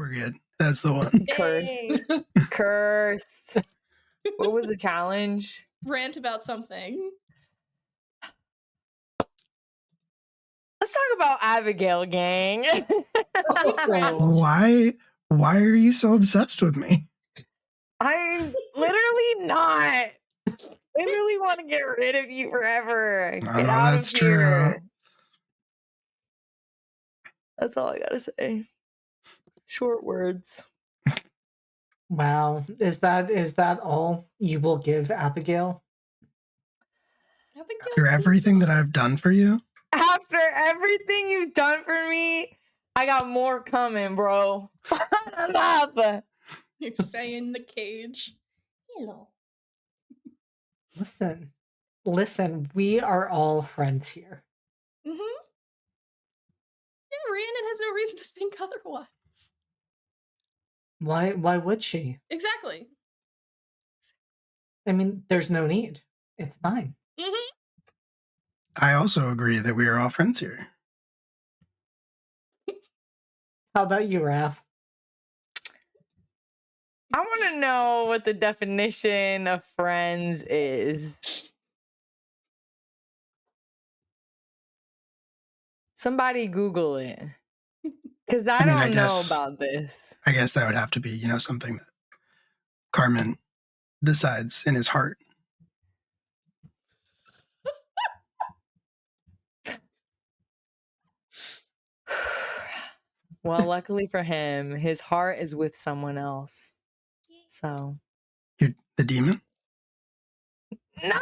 We're good. That's the one. Cursed. What was the challenge? Rant about something. Let's talk about Abigail, gang. Why are you so obsessed with me? I'm literally not. Literally want to get rid of you forever. Get out of here. True. That's all I gotta say. Short words. Wow. Is that all you will give Abigail? After everything that I've done for you? After everything you've done for me, I got more coming, bro. You're saying the cage. Hello. Listen, we are all friends here. Mm-hmm. Yeah, Rhiannon has no reason to think otherwise. Why would she? Exactly. I mean, there's no need. It's fine. Mm-hmm. I also agree that we are all friends here. How about you, Raph? I want to know what the definition of friends is. Somebody Google it. Because I don't know about this. I guess that would have to be, something that Carmen decides in his heart. Well, luckily for him, his heart is with someone else. You're the demon? No!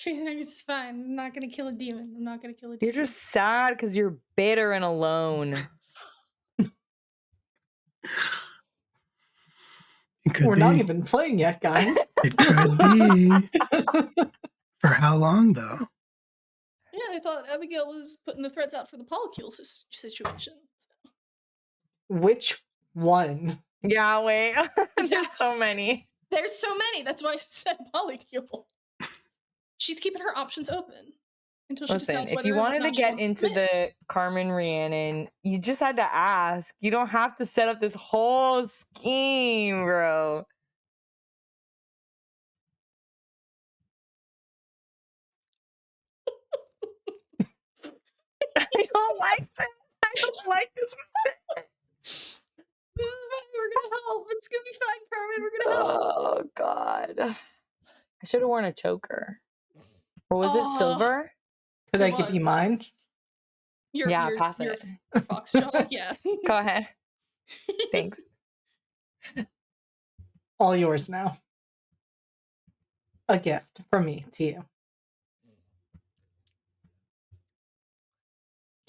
It's fine. I'm not going to kill a demon. You're just sad because you're bitter and alone. We're not even playing yet, guys. It could be. For how long, though? Yeah, I thought Abigail was putting the threads out for the polycule situation. Which one? Yeah, wait. There's so many. There's so many. That's why I said polycule. She's keeping her options open until she decides whether if you wanted to get into the Carmen Rhiannon, you just had to ask. You don't have to set up this whole scheme, bro. I don't like this. I don't like this. This is fine. We're gonna help. It's gonna be fine, Carmen. We're gonna help. Oh God. I should have worn a choker. Or was it silver? Could I give you mine? Pass it. Your foxjaw, yeah. Go ahead. Thanks. All yours now. A gift from me to you.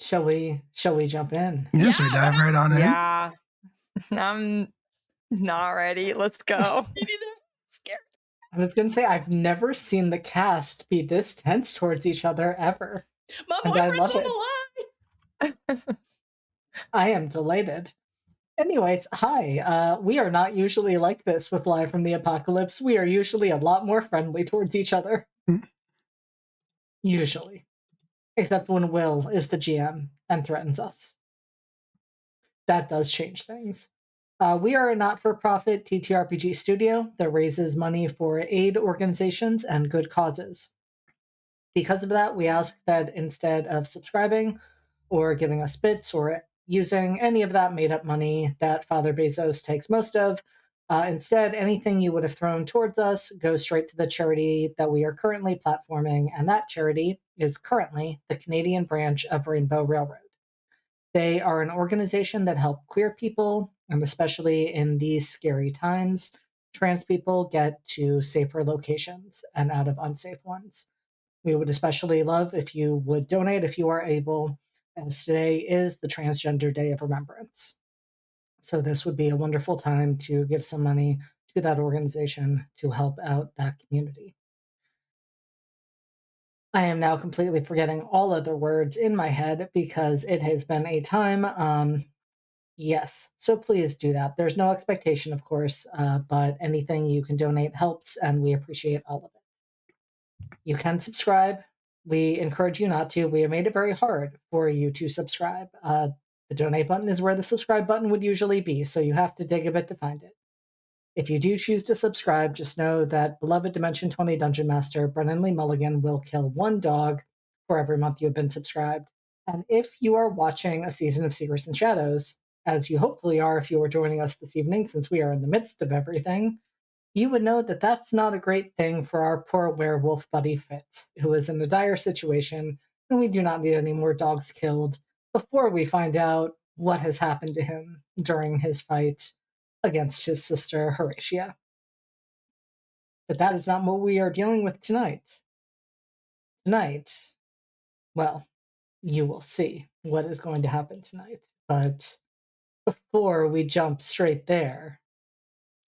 Shall we jump in? Yeah, should we dive right on in? Yeah. I'm not ready. Let's go. Scared. I was going to say, I've never seen the cast be this tense towards each other ever. My boyfriend's on the line. I am delighted. Anyways, hi. We are not usually like this with Live from the Apocalypse. We are usually a lot more friendly towards each other. Usually. Except when Will is the GM and threatens us. That does change things. We are a not-for-profit TTRPG studio that raises money for aid organizations and good causes. Because of that, we ask that instead of subscribing or giving us bits or using any of that made-up money that Father Bezos takes most of, instead, anything you would have thrown towards us goes straight to the charity that we are currently platforming, and that charity is currently the Canadian branch of Rainbow Railroad. They are an organization that help queer people, and especially in these scary times, trans people get to safer locations and out of unsafe ones. We would especially love if you would donate if you are able, as today is the Transgender Day of Remembrance. So this would be a wonderful time to give some money to that organization to help out that community. I am now completely forgetting all other words in my head because it has been a time. Yes, so please do that. There's no expectation, of course, but anything you can donate helps, and we appreciate all of it. You can subscribe. We encourage you not to. We have made it very hard for you to subscribe. The donate button is where the subscribe button would usually be, so you have to dig a bit to find it. If you do choose to subscribe, just know that beloved Dimension 20 Dungeon Master Brennan Lee Mulligan will kill one dog for every month you have been subscribed. And if you are watching a season of Secrets and Shadows, as you hopefully are if you are joining us this evening, since we are in the midst of everything, you would know that that's not a great thing for our poor werewolf buddy Fitz, who is in a dire situation, and we do not need any more dogs killed before we find out what has happened to him during his fight against his sister Horatia. But that is not what we are dealing with tonight. Tonight, well, you will see what is going to happen tonight. But before we jump straight there,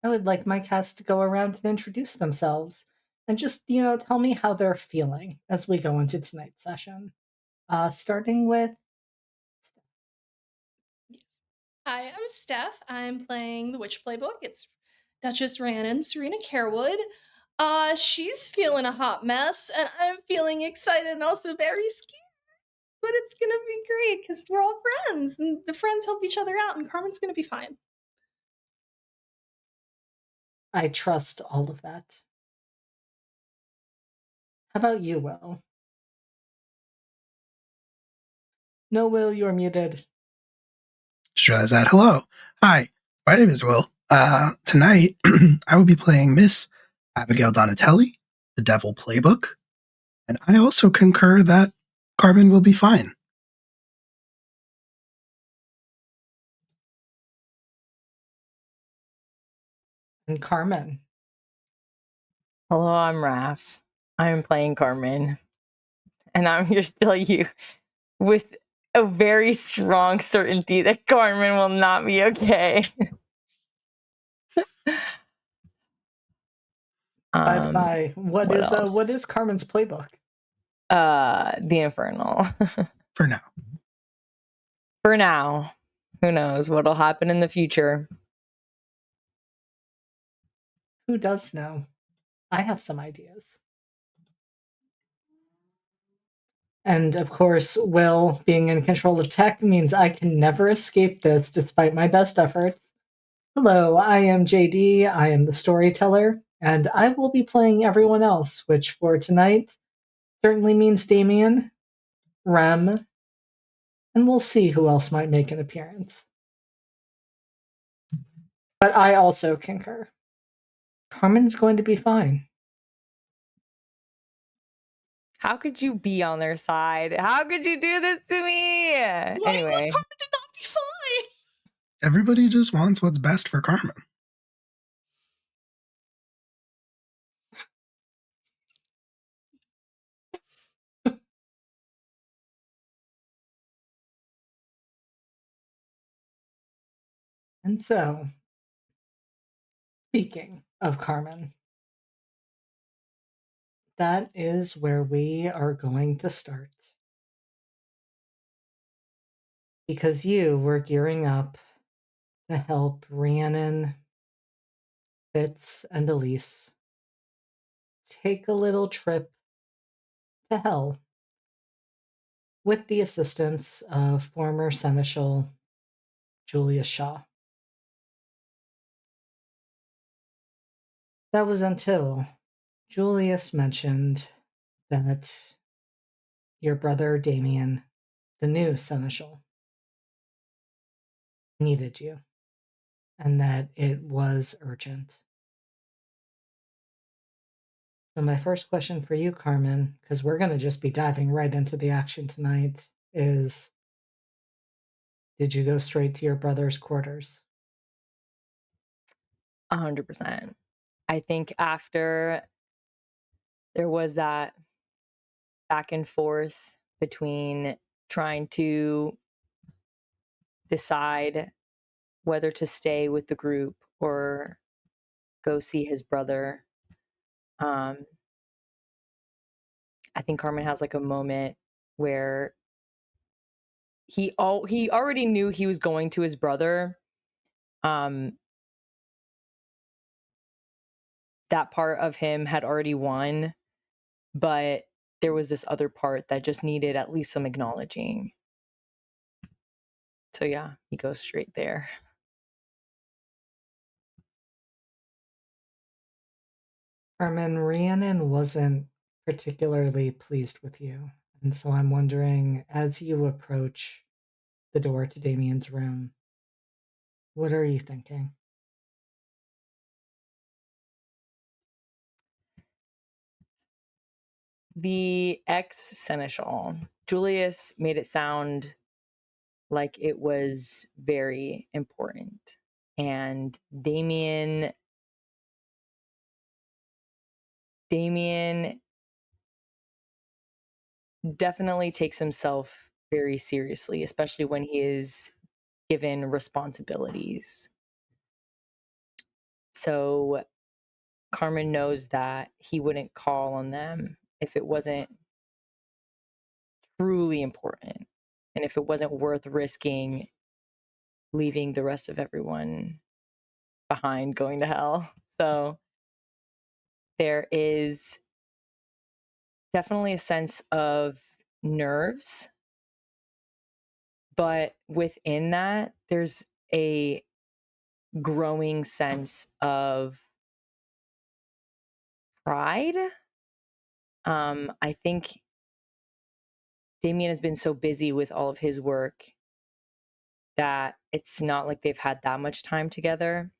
I would like my cast to go around and introduce themselves and just, tell me how they're feeling as we go into tonight's session. Starting with Hi, I'm Steph. I'm playing the Witch Playbook. It's Duchess Rhiannon, Serena Carewood. She's feeling a hot mess, and I'm feeling excited and also very scared. But it's gonna be great because we're all friends, and the friends help each other out, and Carmen's gonna be fine. I trust all of that. How about you, Will? No, Will, you're muted. Just realized that. Hello. Hi. My name is Will. Tonight, I will be playing Miss Abigail Donatelli, the Devil Playbook. And I also concur that Carmen will be fine. And Carmen. Hello, I'm Raph. I'm playing Carmen. And I'm here to tell you with a very strong certainty that Carmen will not be okay. Bye. What else? is Carmen's playbook? The Infernal. For now. For now. Who knows what'll happen in the future? Who does know? I have some ideas. And of course, Will being in control of tech means I can never escape this despite my best efforts. Hello, I am JD, I am the storyteller, and I will be playing everyone else, which for tonight certainly means Damien, Rem, and we'll see who else might make an appearance. But I also concur. Carmen's going to be fine. How could you be on their side? How could you do this to me? Why do you want Carmen to not be fine? Everybody just wants what's best for Carmen. And so, speaking of Carmen, that is where we are going to start. Because you were gearing up to help Rhiannon, Fitz, and Elise take a little trip to hell with the assistance of former Seneschal Julius Shaw. That was until Julius mentioned that your brother Damien, the new Seneschal, needed you, and that it was urgent. So my first question for you, Carmen, because we're going to just be diving right into the action tonight, is did you go straight to your brother's quarters? 100%. I think after there was that back and forth between trying to decide whether to stay with the group or go see his brother, I think Carmen has like a moment where he already knew he was going to his brother. That part of him had already won, but there was this other part that just needed at least some acknowledging. So yeah, he goes straight there. Carmen, Rhiannon wasn't particularly pleased with you. And so I'm wondering, as you approach the door to Damien's room, what are you thinking? The ex-seneschal, Julius, made it sound like it was very important. And Damien definitely takes himself very seriously, especially when he is given responsibilities. So Carmen knows that he wouldn't call on them if it wasn't truly important and if it wasn't worth risking leaving the rest of everyone behind going to hell. So there is definitely a sense of nerves, but within that, there's a growing sense of pride. I think Damien has been so busy with all of his work that it's not like they've had that much time together.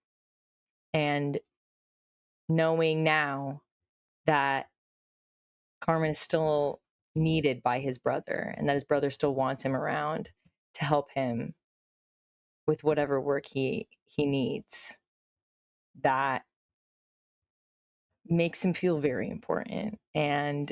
And knowing now that Carmen is still needed by his brother and that his brother still wants him around to help him with whatever work he needs, that makes him feel very important and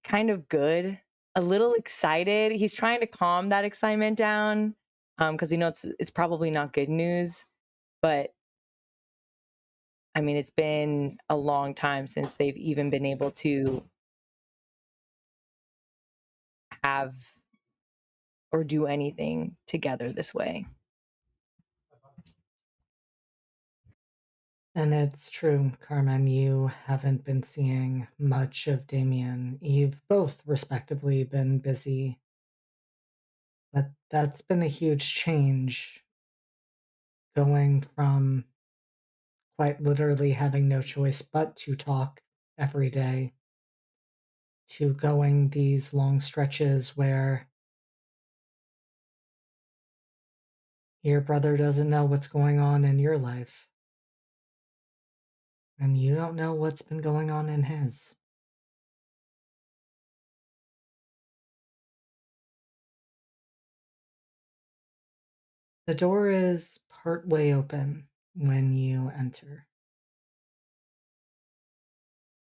kind of good, a little excited. He's trying to calm that excitement down because he knows it's probably not good news, but I mean, it's been a long time since they've even been able to have or do anything together this way. And it's true, Carmen, you haven't been seeing much of Damien. You've both respectively been busy, but that's been a huge change, going from quite literally having no choice but to talk every day to going these long stretches where your brother doesn't know what's going on in your life, and you don't know what's been going on in his. The door is partway open when you enter.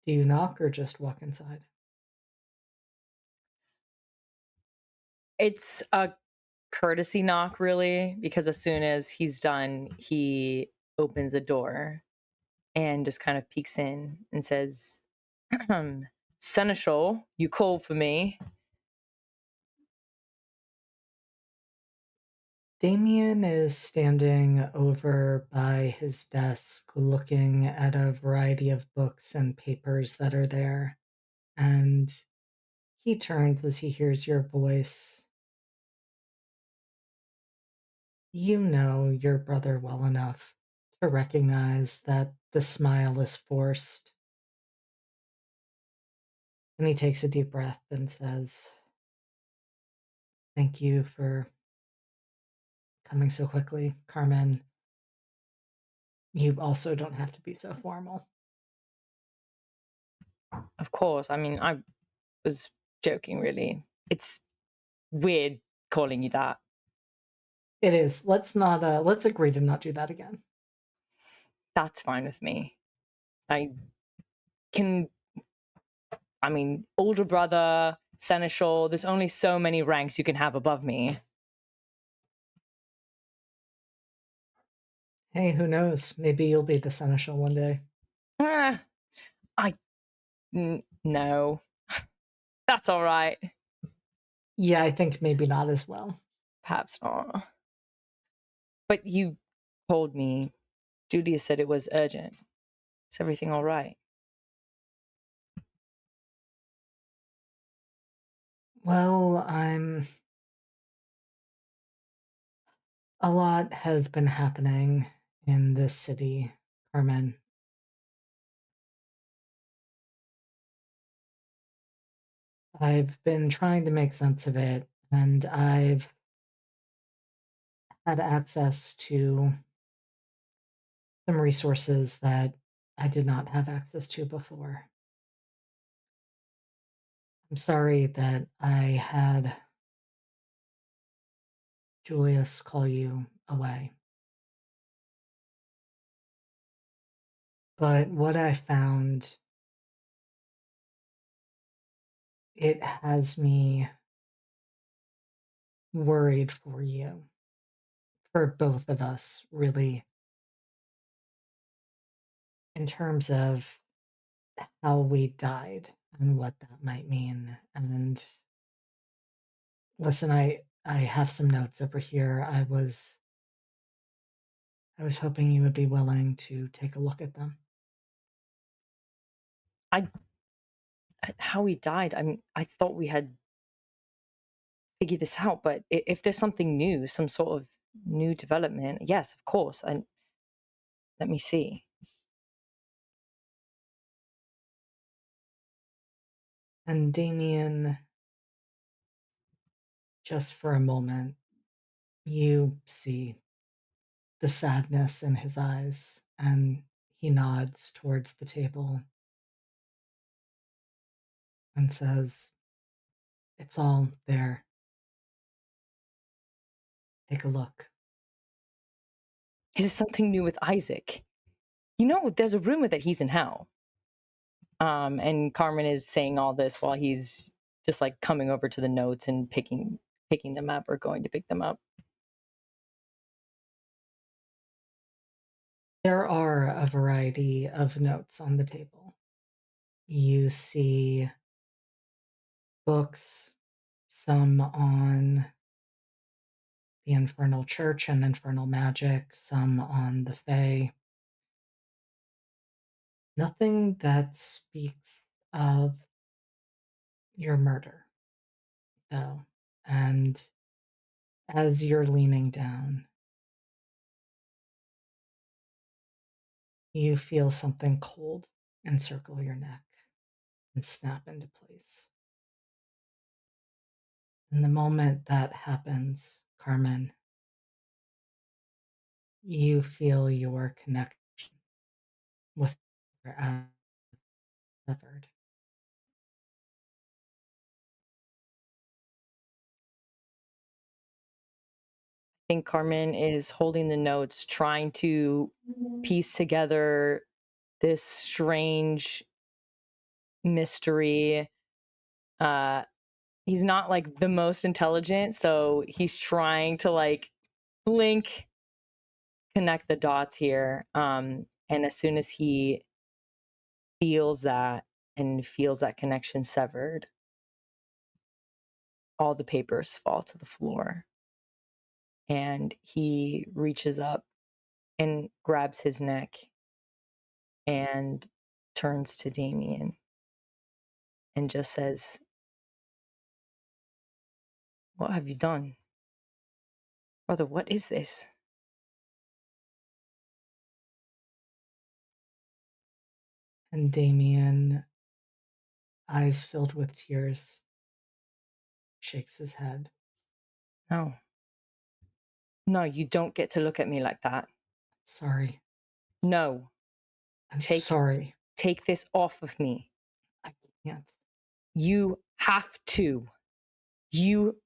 Do you knock or just walk inside? It's a courtesy knock, really, because as soon as he's done, he opens the door and just kind of peeks in and says, Seneschal, you called for me. Damien is standing over by his desk looking at a variety of books and papers that are there, and he turns as he hears your voice. You know your brother well enough to recognize that the smile is forced. And he takes a deep breath and says, "Thank you for coming so quickly, Carmen. You also don't have to be so formal." Of course, I mean, I was joking, really. It's weird calling you that. It is. Let's agree to not do that again. That's fine with me. I mean, older brother, seneschal, there's only so many ranks you can have above me. Hey, who knows? Maybe you'll be the seneschal one day. No. That's all right. Yeah, I think maybe not as well. Perhaps not. But you told me, Julia said it was urgent. Is everything all right? Well, I'm A lot has been happening in this city, Carmen. I've been trying to make sense of it, and I've had access to some resources that I did not have access to before. I'm sorry that I had Julius call you away. But what I found, it has me worried for you, for both of us, really, in terms of how we died and what that might mean. And listen, I have some notes over here. I was hoping you would be willing to take a look at them. How he died, I thought we had figured this out, but if there's something new, some sort of new development, yes, of course. And let me see. And Damien, just for a moment, you see the sadness in his eyes, and he nods towards the table and says, "It's all there. Take a look." Is this something new with Isaac? You know, there's a rumor that he's in hell. And Carmen is saying all this while he's just like coming over to the notes and picking them up or going to pick them up. There are a variety of notes on the table. You see books, some on the infernal church and infernal magic, some on the fae. Nothing that speaks of your murder, though. And as you're leaning down, you feel something cold encircle your neck and snap into place. And the moment that happens, Carmen, you feel your connection with your severed. I think Carmen is holding the notes, trying to piece together this strange mystery. He's not like the most intelligent, so he's trying to like connect the dots here. And as soon as he feels that and feels that connection severed, all the papers fall to the floor. And he reaches up and grabs his neck and turns to Damien and just says, "What have you done? Brother, what is this?" And Damien, eyes filled with tears, shakes his head. No. No, you don't get to look at me like that. Sorry. No. I'm sorry. Take this off of me. I can't. You have to. You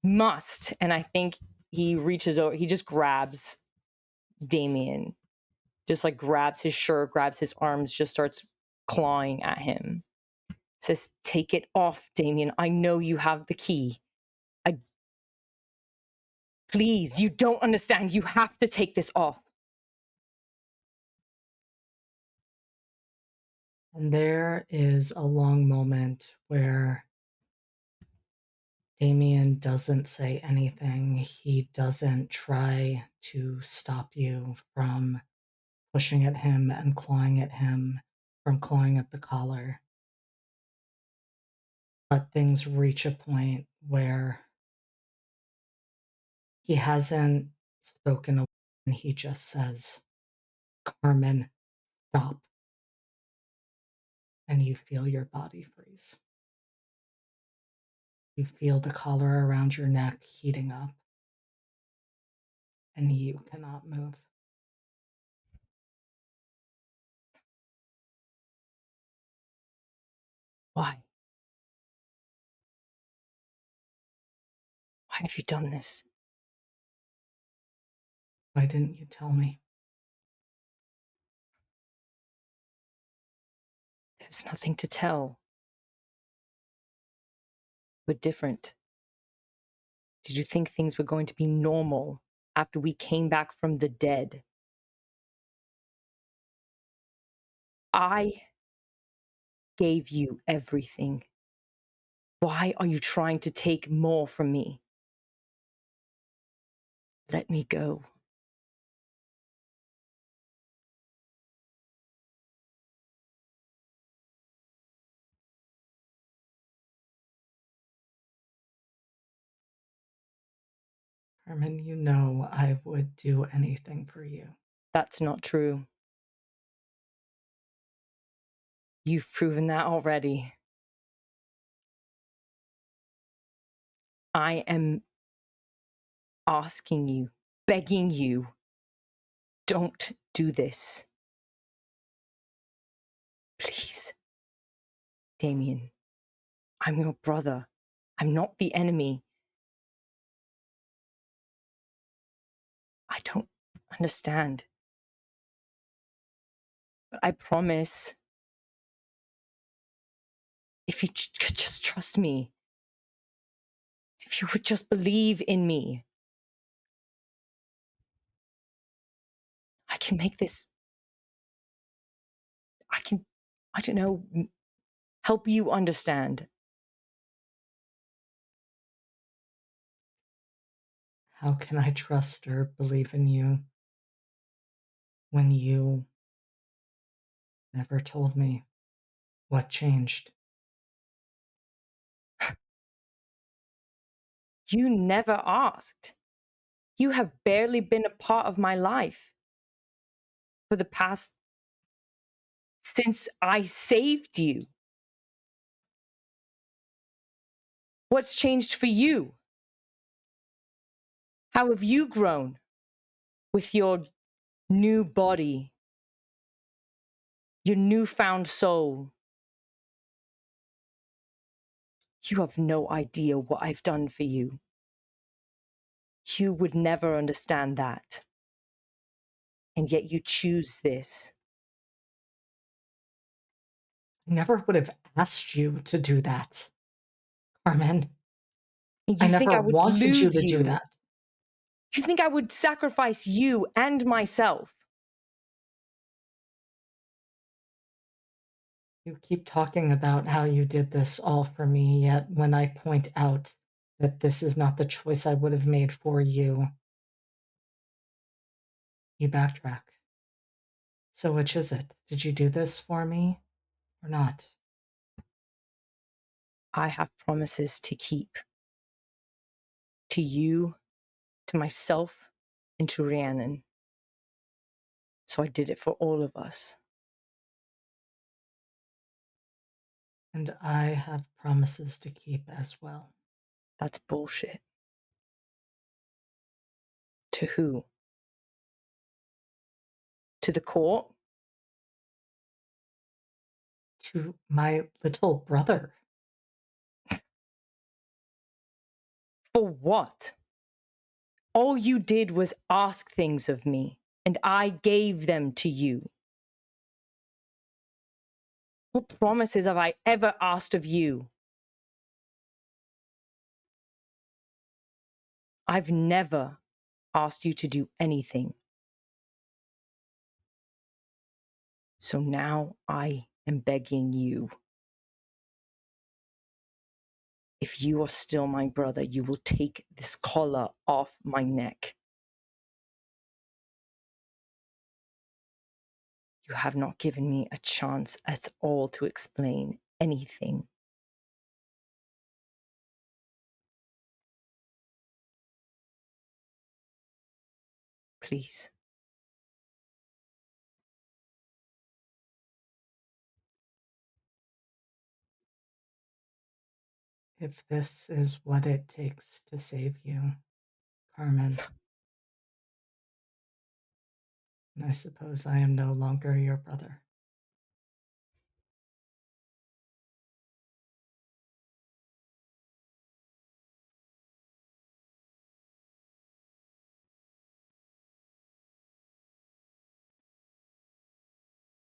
must. And I think he reaches over, he just grabs Damien, just like grabs his shirt, grabs his arms, just starts clawing at him. Says, "Take it off, Damien. I know you have the key. Please, you don't understand. You have to take this off." And there is a long moment where Damien doesn't say anything. He doesn't try to stop you from pushing at him and clawing at him, from clawing at the collar. But things reach a point where he hasn't spoken away, and he just says, "Carmen, stop." And you feel your body freeze. You feel the collar around your neck heating up, and you cannot move. Why? Why have you done this? Why didn't you tell me? There's nothing to tell. We're different. Did you think things were going to be normal after we came back from the dead? I gave you everything. Why are you trying to take more from me? Let me go. Carmen, you know I would do anything for you. That's not true. You've proven that already. I am asking you, begging you, don't do this. Please. Damien, I'm your brother. I'm not the enemy. I don't understand. But I promise, if you could just trust me, if you would just believe in me, I can make this, I don't know, help you understand. How can I trust or believe in you when you never told me what changed? You never asked. You have barely been a part of my life for the past, since I saved you. What's changed for you? How have you grown with your new body, your newfound soul? You have no idea what I've done for you. You would never understand that. And yet you choose this. I never would have asked you to do that, Carmen. And I you think never I would wanted you lose to do you? that. You think I would sacrifice you and myself? You keep talking about how you did this all for me, yet when I point out that this is not the choice I would have made for you, you backtrack. So which is it? Did you do this for me or not? I have promises to keep. To you, to myself, and to Rhiannon. So I did it for all of us. And I have promises to keep as well. That's bullshit. To who? To the court? To my little brother. For what? All you did was ask things of me, and I gave them to you. What promises have I ever asked of you? I've never asked you to do anything. So now I am begging you. If you are still my brother, you will take this collar off my neck. You have not given me a chance at all to explain anything. Please. If this is what it takes to save you, Carmen, I suppose I am no longer your brother.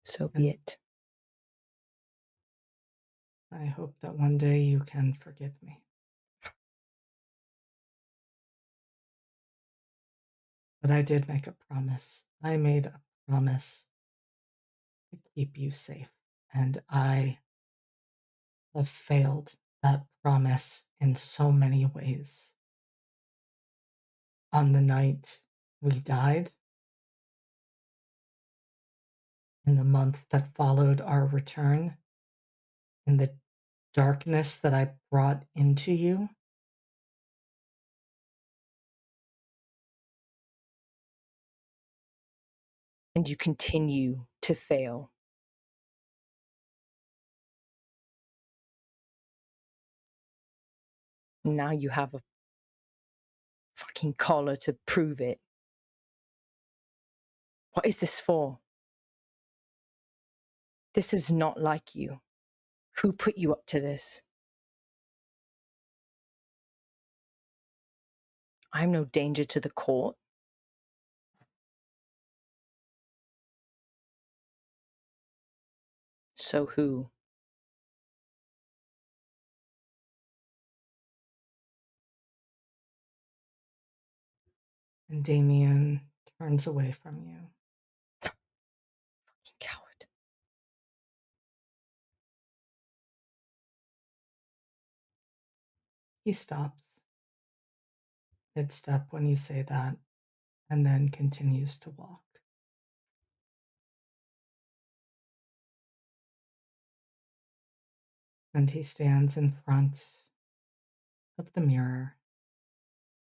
So be it. I hope that one day you can forgive me. But I did make a promise. I made a promise to keep you safe. And I have failed that promise in so many ways. On the night we died, in the month that followed our return, in the darkness that I brought into you, And you continue to fail. Now you have a fucking collar to prove it. What is this for? This is not like you. Who put you up to this? I'm no danger to the court. So who? and Damien turns away from you. Fucking coward. He stops mid-step when you say that, and then continues to walk. And he stands in front of the mirror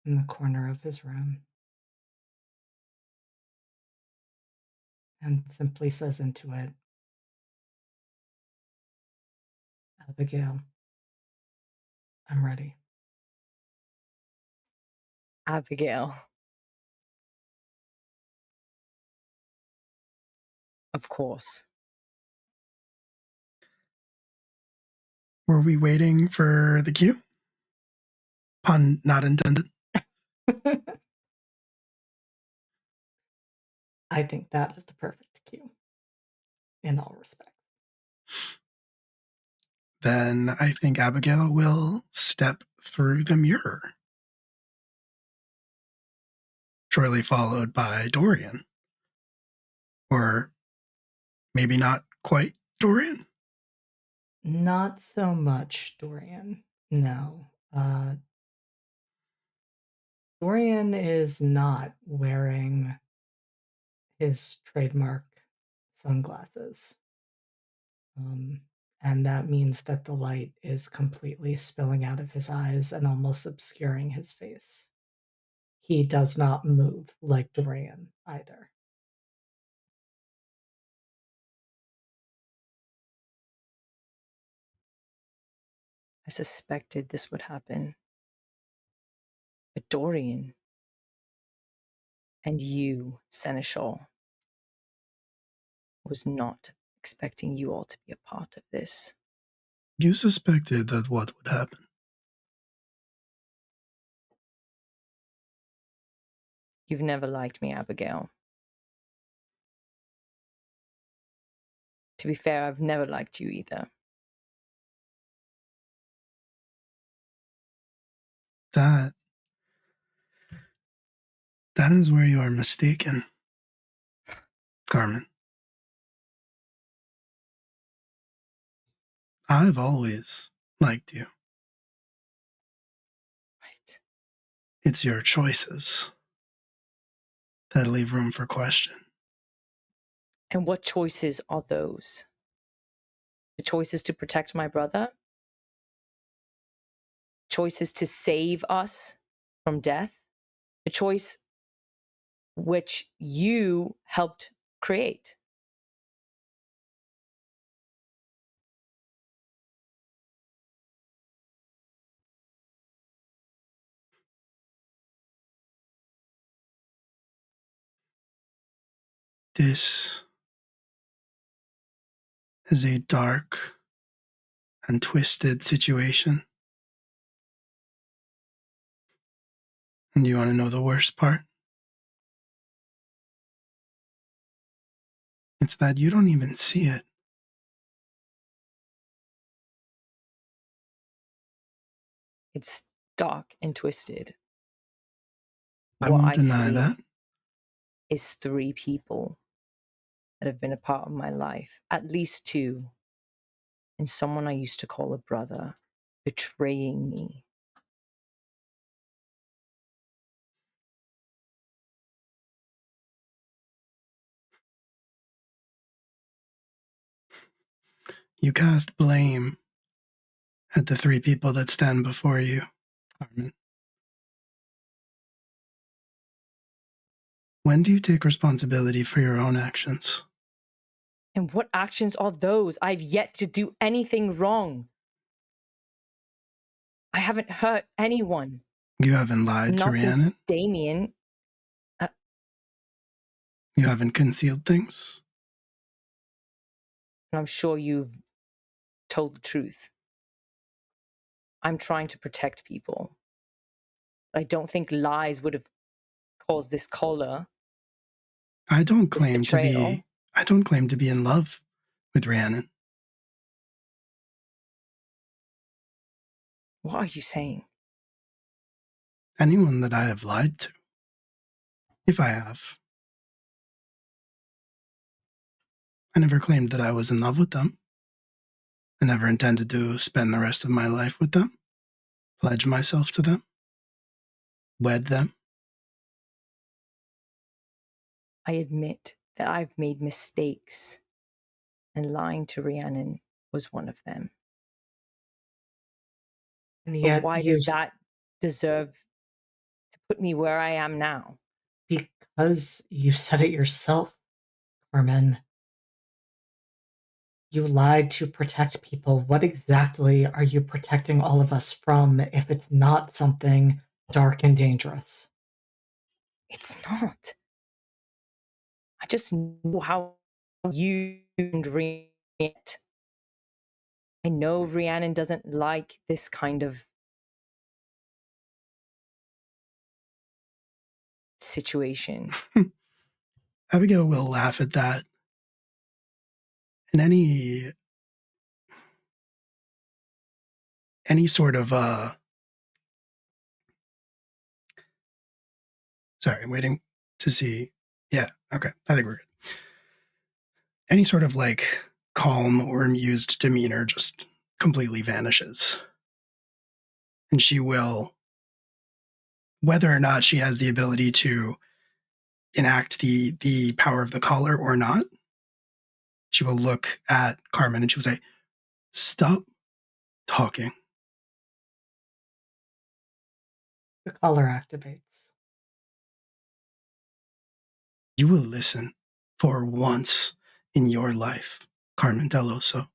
in the corner of his room and simply says into it, Abigail, I'm ready. Abigail. Of course. Were we waiting for the cue? Pun not intended. I think that is the perfect cue in all respects. Then I think Abigail will step through the mirror, shortly followed by Dorian. Or maybe not quite Dorian. Not so much Dorian. No. Dorian is not wearing his trademark sunglasses. And that means that the light is completely spilling out of his eyes and almost obscuring his face. He does not move like Dorian either. I suspected this would happen. But Dorian and you, Seneschal, was not expecting you all to be a part of this. You suspected that what would happen. You've never liked me, Abigail. To be fair, I've never liked you either. That is where you are mistaken, Carmen. I've always liked you. Right. It's your choices that leave room for question. And what choices are those? The choices to protect my brother? Choices to save us from death? The choice which you helped create. This is a dark and twisted situation. And do you want to know the worst part? It's that you don't even see it. It's dark and twisted. I What won't I deny see that. is 3 people that have been a part of my life, at least 2, and someone I used to call a brother betraying me. You cast blame at the 3 people that stand before you, Carmen. When do you take responsibility for your own actions? And what actions are those? I've yet to do anything wrong. I haven't hurt anyone. You haven't lied to Not since Rhiannon? Damien. You haven't concealed things? And I'm sure you've told the truth. I'm trying to protect people. I don't think lies would have caused this collar, I don't this claim to betrayal. be in love with Rhiannon. What are you saying? Anyone that I have lied to, if I have, I never claimed that I was in love with them. I never intended to spend the rest of my life with them, pledge myself to them, wed them. I admit that I've made mistakes, and lying to Rhiannon was one of them. And But yet why does that deserve to put me where I am now? because you said it yourself, Carmen. You lied to protect people. What exactly are you protecting all of us from if it's not something dark and dangerous? It's not. I just know how you and Rhiannon. I know Rhiannon doesn't like this kind of situation. Abigail will laugh at that. And any sort of sorry, I'm waiting to see. Yeah, okay. I think we're good. Any sort of like calm or amused demeanor just completely vanishes. And she will, whether or not she has the ability to enact the power of the collar or not, she will look at Carmen and she will say, "Stop talking." The collar activates. You will listen for once in your life, Carmen Deloso.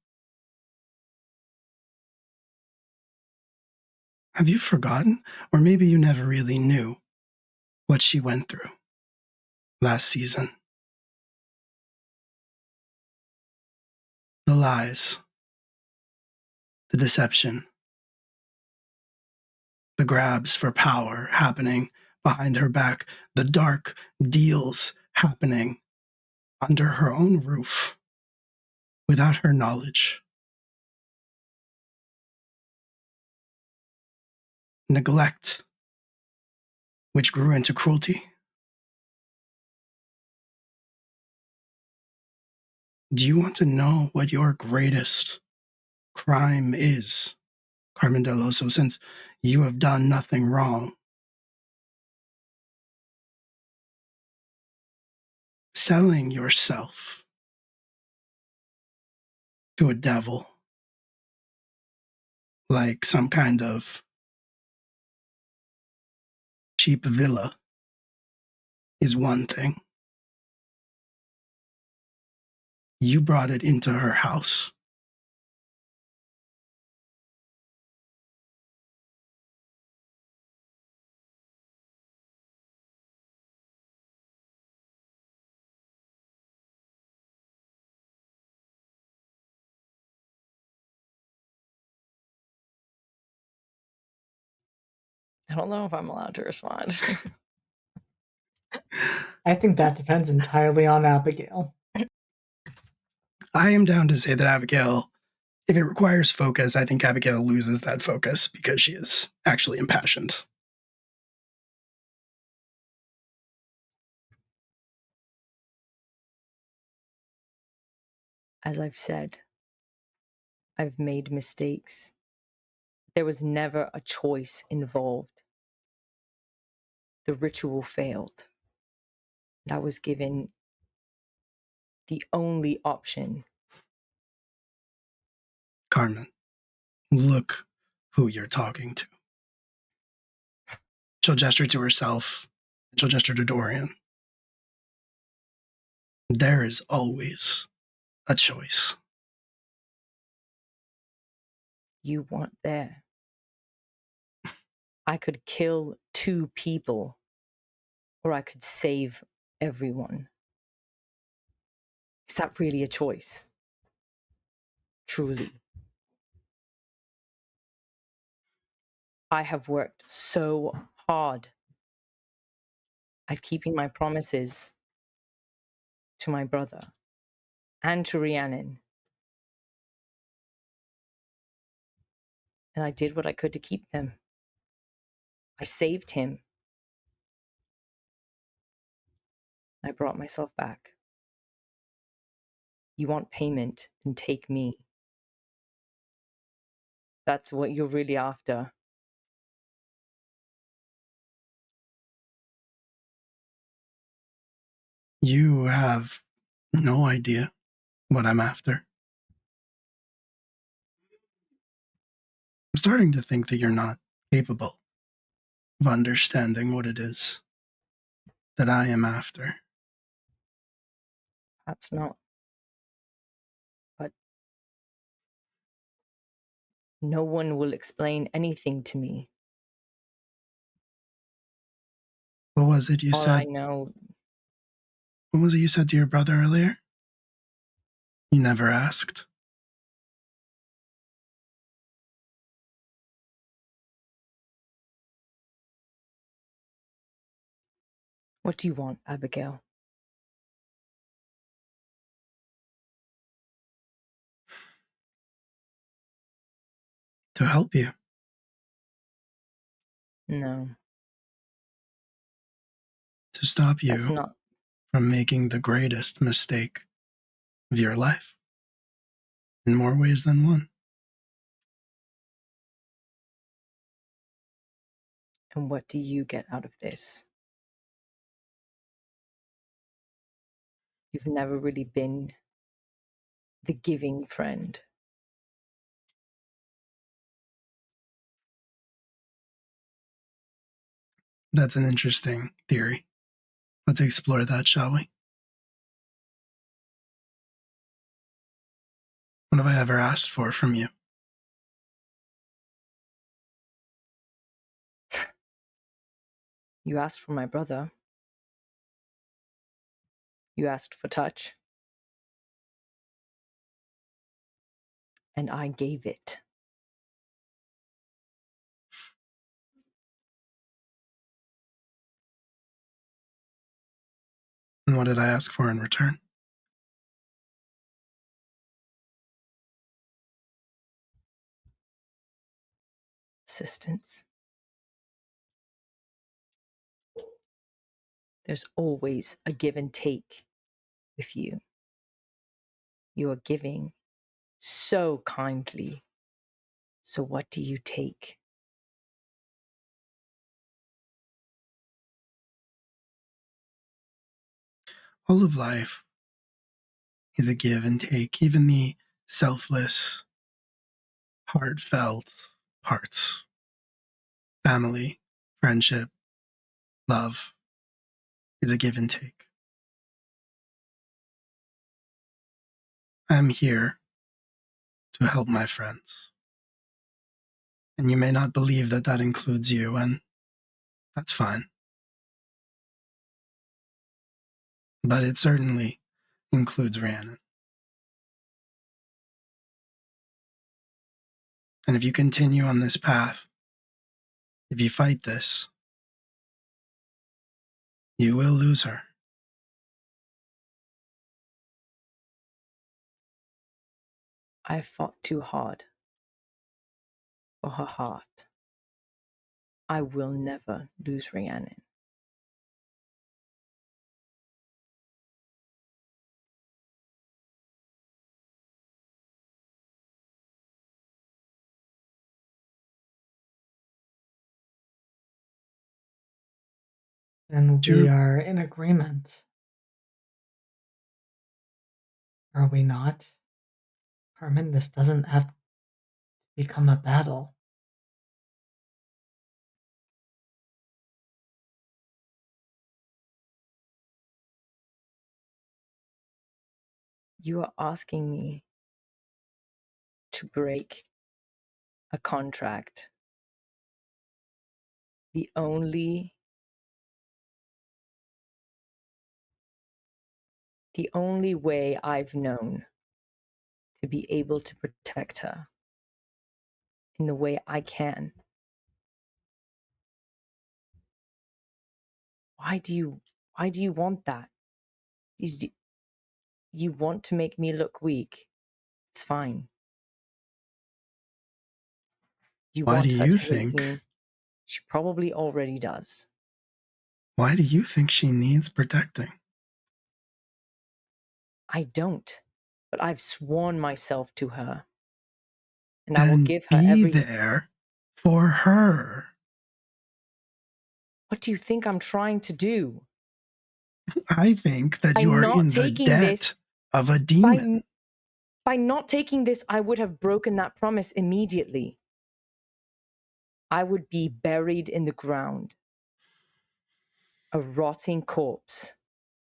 Have you forgotten? Or maybe you never really knew what she went through last season. The lies, the deception, the grabs for power happening behind her back, the dark deals happening under her own roof without her knowledge. Neglect, which grew into cruelty. Do you want to know what your greatest crime is, Carmen Deloso, since you have done nothing wrong? Selling yourself to a devil like some kind of cheap villa is one thing. You brought it into her house. I don't know if I'm allowed to respond. I think that depends entirely on Abigail. I am down to say that Abigail, if it requires focus, I think Abigail loses that focus because she is actually impassioned. As I've said, I've made mistakes. There was never a choice involved. The ritual failed. And I was given the only option. Carmen, look who you're talking to. She'll gesture to herself, and she'll gesture to Dorian. There is always a choice. You weren't there. I could kill 2 people, or I could save everyone. Is that really a choice? Truly. I have worked so hard at keeping my promises to my brother and to Rhiannon. And I did what I could to keep them. I saved him. I brought myself back. You want payment, then take me. That's what you're really after. You have no idea what I'm after. I'm starting to think that you're not capable of understanding what it is that I am after. Perhaps not. But no one will explain anything to me. What was it you All I said? know, What was it you said to your brother earlier? You never asked. what do you want, Abigail? To help you. No, To stop that's you not. from making the greatest mistake of your life. In more ways than one. And what do you get out of this? You've never really been the giving friend. That's an interesting theory. Let's explore that, shall we? What have I ever asked for from you? You asked for my brother. You asked for touch. And I gave it. And what did I ask for in return? Assistance. There's always a give and take with you. You are giving so kindly. So what do you take? All of life is a give and take, even the selfless, heartfelt parts. Family, friendship, love. is a give and take. I'm here to help my friends. And you may not believe that that includes you, and that's fine. But it certainly includes Rhiannon. And if you continue on this path, if you fight this, you will lose her. I fought too hard for her heart. I will never lose Rhiannon. And we are in agreement. Are we not? Carmen, this doesn't have to become a battle. You are asking me to break a contract. The only way I've known to be able to protect her in the way I can. Why do you want that? You want to make me look weak. It's fine. You Why want do her you to hate think? me. She probably already does. Why do you think she needs protecting? I don't, but I've sworn myself to her. And then I will give her be there for her. What do you think I'm trying to do? I think that you are in the debt of a demon. By not taking this, I would have broken that promise immediately. I would be buried in the ground, a rotting corpse,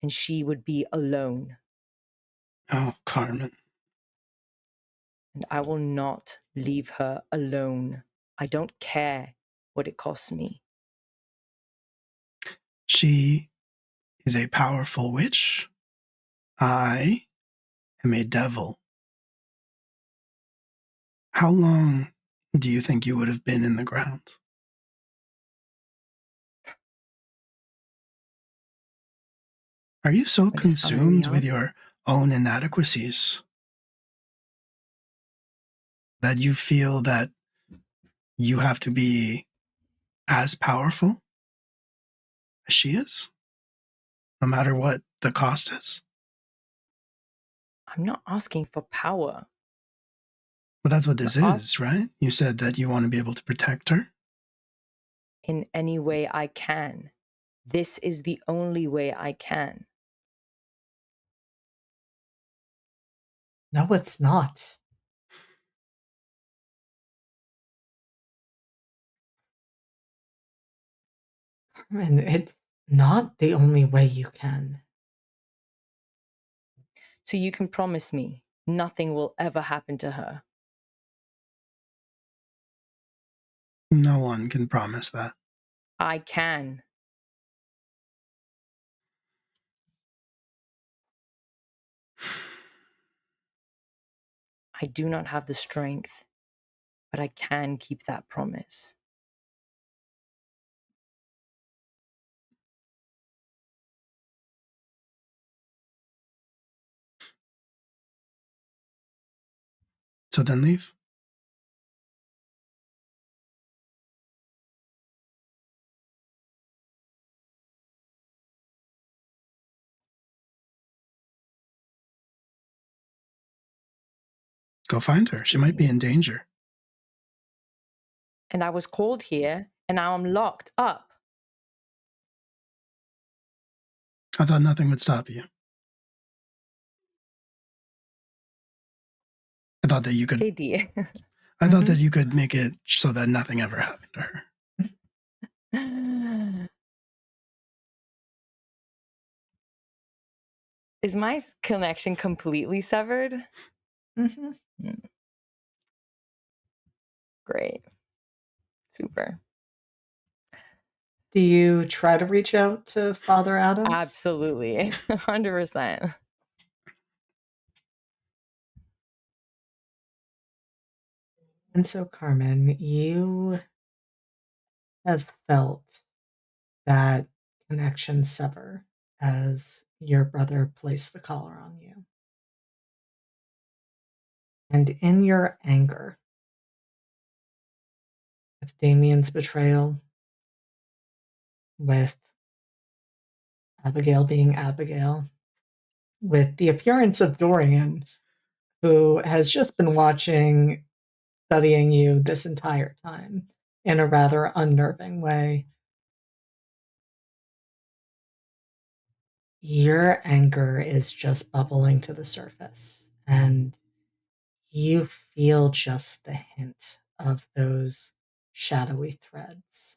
and she would be alone. Oh, Carmen. And I will not leave her alone. I don't care what it costs me. She is a powerful witch. I am a devil. How long do you think you would have been in the ground? Are you so consumed with your own inadequacies that you feel that you have to be as powerful as she is, no matter what the cost is? I'm not asking for power. Well, that's what this is, right? You said that you want to be able to protect her. In any way I can. This is the only way I can. No, it's not. Carmen, it's not the only way you can. So you can promise me nothing will ever happen to her? No one can promise that. I can. I do not have the strength, but I can keep that promise. So then leave. Go find her. She might be in danger. And I was called here, and now I'm locked up. I thought nothing would stop you. I thought that you could. JD. I thought that you could make it so that nothing ever happened to her. Is my connection completely severed? Mm-hmm. Great. Super. Do you try to reach out to Father Adams? Absolutely. 100%. And so, Carmen, you have felt that connection sever as your brother placed the collar on you. And in your anger, with Damien's betrayal, with Abigail being Abigail, with the appearance of Dorian, who has just been studying you this entire time in a rather unnerving way, your anger is just bubbling to the surface, and you feel just the hint of those shadowy threads,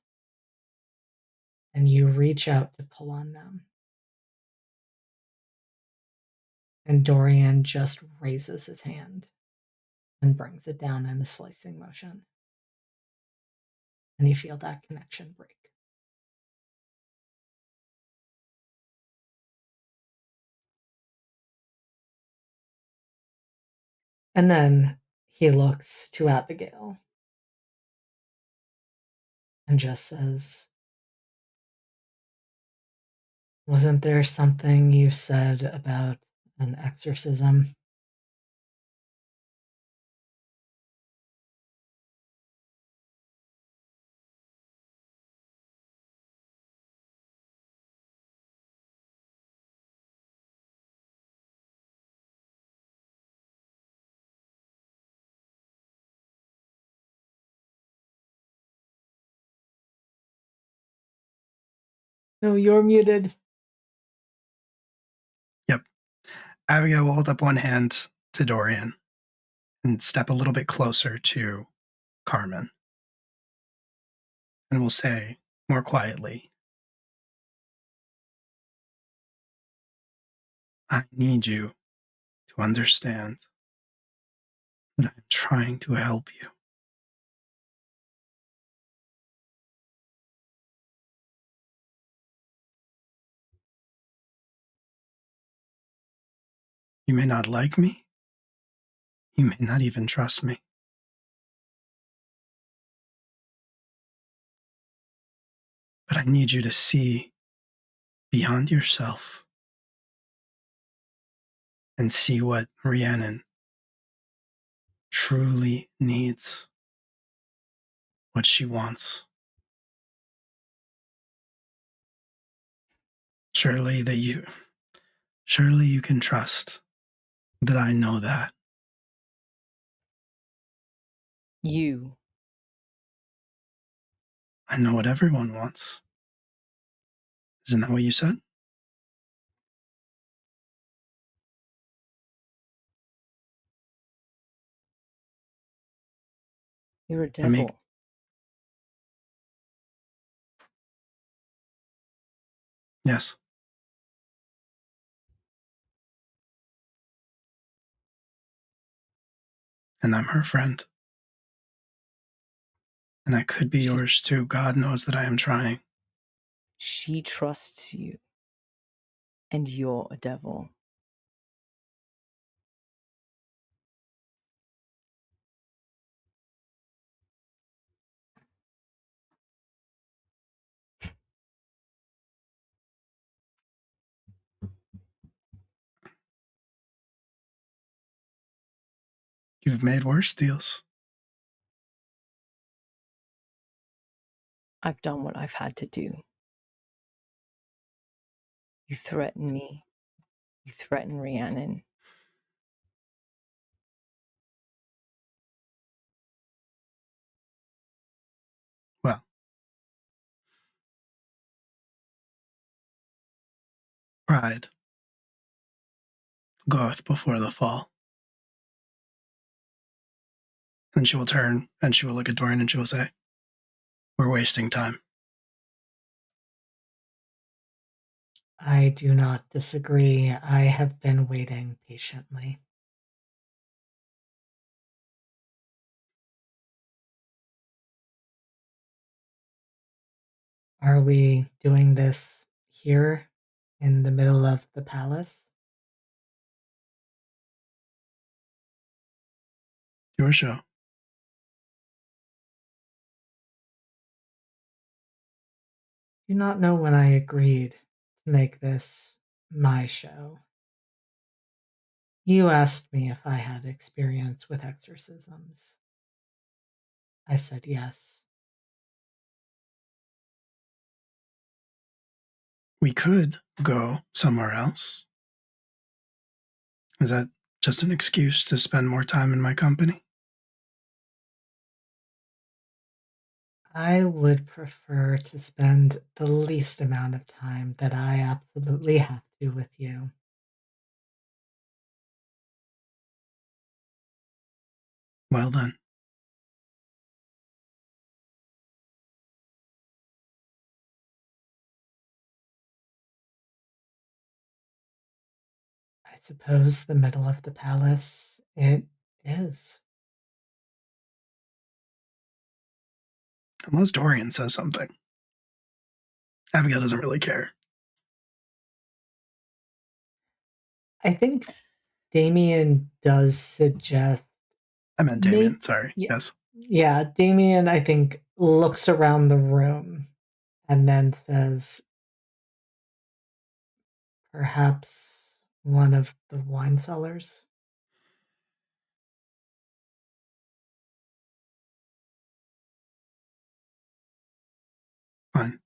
and you reach out to pull on them. And Dorian just raises his hand and brings it down in a slicing motion. And you feel that connection break. And then he looks to Abigail and just says, "Wasn't there something you said about an exorcism?" No, you're muted. Yep. Abigail will hold up one hand to Dorian and step a little bit closer to Carmen. And will say more quietly, I need you to understand that I'm trying to help you. You may not like me. You may not even trust me. But I need you to see beyond yourself and see what Rhiannon truly needs, what she wants. Surely you can trust that I know that. I know what everyone wants. Isn't that what you said? You're a devil. Yes. And I'm her friend. And I could be yours too. God knows that I am trying. She trusts you. And you're a devil. You've made worse deals. I've done what I've had to do. You threaten me. You threaten Rhiannon. Well, pride goeth before the fall. And she will turn and she will look at Dorian and she will say, we're wasting time. I do not disagree. I have been waiting patiently. Are we doing this here in the middle of the palace? Your show. Do not know when I agreed to make this my show. You asked me if I had experience with exorcisms. I said yes. We could go somewhere else. Is that just an excuse to spend more time in my company? I would prefer to spend the least amount of time that I absolutely have to with you. Well then. I suppose the middle of the palace it is. Unless Dorian says something. Abigail doesn't really care. I think Damien does suggest I meant Damien, sorry. yeah, Yes. yeah, Damien I think looks around the room and then says perhaps one of the wine cellars. Fine.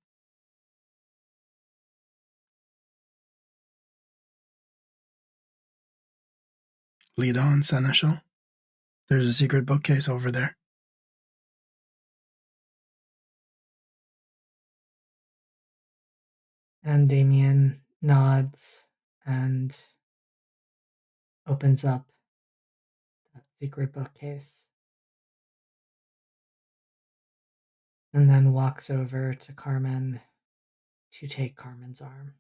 Lead on, Seneschal. There's a secret bookcase over there. And Damien nods and opens up that secret bookcase. And then walks over to Carmen to take Carmen's arm.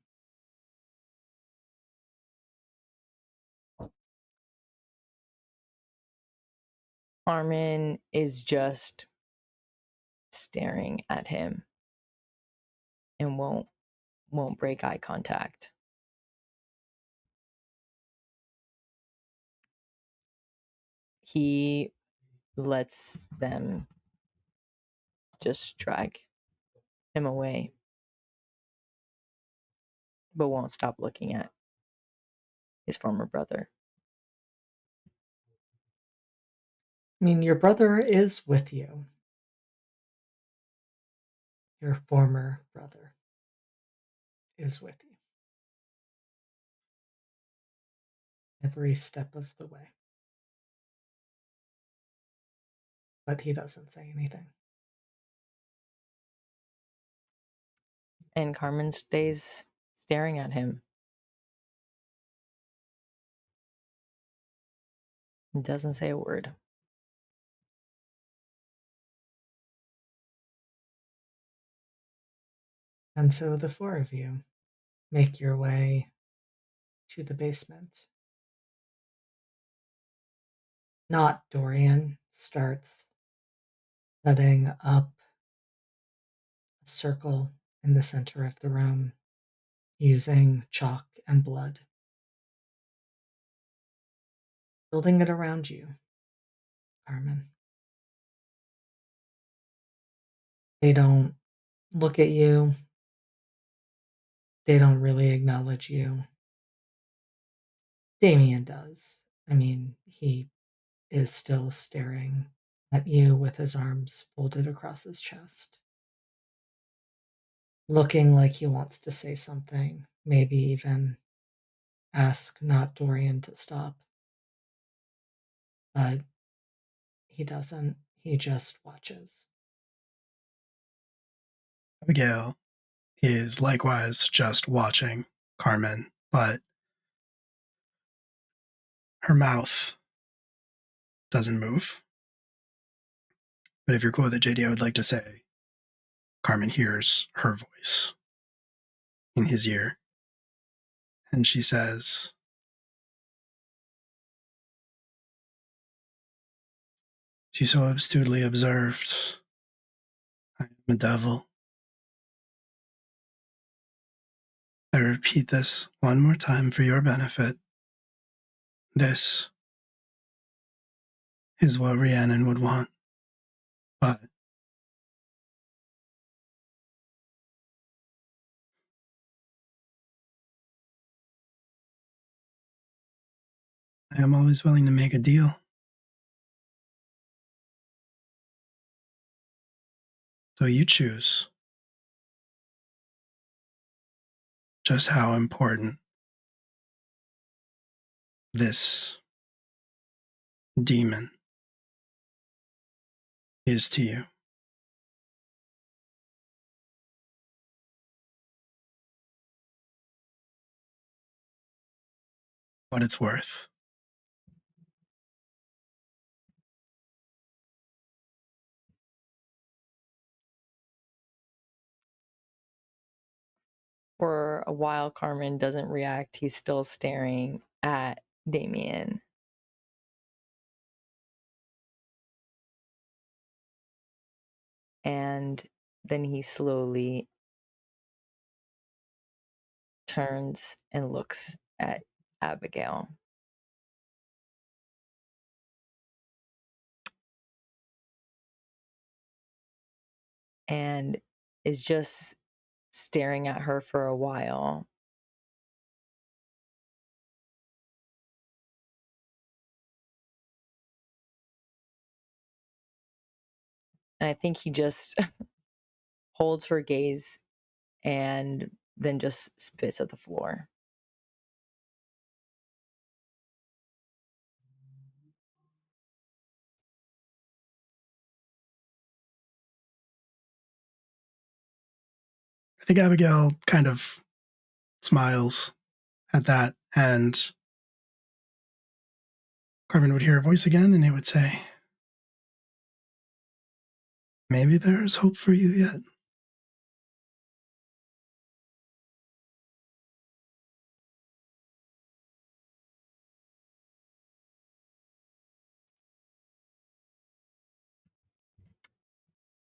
Carmen is just staring at him and won't break eye contact. He lets them just drag him away, but won't stop looking at his former brother. I mean, your brother is with you. Your former brother is with you. Every step of the way. But he doesn't say anything. And Carmen stays staring at him. Doesn't say a word. And so the four of you make your way to the basement. Not Dorian starts setting up a circle in the center of the room using chalk and blood. Building it around you, Carmen. They don't look at you. They don't really acknowledge you. Damien does. I mean, he is still staring at you with his arms folded across his chest. Looking like he wants to say something, maybe even ask not Dorian to stop. But he doesn't. He just watches. Abigail is likewise just watching Carmen, but her mouth doesn't move. But if you're cool with it, JD, I would like to say Carmen hears her voice in his ear. and she says, "She so astutely observed, I am a devil. I repeat this one more time for your benefit. This is what Rhiannon would want. But I am always willing to make a deal. So you choose just how important this demon is to you." What it's worth. For a while, Carmen doesn't react. He's still staring at Damien. And then he slowly turns and looks at Abigail. And is just staring at her for a while. And I think he just holds her gaze and then just spits at the floor. I think Abigail kind of smiles at that, and Carmen would hear her voice again, and it would say, "Maybe there's hope for you yet."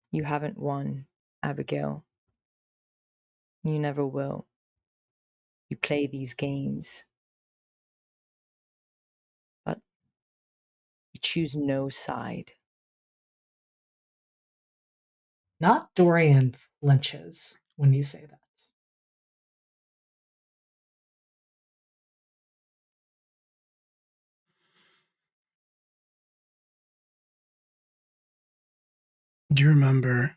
You haven't won, Abigail. You never will. You play these games, but you choose no side. Not Dorian flinches when you say that. Do you remember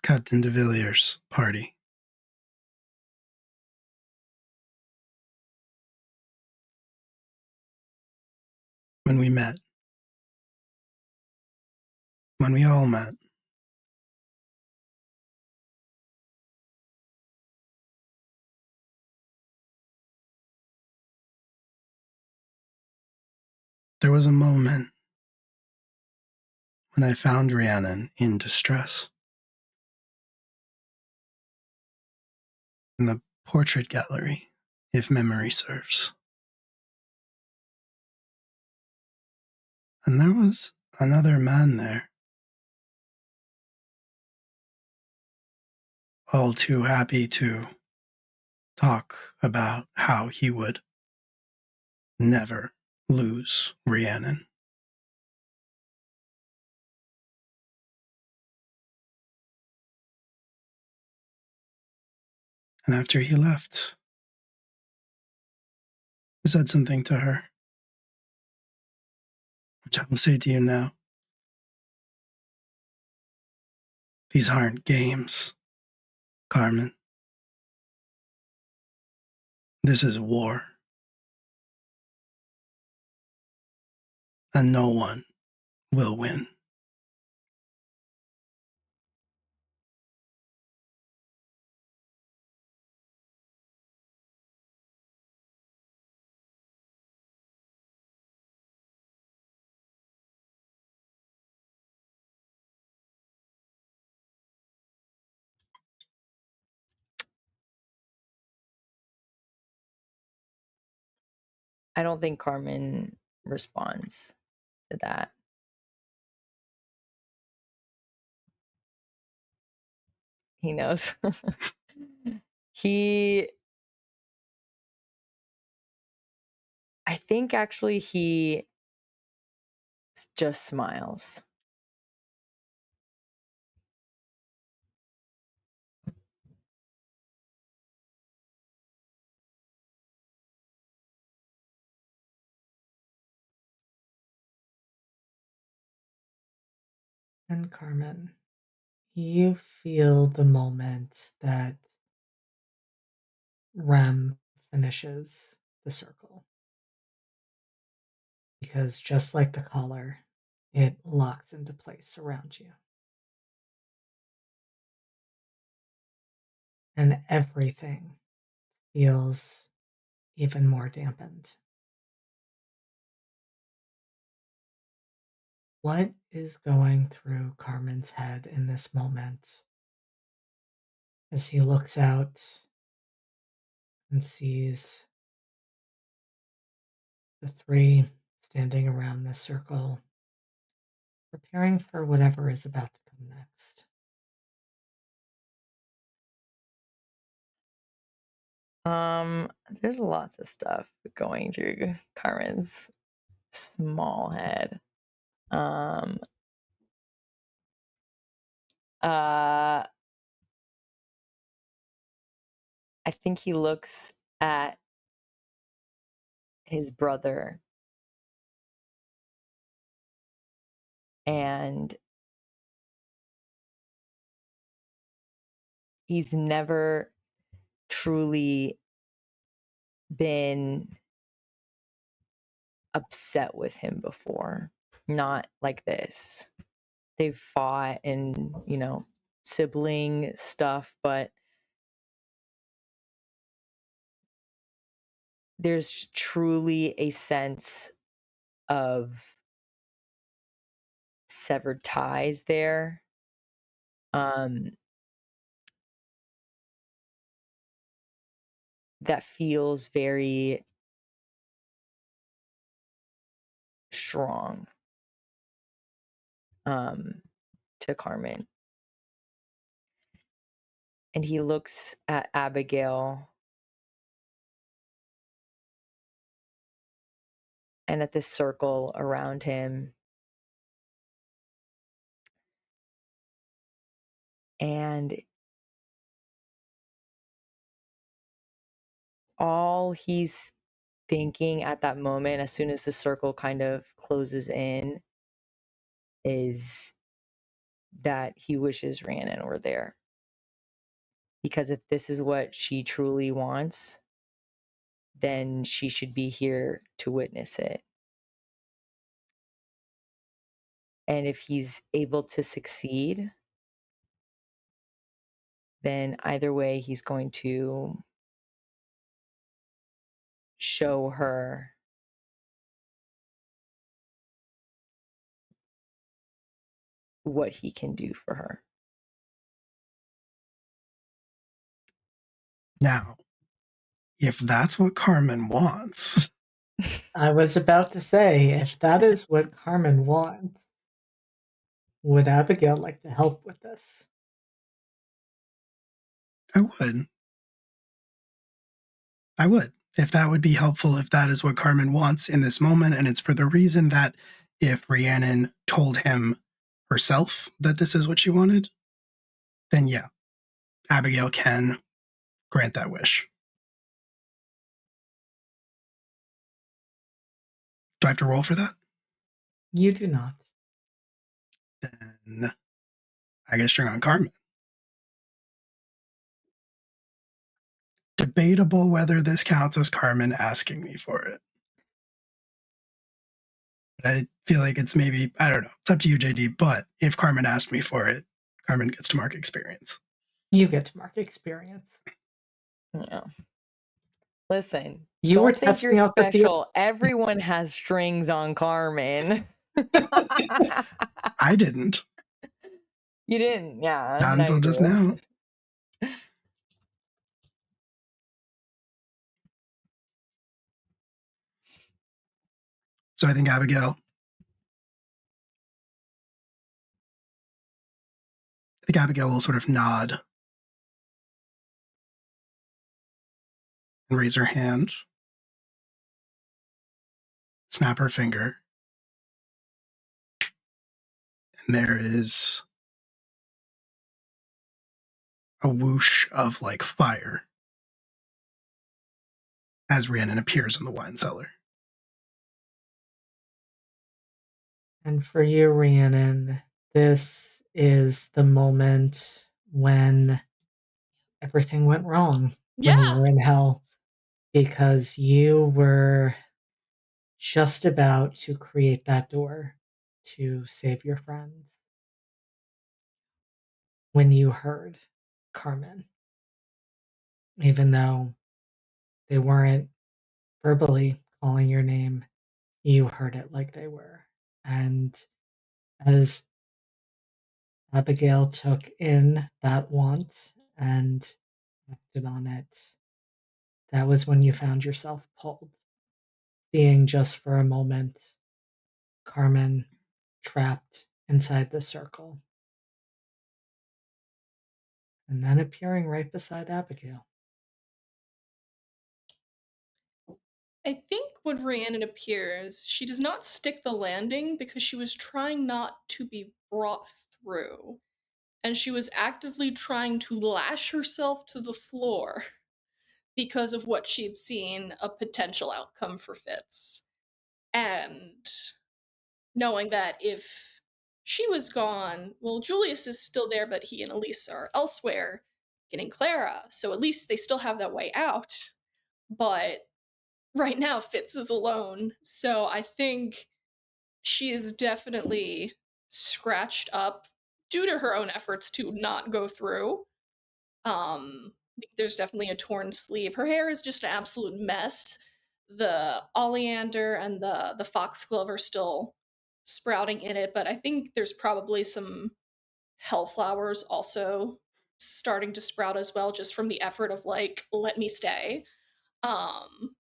Captain de Villiers' party? When we met? When we all met? There was a moment when I found Rhiannon in distress. In the portrait gallery, if memory serves. And there was another man there, all too happy to talk about how he would never lose Rhiannon. And after he left, I said something to her, which I will say to you now. These aren't games, Carmen. This is war. And no one will win. I don't think Carmen responds to that. He knows. I think actually he just smiles. And Carmen, you feel the moment that Rem finishes the circle. Because just like the collar, it locks into place around you. And everything feels even more dampened. What is going through Carmen's head in this moment as he looks out and sees the three standing around this circle, preparing for whatever is about to come next? There's lots of stuff going through Carmen's small head. I think he looks at his brother and he's never truly been upset with him before. Not like this. They've fought and, sibling stuff, but there's truly a sense of severed ties there. That feels very strong to Carmen. And he looks at Abigail and at the circle around him. And all he's thinking at that moment, as soon as the circle kind of closes in, is that he wishes Rhiannon were there. Because if this is what she truly wants, then she should be here to witness it. And if he's able to succeed, then either way, he's going to show her what he can do for her. Now, if that's what Carmen wants, I was about to say, if that is what Carmen wants, would Abigail like to help with this? I would. I would. If that would be helpful, if that is what Carmen wants in this moment, and it's for the reason that if Rhiannon told him herself that this is what she wanted, then yeah, Abigail can grant that wish. Do I have to roll for that? You do not. Then I get a string on Carmen. Debatable whether this counts as Carmen asking me for it. But I feel like it's maybe, I don't know, it's up to you, JD, but if Carmen asked me for it, Carmen gets to mark experience. You get to mark experience. Yeah. Listen, You were don't think testing you're out the theory. special. Everyone has strings on Carmen. I didn't. You didn't, yeah. Not now until you just do. now. So I think Abigail will sort of nod and raise her hand, snap her finger, and there is a whoosh of like fire as Rhiannon appears in the wine cellar. And for you, Rhiannon, this is the moment when everything went wrong, when you Yeah. were in hell, because you were just about to create that door to save your friends when you heard Carmen. Even though they weren't verbally calling your name, you heard it like they were. And as Abigail took in that want and acted on it, that was when you found yourself pulled, seeing just for a moment Carmen trapped inside the circle, and then appearing right beside Abigail. I think when Rhiannon appears, she does not stick the landing because she was trying not to be brought through. And she was actively trying to lash herself to the floor because of what she'd seen a potential outcome for Fitz. And knowing that if she was gone, well, Julius is still there, but he and Elise are elsewhere getting Clara. So at least they still have that way out. But right now, Fitz is alone. So I think she is definitely scratched up due to her own efforts to not go through. There's definitely a torn sleeve. Her hair is just an absolute mess. The oleander and the foxglove are still sprouting in it, but I think there's probably some hellflowers also starting to sprout as well, just from the effort of like, let me stay. Um,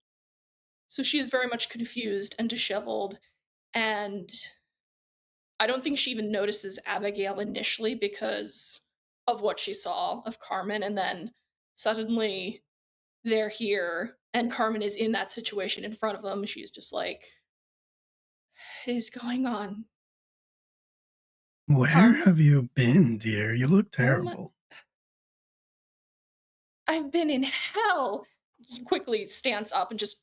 so she is very much confused and disheveled, and I don't think she even notices Abigail initially because of what she saw of Carmen, and then suddenly they're here and Carmen is in that situation in front of them. She's just like, what is going on? Where Carmen? have you been, dear? You look Oh my, terrible. I've been in hell. She quickly stands up and just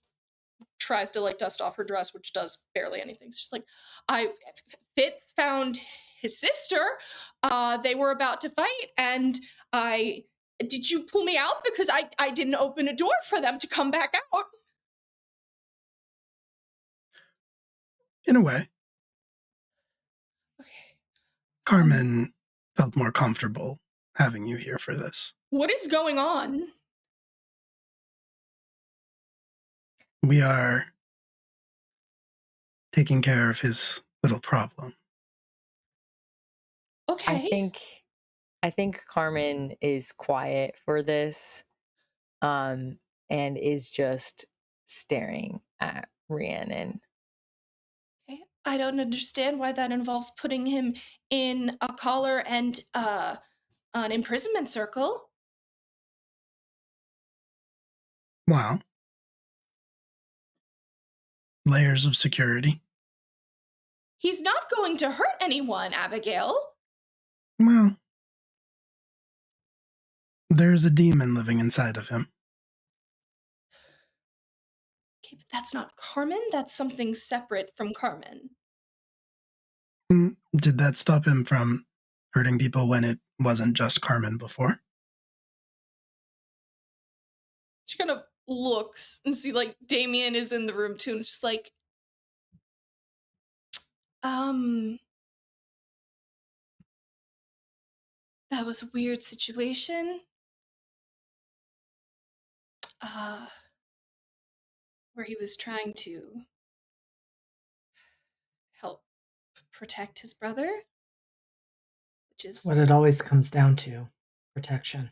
tries to like dust off her dress, which does barely anything. She's like, I Fitz found his sister. They were about to fight, and I did you pull me out because I didn't open a door for them to come back out? In a way, Okay. Carmen felt more comfortable having you here for this. What is going on? We are taking care of his little problem. Okay. I think Carmen is quiet for this, and is just staring at Rhiannon. Okay. I don't understand why that involves putting him in a collar and an imprisonment circle. Well, layers of security. He's not going to hurt anyone, Abigail. Well, there's a demon living inside of him. Okay, but that's not Carmen. That's something separate from Carmen. Did that stop him from hurting people when it wasn't just Carmen before? She kind of looks and see like Damien is in the room too, and it's just like, um, that was a weird situation. Uh, where he was trying to help protect his brother, which is What it always comes down to, protection.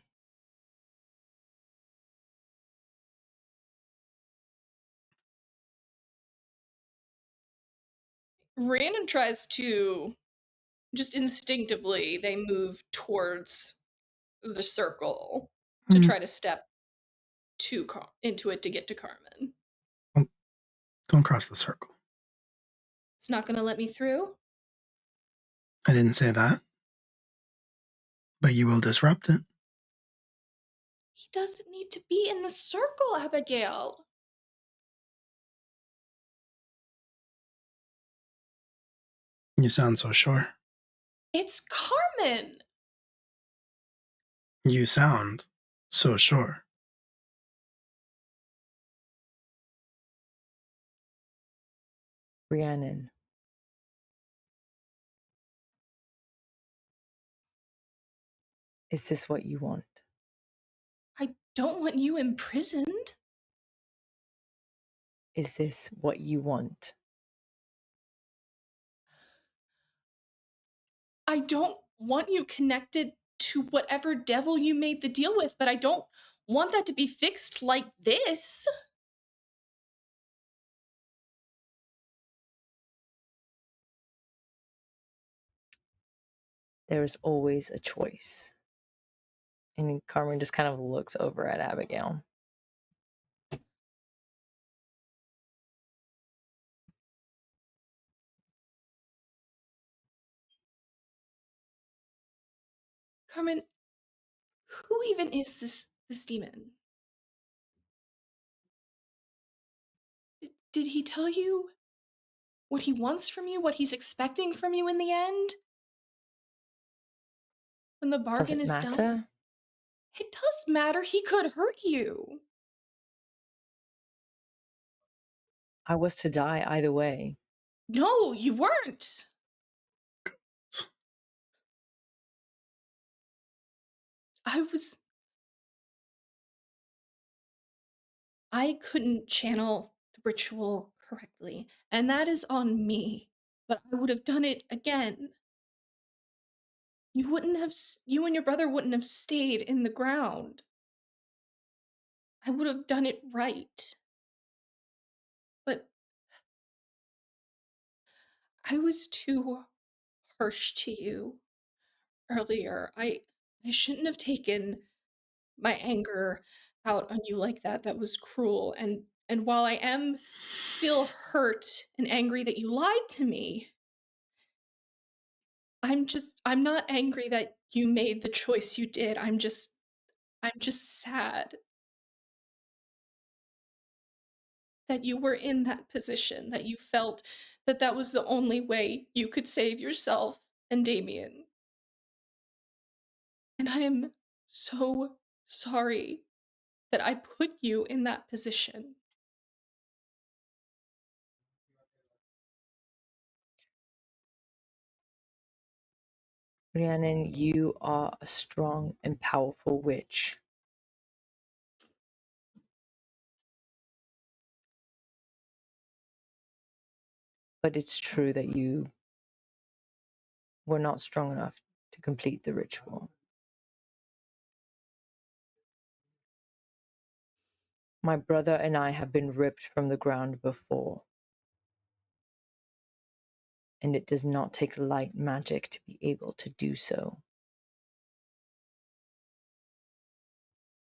Rhiannon tries to just instinctively they move towards the circle to try to step into it to get to Carmen. Don't cross the circle. It's not going to let me through. I didn't say that. But you will disrupt it. He doesn't need to be in the circle, Abigail. You sound so sure. It's Carmen. You sound so sure. Rhiannon. Is this what you want? I don't want you imprisoned. Is this what you want? I don't want you connected to whatever devil you made the deal with, but I don't want that to be fixed like this. There is always a choice. And Carmen just kind of looks over at Abigail. Carmen, who even is this demon? Did he tell you what he wants from you, what he's expecting from you in the end? When the Does bargain it is matter? done? It does matter. He could hurt you. I was to die either way. No, you weren't. I couldn't channel the ritual correctly, and that is on me. But I would have done it again. You and your brother wouldn't have stayed in the ground. I would have done it right. But I was too harsh to you earlier. I shouldn't have taken my anger out on you like that. That was cruel. And while I am still hurt and angry that you lied to me, I'm not angry that you made the choice you did. I'm just sad that you were in that position, that you felt that that was the only way you could save yourself and Damien. And I am so sorry that I put you in that position. Rhiannon, you are a strong and powerful witch. But it's true that you were not strong enough to complete the ritual. My brother and I have been ripped from the ground before. And it does not take light magic to be able to do so.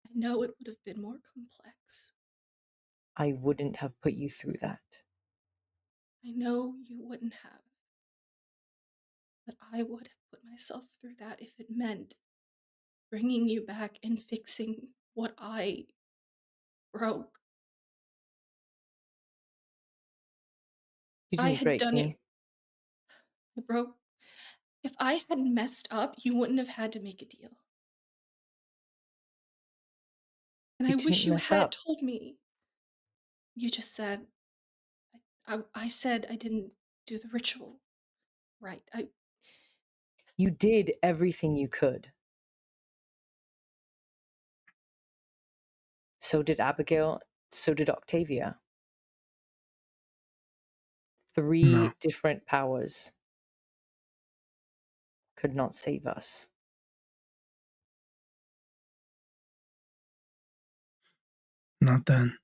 I know it would have been more complex. I wouldn't have put you through that. I know you wouldn't have. But I would have put myself through that if it meant bringing you back and fixing what I broke. You I didn't had break done me. it. Broke. If I hadn't messed up, you wouldn't have had to make a deal. And You I wish didn't you mess had up. told me. You just said, I said I didn't do the ritual right. You did everything you could. So did Abigail. So did Octavia. 3 No, different powers could not save us. not then.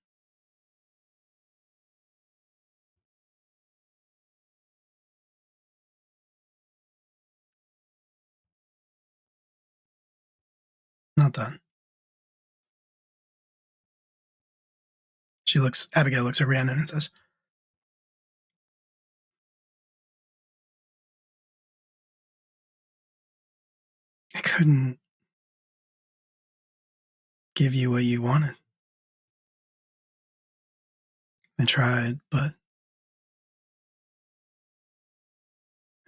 Not then. Abigail looks at Rhiannon and says, I couldn't give you what you wanted. I tried, but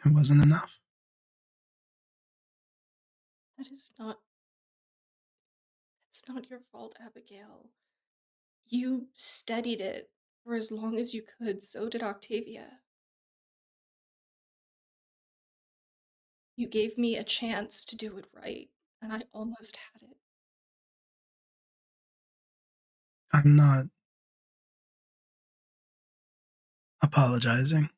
it wasn't enough. That's not your fault, Abigail. You studied it for as long as you could, so did Octavia. You gave me a chance to do it right, and I almost had it. I'm not apologizing.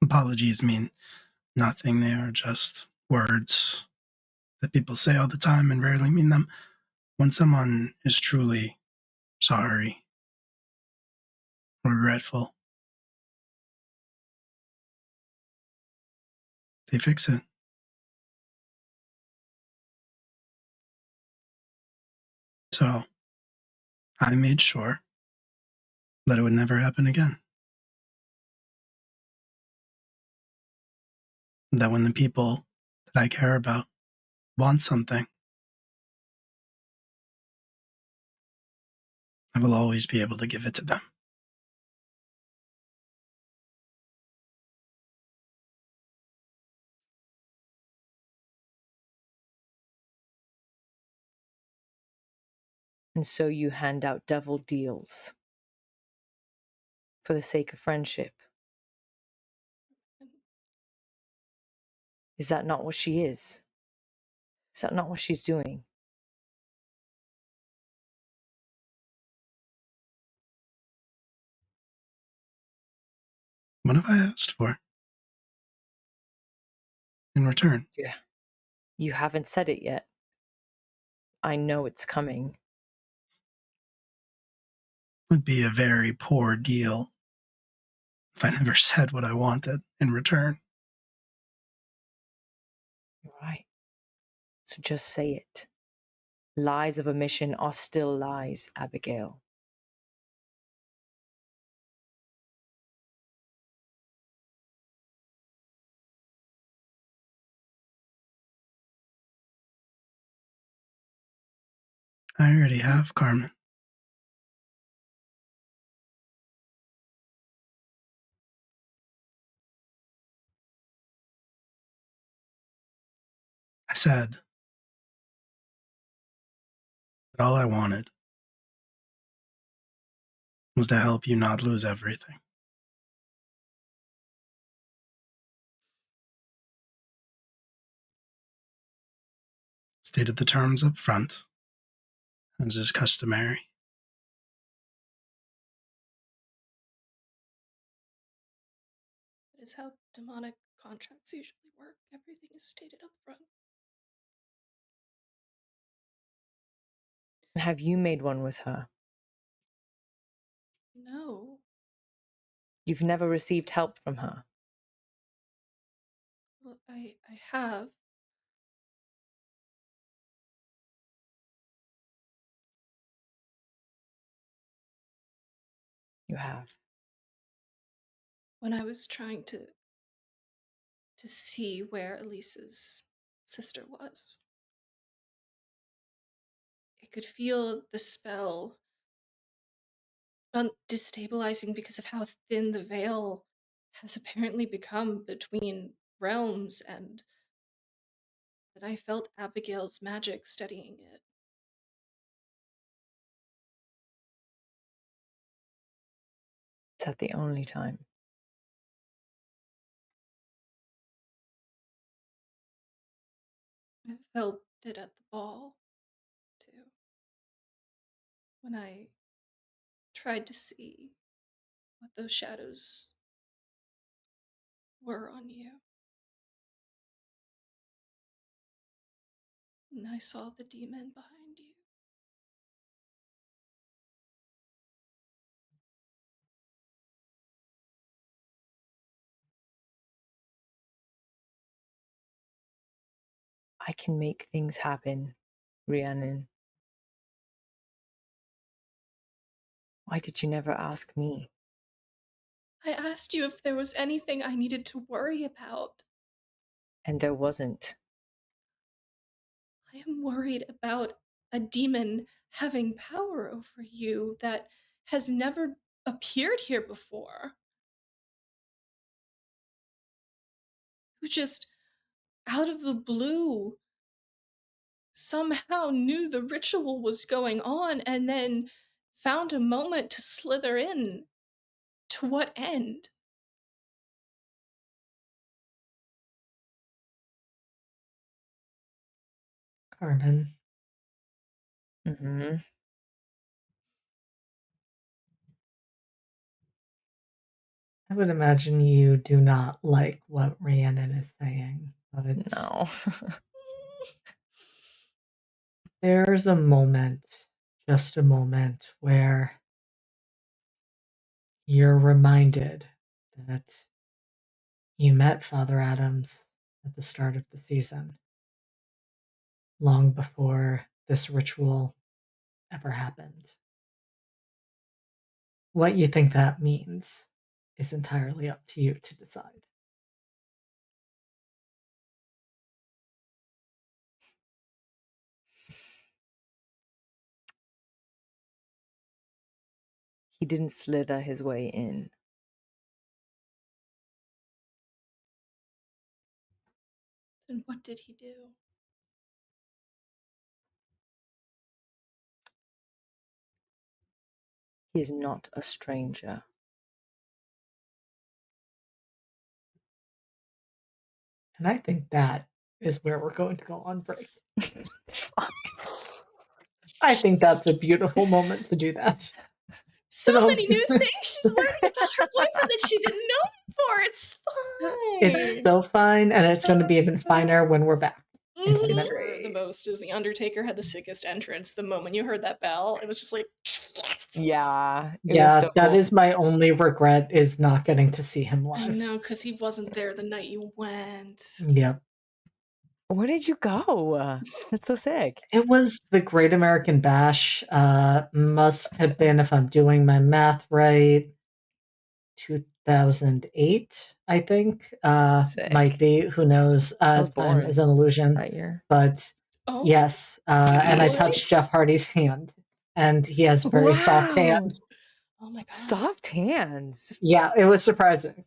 Apologies mean nothing. They are just words that people say all the time and rarely mean them. When someone is truly sorry, regretful, they fix it. So I made sure that it would never happen again. That when the people that I care about want something, I will always be able to give it to them. And so you hand out devil deals for the sake of friendship. Is that not what she is? Is that not what she's doing? What have I asked for in return? Yeah. You haven't said it yet. I know it's coming. It would be a very poor deal if I never said what I wanted in return. You're right. So just say it. Lies of omission are still lies, Abigail. I already have, Carmen. I said that all I wanted was to help you not lose everything. Stated the terms up front, as is customary. That is how demonic contracts usually work. Everything is stated up front. Have you made one with her? No. You've never received help from her. Well, I have. You have. When I was trying to see where Elise's sister was. I could feel the spell destabilizing because of how thin the veil has apparently become between realms, and that I felt Abigail's magic studying it. Is that the only time? I felt it at the ball, too. When I tried to see what those shadows were on you. And I saw the demon behind you. I can make things happen, Rhiannon. Why did you never ask me? I asked you if there was anything I needed to worry about. And there wasn't. I am worried about a demon having power over you that has never appeared here before. Who just, out of the blue, somehow knew the ritual was going on and then found a moment to slither in. To what end? Carmen, Mm-hmm. I would imagine you do not like what Rhiannon is saying, but No. there's a moment, just a moment, where you're reminded that you met Father Adams at the start of the season, long before this ritual ever happened. What you think that means is entirely up to you to decide. He didn't slither his way in. Then what did he do? He's not a stranger. And I think that is where we're going to go on break. I think that's a beautiful moment to do that. So So- many new things she's learning about her boyfriend that she didn't know before. It's fine. It's so fine, and it's going to be even finer when we're back. Mhm. Into What the I the most is the Undertaker had the sickest entrance. The moment you heard that bell, it was just like, yes! Yeah. It was Yeah, so that cool. is my only regret, is not getting to see him I live. know, because he wasn't there the night you went. Yep. Where did you go? That's so sick. It was the Great American Bash. Must have been, if I'm doing my math right, 2008, I think. Sick. Might be, who knows? was Time born is an illusion. that year. But Oh, yes, and I really? touched Jeff Hardy's hand, and he has very soft Wow. hands. Oh my god. Soft hands. Yeah, it was surprising.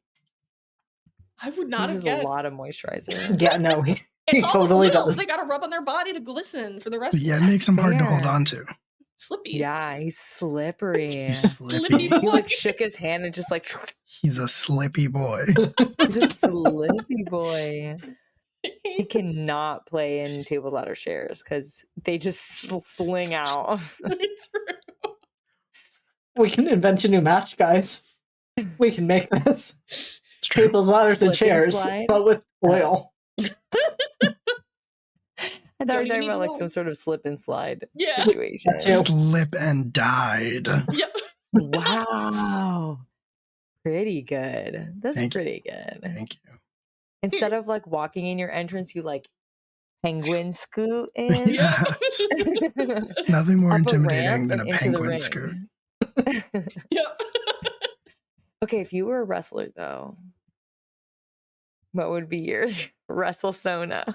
I would not Uses have a guessed. lot of moisturizer. Yeah, no, he It's all totally the oils does. they gotta rub on their body to glisten for the rest Yeah, it of it. makes him hard to hold Fair. on to. Slippy. Yeah, he's slippery. He's Slippy slippy. boy. He like shook his hand and just like He's a slippy boy. he's a slippy boy. He cannot play in tables, ladders, chairs because they just fling out. We can invent a new match, guys. We can make this. It's true. Tables, ladders, and Slip and chairs, slide? but with oil. I thought we Don't were even talking need about the like wine. some sort of slip and slide Yeah. situation. That's you. Slip and died. Yep. Wow. Pretty good. That's Thank you. pretty good. Thank you. Instead of like walking in your entrance, you like penguin scoot in. Yep. Nothing more Up a intimidating ramp than a and into the penguin ring. scoot. Yep. Okay, if you were a wrestler though, what would be your WrestleSona?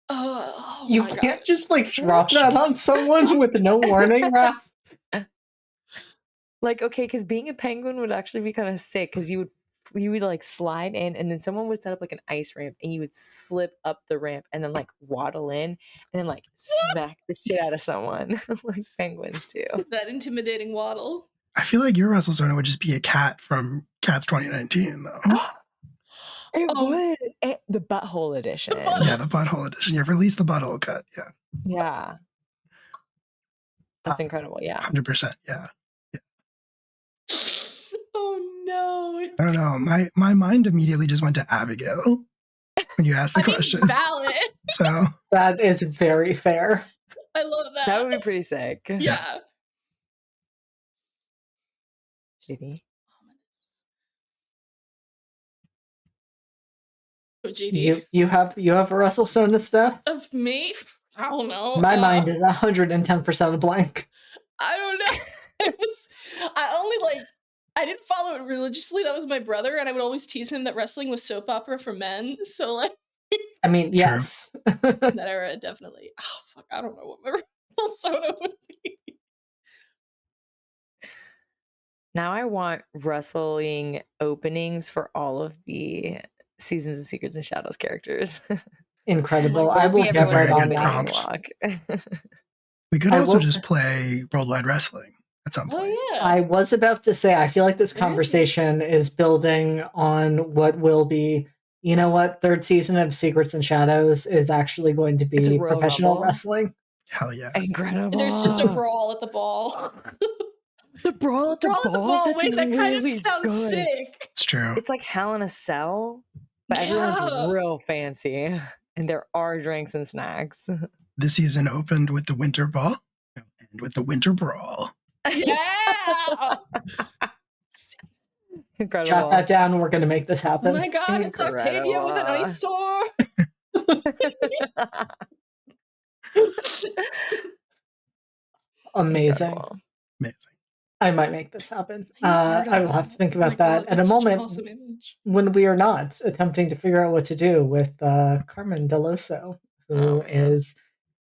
Oh You my can't gosh. just like drop that on someone with no warning, Raph. Like, okay, because being a penguin would actually be kind of sick because you would like slide in and then someone would set up like an ice ramp and you would slip up the ramp and then like waddle in and then like smack the shit out of someone like penguins do. That intimidating waddle. I feel like your WrestleSona would just be a cat from Cats 2019, though. It Oh. would. The butthole edition. Yeah, the butthole edition. Yeah, release the butthole cut. Yeah. Yeah. That's incredible. Yeah. 100%. Yeah. Oh no. I don't know. My mind immediately just went to Abigail when you asked the question. Valid. So That is very fair. I love that. That would be pretty sick. Yeah. Maybe. Oh, JD. You have a Russell Stone and stuff? Of me? I don't know. My mind is 110% blank. I don't know. I didn't follow it religiously. That was my brother, and I would always tease him that wrestling was soap opera for men. So like, I mean, yes. that era definitely. Oh fuck, I don't know what my persona would be. Now I want wrestling openings for all of the Seasons of Secrets and Shadows characters. Incredible. Oh my I God. will That's get a right very on good that. Walk. We could I also will just say- play Worldwide Wrestling at some point. Oh yeah. I was about to say, I feel like this There is conversation is building on what will be, you know what, third season of Secrets and Shadows is actually going to It's a be Royal professional Rumble. wrestling. Hell yeah. Incredible. There's just a brawl at the ball. The brawl at the ball. That's Wait, that kind of really sounds good. sick. It's true. It's like Hell in a Cell, but Yeah. everyone's real fancy, and there are drinks and snacks. This season opened with the Winter Ball and with the Winter Brawl. Yeah. Incredible. Jot that down. We're going to make this Oh happen. my god, it's Octavia with an ice sword. Amazing. Incredible. Amazing. I might make this happen. I I will have to think about that at a that's such an moment awesome image. when we are not attempting to figure out what to do with Carmen Deloso, who is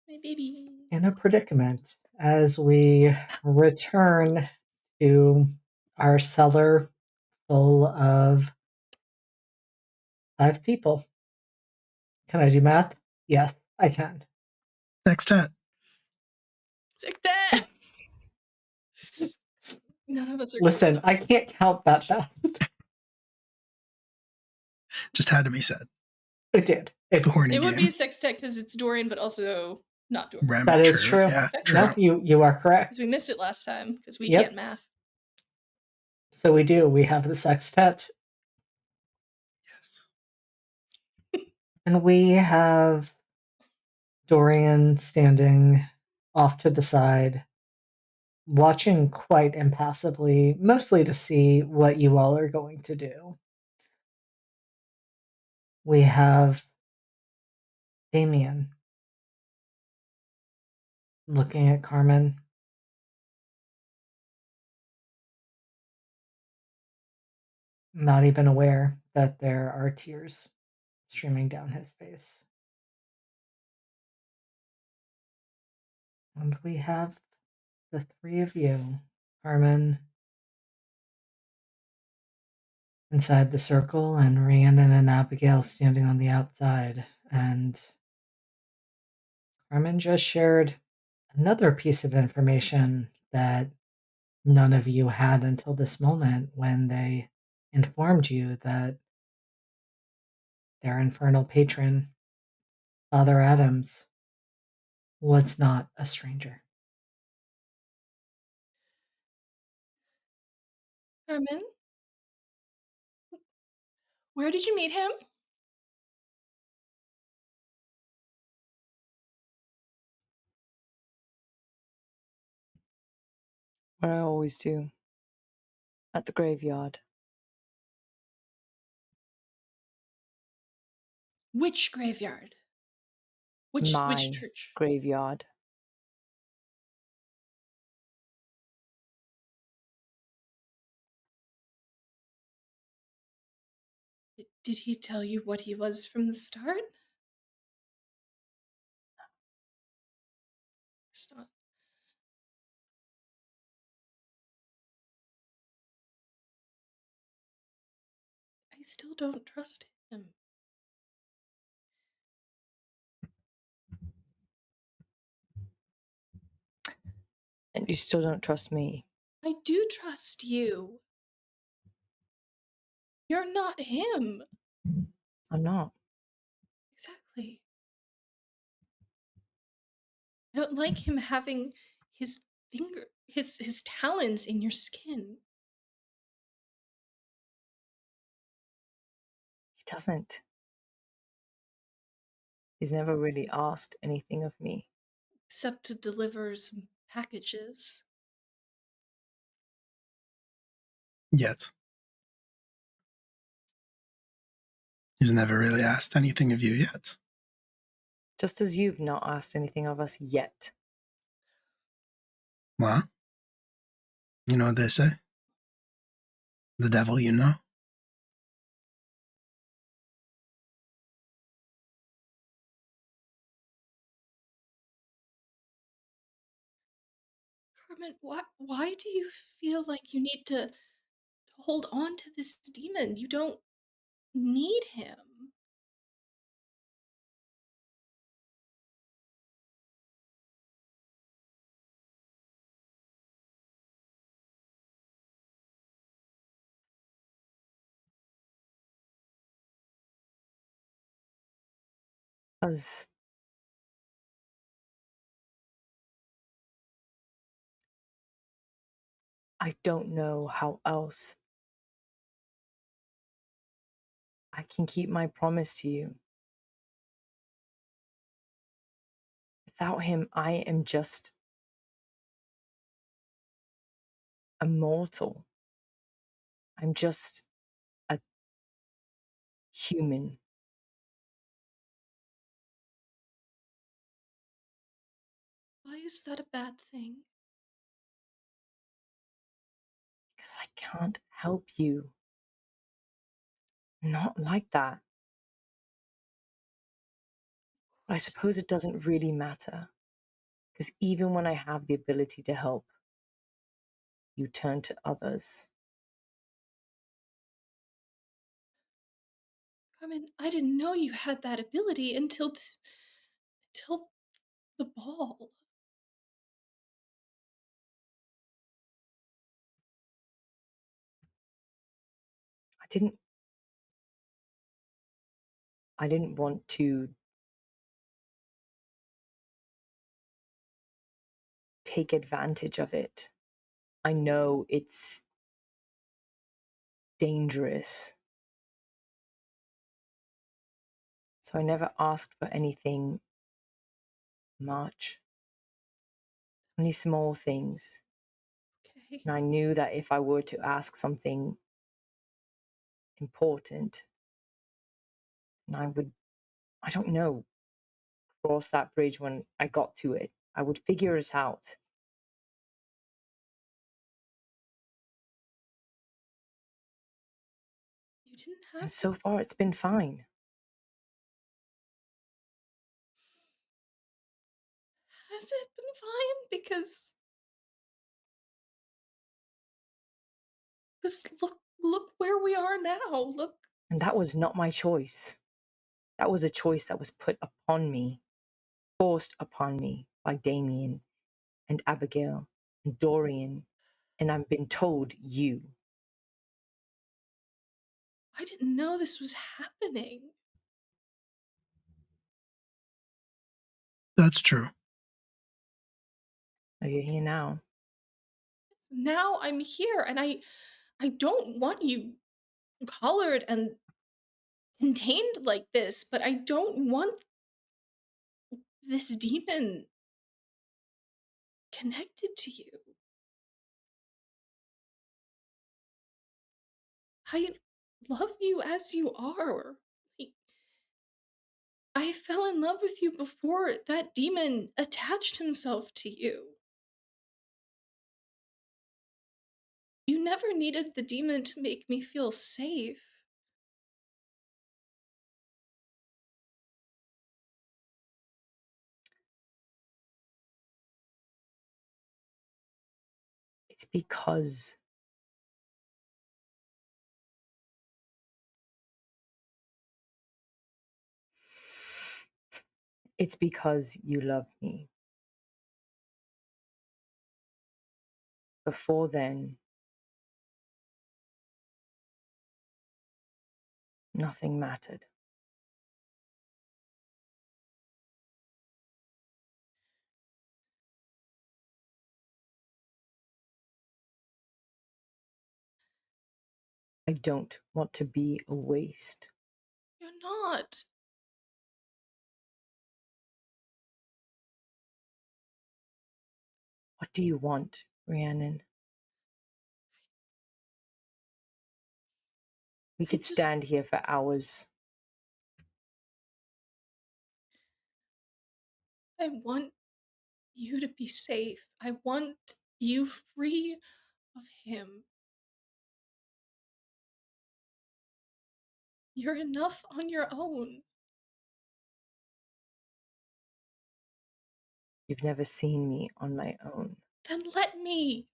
My baby. in a predicament as we return to our cellar full of 5 people. Can I do math? Yes, I can. Sextet. Sextet. None of us are. Listen, I can't count that fast. Just had to be said. It did. It's the horny It would be game. a sextet because it's Dorian, but also not Dorian. That is true. Yeah, No, you are correct. Because we missed it last time because we Yep. can't math. So we do. We have the sextet. Yes. And we have Dorian standing off to the side, watching quite impassively, mostly to see what you all are going to do. We have Damien looking at Carmen. Not even aware that there are tears streaming down his face. And we have the 3 of you, Carmen, inside the circle, and Rhiannon and Abigail standing on the outside. And Carmen just shared another piece of information that none of you had until this moment when they informed you that their infernal patron, Father Adams, was not a stranger. Carmen, where did you meet him? What I always do. At the graveyard. Which graveyard? Which My church? graveyard. Did he tell you what he was from the start? It's not. I still don't trust him. And you still don't trust me. I do trust you. You're not him. I'm not. Exactly. I don't like him having his his talons in your skin. He doesn't. He's never really asked anything of me. Except to deliver some packages. Yet. He's never really asked anything of you yet. Just as you've not asked anything of us yet. Well, you know what they say? The devil you know. Carmen, why do you feel like you need to hold on to this demon? You don't need him. Because I don't know how else I can keep my promise to you. Without him, I am just a mortal. I'm just a human. Why is that a bad thing? Because I can't help you. Not like that. I suppose it doesn't really matter. Because even when I have the ability to help, you turn to others. Carmen, I didn't know you had that ability until the ball. I didn't want to take advantage of it. I know it's dangerous. So I never asked for anything much. Only small things. Okay. And I knew that if I were to ask something important, and I don't know, cross that bridge when I got to it. I would figure it out. You didn't have And so far, it's been fine. Has it been fine? Because look where we are now. Look. And that was not my choice. That was a choice that was put upon me, forced upon me by Damien and Abigail and Dorian. And I've been told you. I didn't know this was happening. That's true. Are you here now? Now I'm here and I don't want you collared and contained like this, but I don't want this demon connected to you. I love you as you are. Like, I fell in love with you before that demon attached himself to you. You never needed the demon to make me feel safe. It's because you love me. Before then, nothing mattered. I don't want to be a waste. You're not. What do you want, Rhiannon? We I could just stand here for hours. I want you to be safe. I want you free of him. You're enough on your own. You've never seen me on my own. Then let me.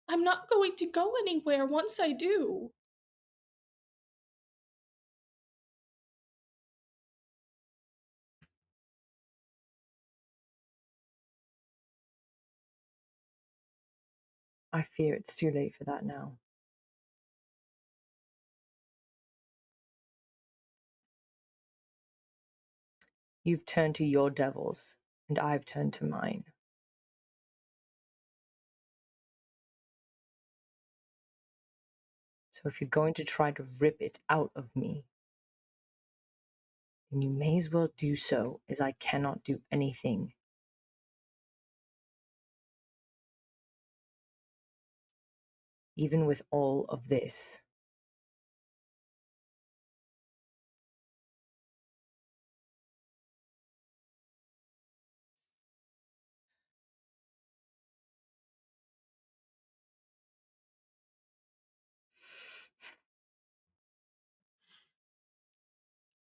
I'm not going to go anywhere once I do. I fear it's too late for that now. You've turned to your devils, and I've turned to mine. So if you're going to try to rip it out of me, then you may as well do so, as I cannot do anything. Even with all of this.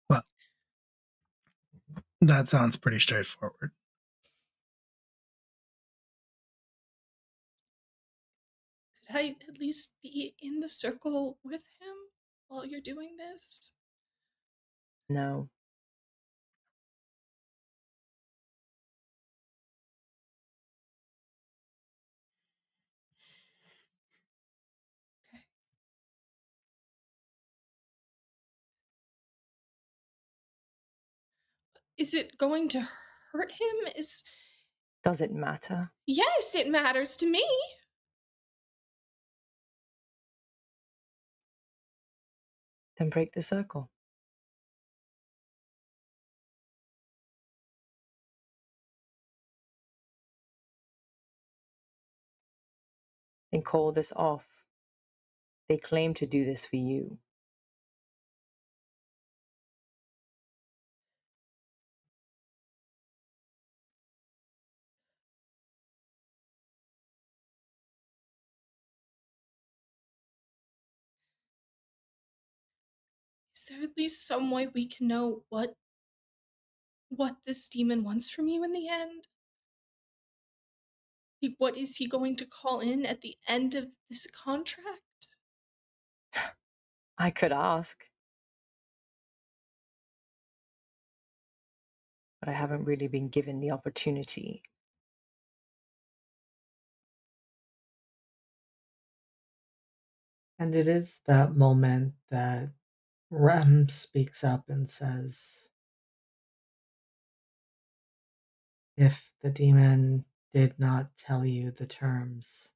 Well, that sounds pretty straightforward. Could I at least be in the circle with him while you're doing this? No. Okay. Is it going to hurt him? Does it matter? Yes, it matters to me. Then break the circle. Then call this off. They claim to do this for you. Is there at least some way we can know what this demon wants from you in the end? Like, what is he going to call in at the end of this contract? I could ask. But I haven't really been given the opportunity. And it is that moment that Rem speaks up and says, if the demon did not tell you the terms,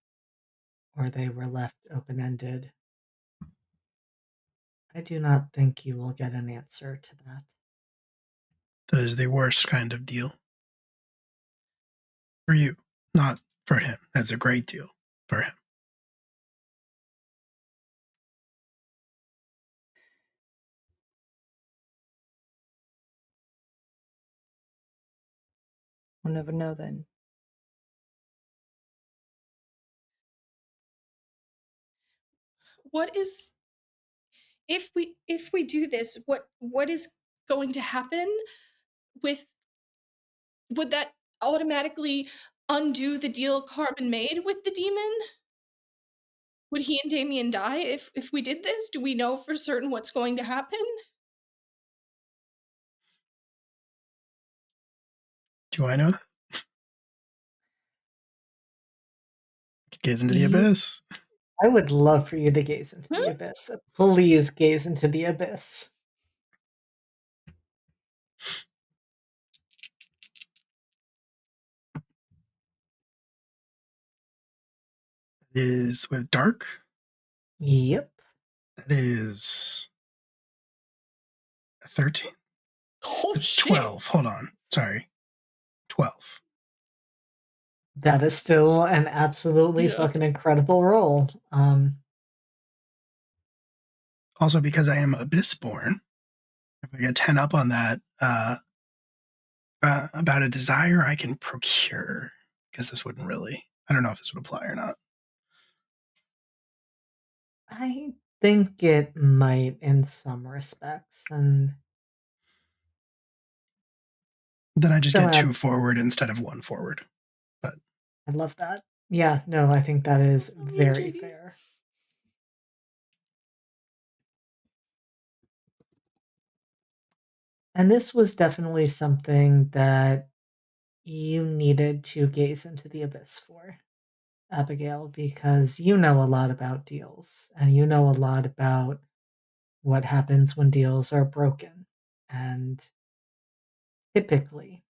or they were left open ended, I do not think you will get an answer to that. That is the worst kind of deal. For you, not for him. That's a great deal for him. We'll never know then. What is if we do this, what is going to happen with would that automatically undo the deal Carmen made with the demon? Would he and Damien die if we did this? Do we know for certain what's going to happen? Do I know that? Gaze into the You- abyss. I would love for you to gaze into the abyss. Please gaze into the abyss. That is with dark. Yep. That is a 13. Oh shit. 12. Hold on. Sorry. 12. That is still an absolutely Yeah. fucking incredible roll. Also, because I am abyss born, if I get 10 up on that, about a desire I can procure. I guess this wouldn't really. I don't know if this would apply or not. I think it might in some respects, and Then I just so get 2 forward instead of 1 forward. But I love that. Yeah, no, I think that is That's so mean, very JD. fair. And this was definitely something that you needed to gaze into the abyss for, Abigail, because you know a lot about deals and you know a lot about what happens when deals are broken. And typically,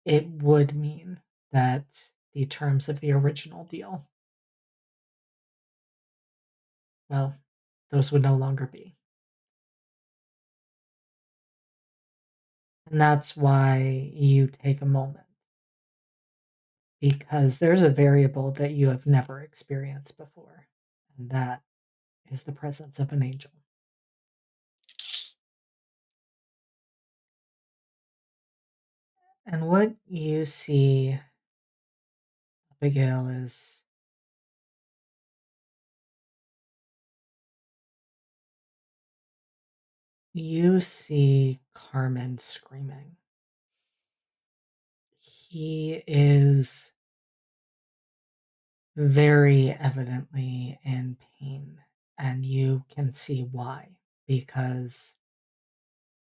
it would mean that the terms of the original deal, well, those would no longer be. And that's why you take a moment, because there's a variable that you have never experienced before, and that is the presence of an angel. And what you see, Abigail, is you see Carmen screaming. He is very evidently in pain, and you can see why, because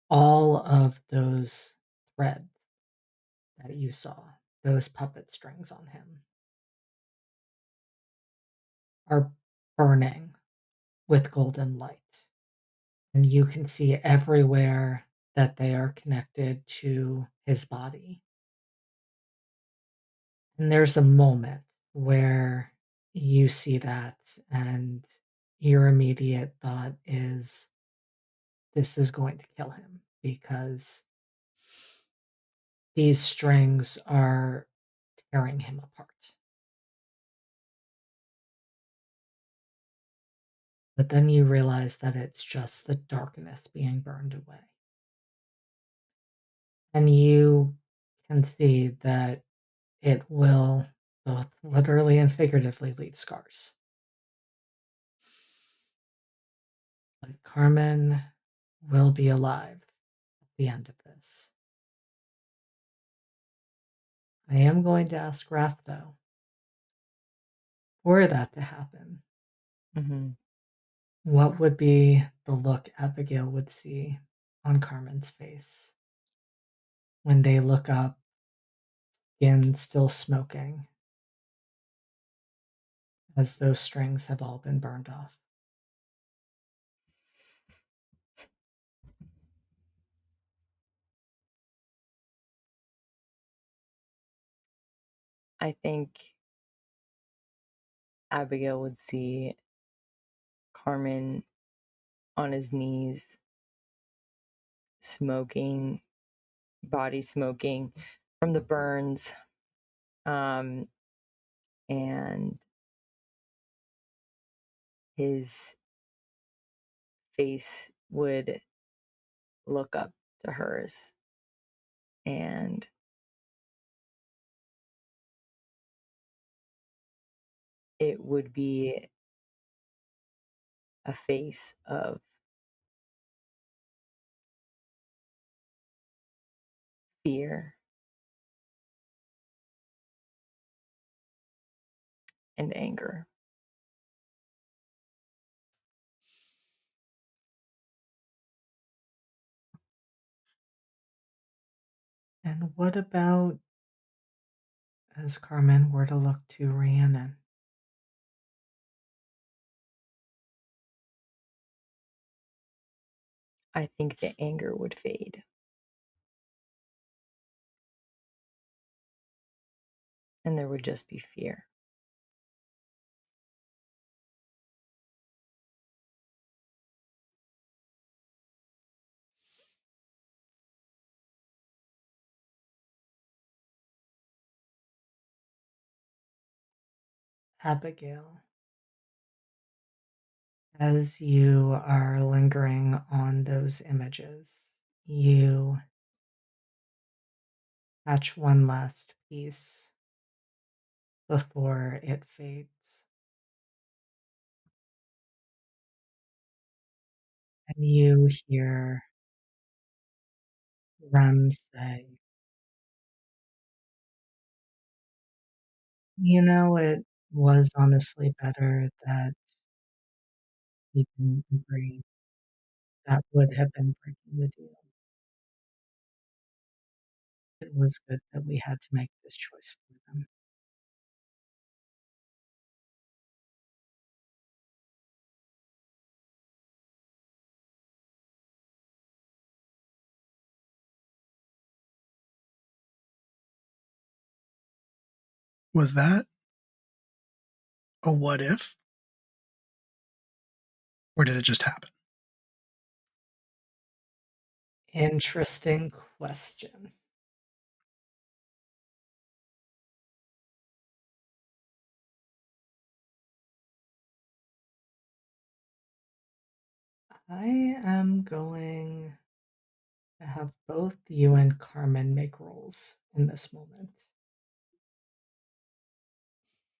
all of those threads that you saw, those puppet strings on him, are burning with golden light. And you can see everywhere that they are connected to his body. And there's a moment where you see that, and your immediate thought is, this is going to kill him because these strings are tearing him apart. But then you realize that it's just the darkness being burned away. And you can see that it will both literally and figuratively leave scars. But Carmen will be alive at the end of this. I am going to ask Raph, though, were that to happen, Mhm. what would be the look Abigail would see on Carmen's face when they look up, skin still smoking, as those strings have all been burned off? I think Abigail would see Carmen on his knees, smoking, body smoking from the burns. And his face would look up to hers, and it would be a face of fear and anger. And what about as Carmen were to look to Rhiannon? I think the anger would fade, and there would just be fear. Abigail, as you are lingering on those images, you catch one last piece before it fades. And you hear Rem say, it was honestly better that he didn't agree. That would have been breaking the deal. It was good that we had to make this choice for them. Was that a what if? Or did it just happen? Interesting question. I am going to have both you and Carmen make rolls in this moment.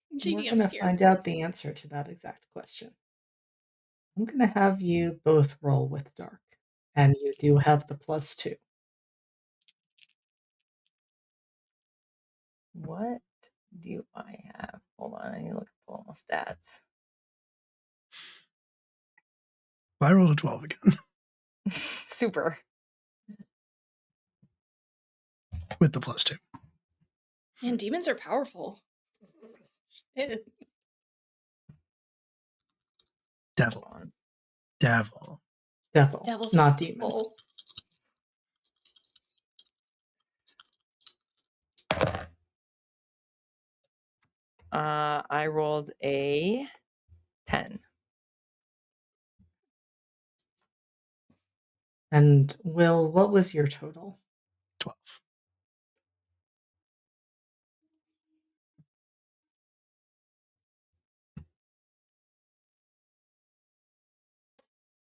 And we're GD, going I'm to scared. find out the answer to that exact question. I'm going to have you both roll with dark, and you do have the +2. What do I have? Hold on, I need to look at all my stats. Well, I rolled a 12 again Super. with the +2. Man, demons are powerful. Shit. Devil. Hold on. Devil. Devil, Devil's not a demon. devil. I rolled a 10. And Will, what was your total? 12.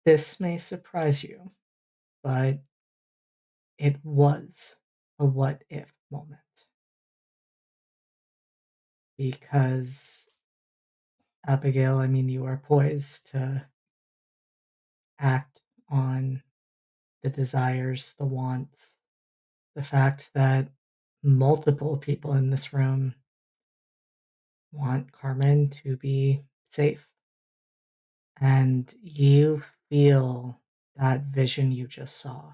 This may surprise you, but it was a what if moment. Because, Abigail, you are poised to act on the desires, the wants, the fact that multiple people in this room want Carmen to be safe. And you feel that vision you just saw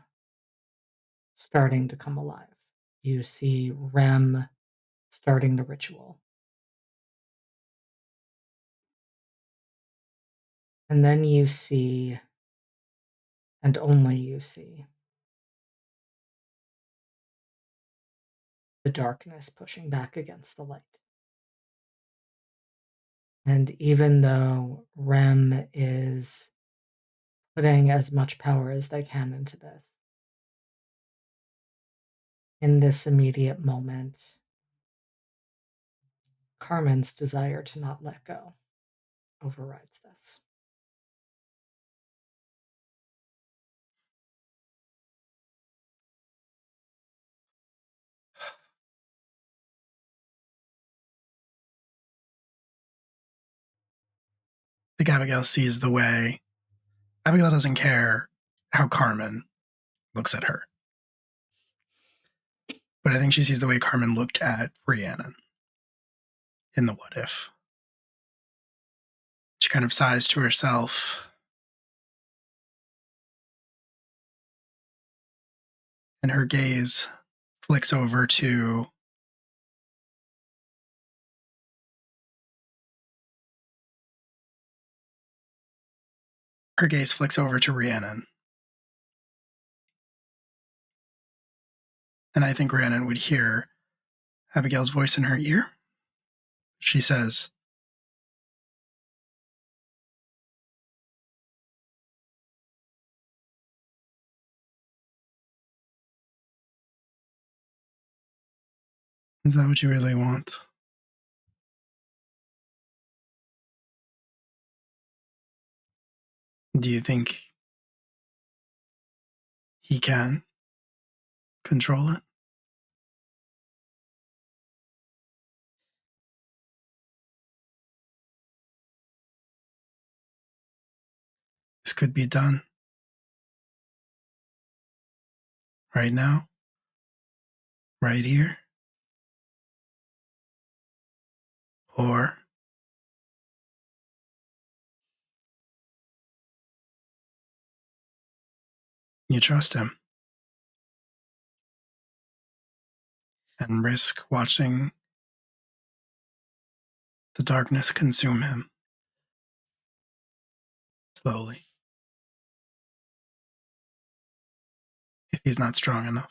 starting to come alive. You see Rem starting the ritual. And then you see, and only you see, the darkness pushing back against the light. And even though Rem is putting as much power as they can into this, in this immediate moment, Carmen's desire to not let go overrides this. I think Abigail sees the way. Abigail doesn't care how Carmen looks at her. But I think she sees the way Carmen looked at Rhiannon in the what if. She kind of sighs to herself. And her gaze flicks over to Rhiannon. And I think Rhiannon would hear Abigail's voice in her ear. She says, "Is that what you really want? Do you think he can control it?" could be done right now, right here, or you trust him and risk watching the darkness consume him slowly if he's not strong enough.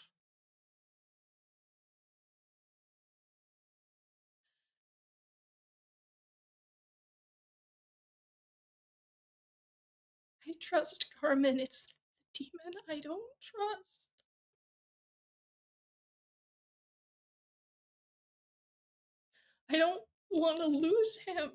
I trust Carmen. It's the demon I don't trust. I don't want to lose him.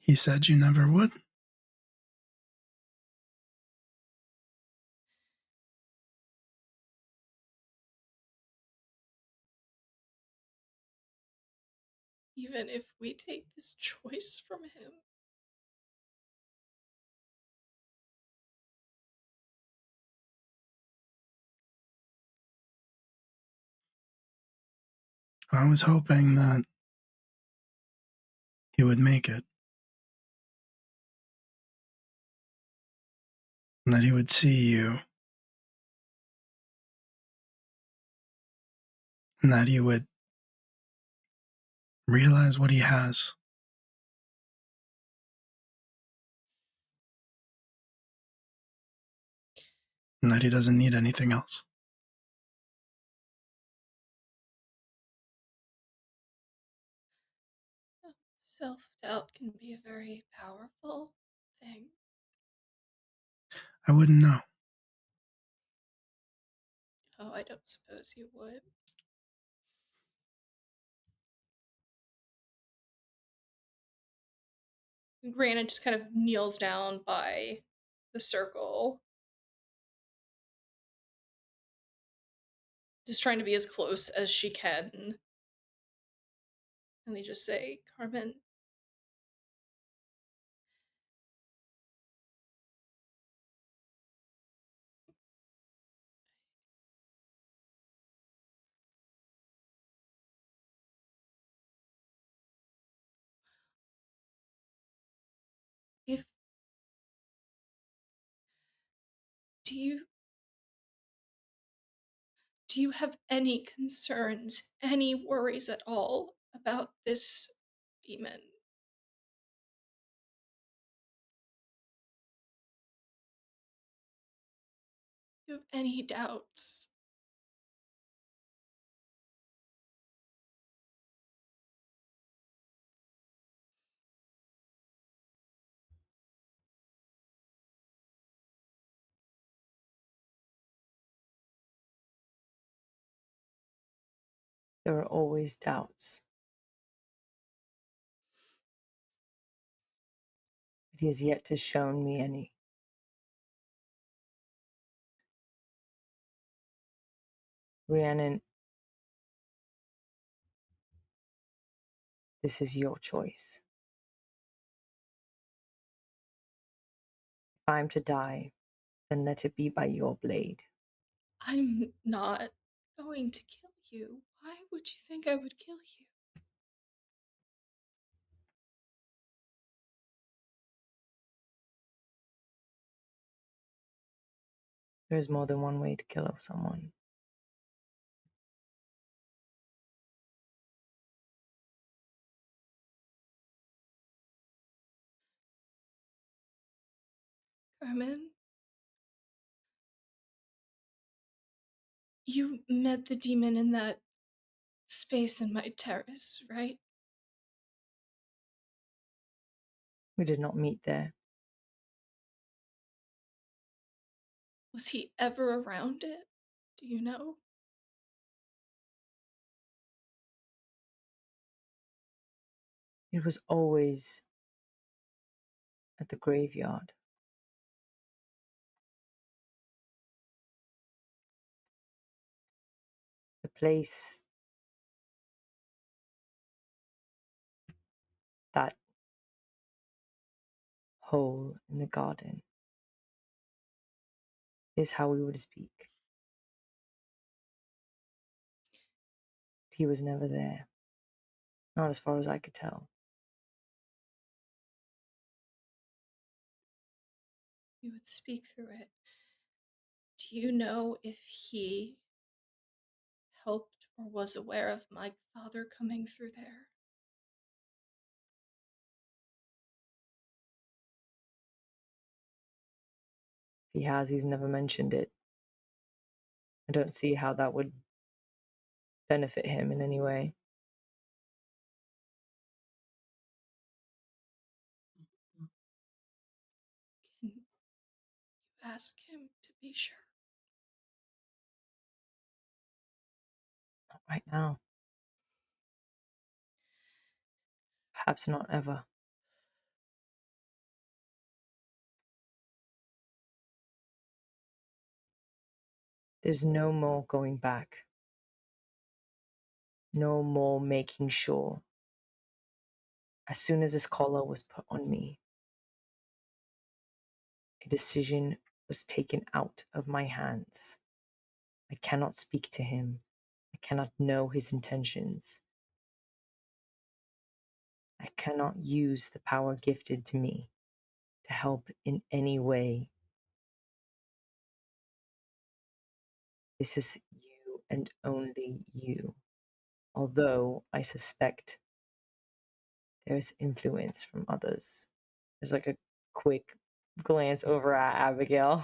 He said you never would. Even if we take this choice from him. I was hoping that he would make it. And that he would see you. And that he would realize what he has. And that he doesn't need anything else. Self-doubt can be a very powerful thing. I wouldn't know. Oh, I don't suppose you would. Granted just kind of kneels down by the circle. Just trying to be as close as she can. And they just say, Carmen, if do you have any concerns, any worries at all about this demon? Do you have any doubts? There are always doubts. But he has yet to show me any. Rhiannon, this is your choice. If I'm to die, then let it be by your blade. I'm not going to kill you. Why would you think I would kill you? There is more than one way to kill someone. Carmen? You met the demon in that space in my terrace, right? We did not meet there. Was he ever around it? Do you know? It was always at the graveyard. The place that hole in the garden is how we would speak. He was never there, not as far as I could tell. You would speak through it. Do you know if he helped or was aware of my father coming through there? If he has, he's never mentioned it. I don't see how that would benefit him in any way. Can you ask him to be sure? Not right now. Perhaps not ever. There's no more going back. No more making sure. As soon as this collar was put on me, a decision was taken out of my hands. I cannot speak to him. I cannot know his intentions. I cannot use the power gifted to me to help in any way. This is you and only you. Although I suspect there is influence from others. There's like a quick glance over at Abigail.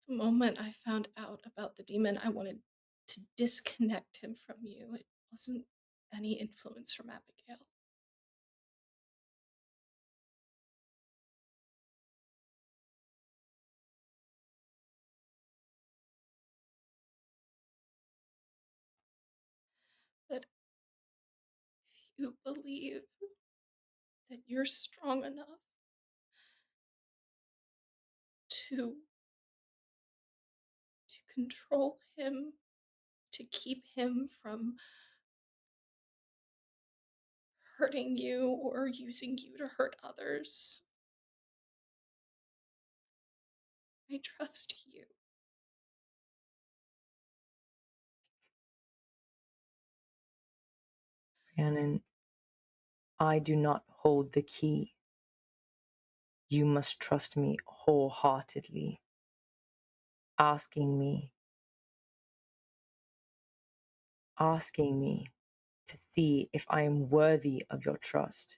The moment I found out about the demon, I wanted to disconnect him from you. It wasn't any influence from Abigail. But if you believe that you're strong enough to control him, to keep him from hurting you or using you to hurt others, I trust you. Rhiannon, I do not hold the key. You must trust me wholeheartedly. Asking me to see if I am worthy of your trust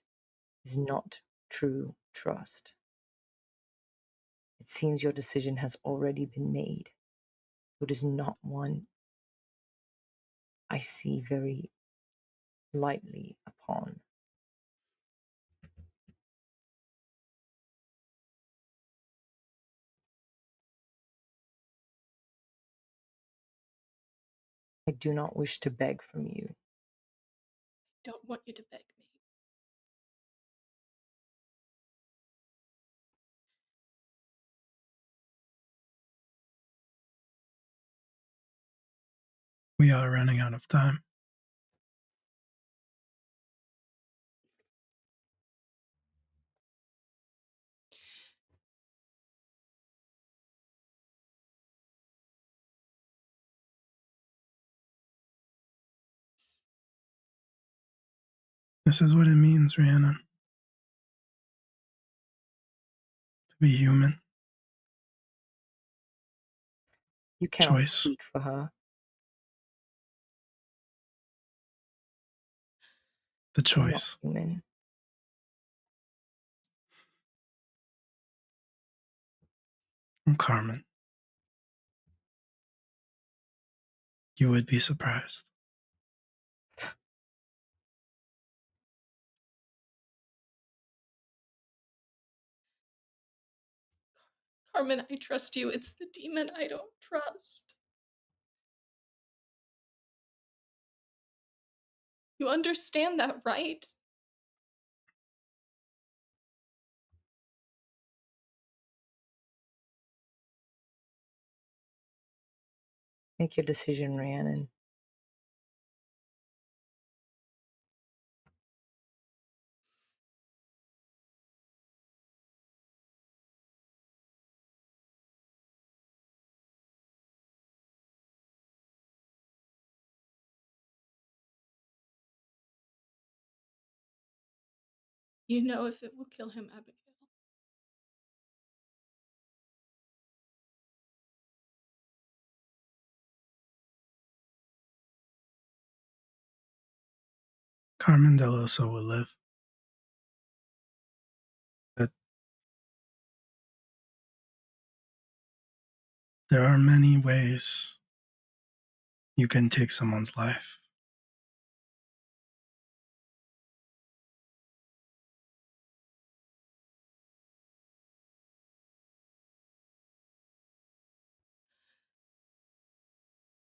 is not true trust. It seems your decision has already been made. It is not one I see very lightly upon. I do not wish to beg from you. I don't want you to beg me. We are running out of time. This is what it means, Rhiannon. To be human. You cannot Choice. speak for her. The You're not choice. human. From Carmen. You would be surprised. Carmen, I trust you. It's the demon I don't trust. You understand that, right? Make your decision, Rhiannon. You know if it will kill him, Abigail. Carmen Deloso will live. But there are many ways you can take someone's life.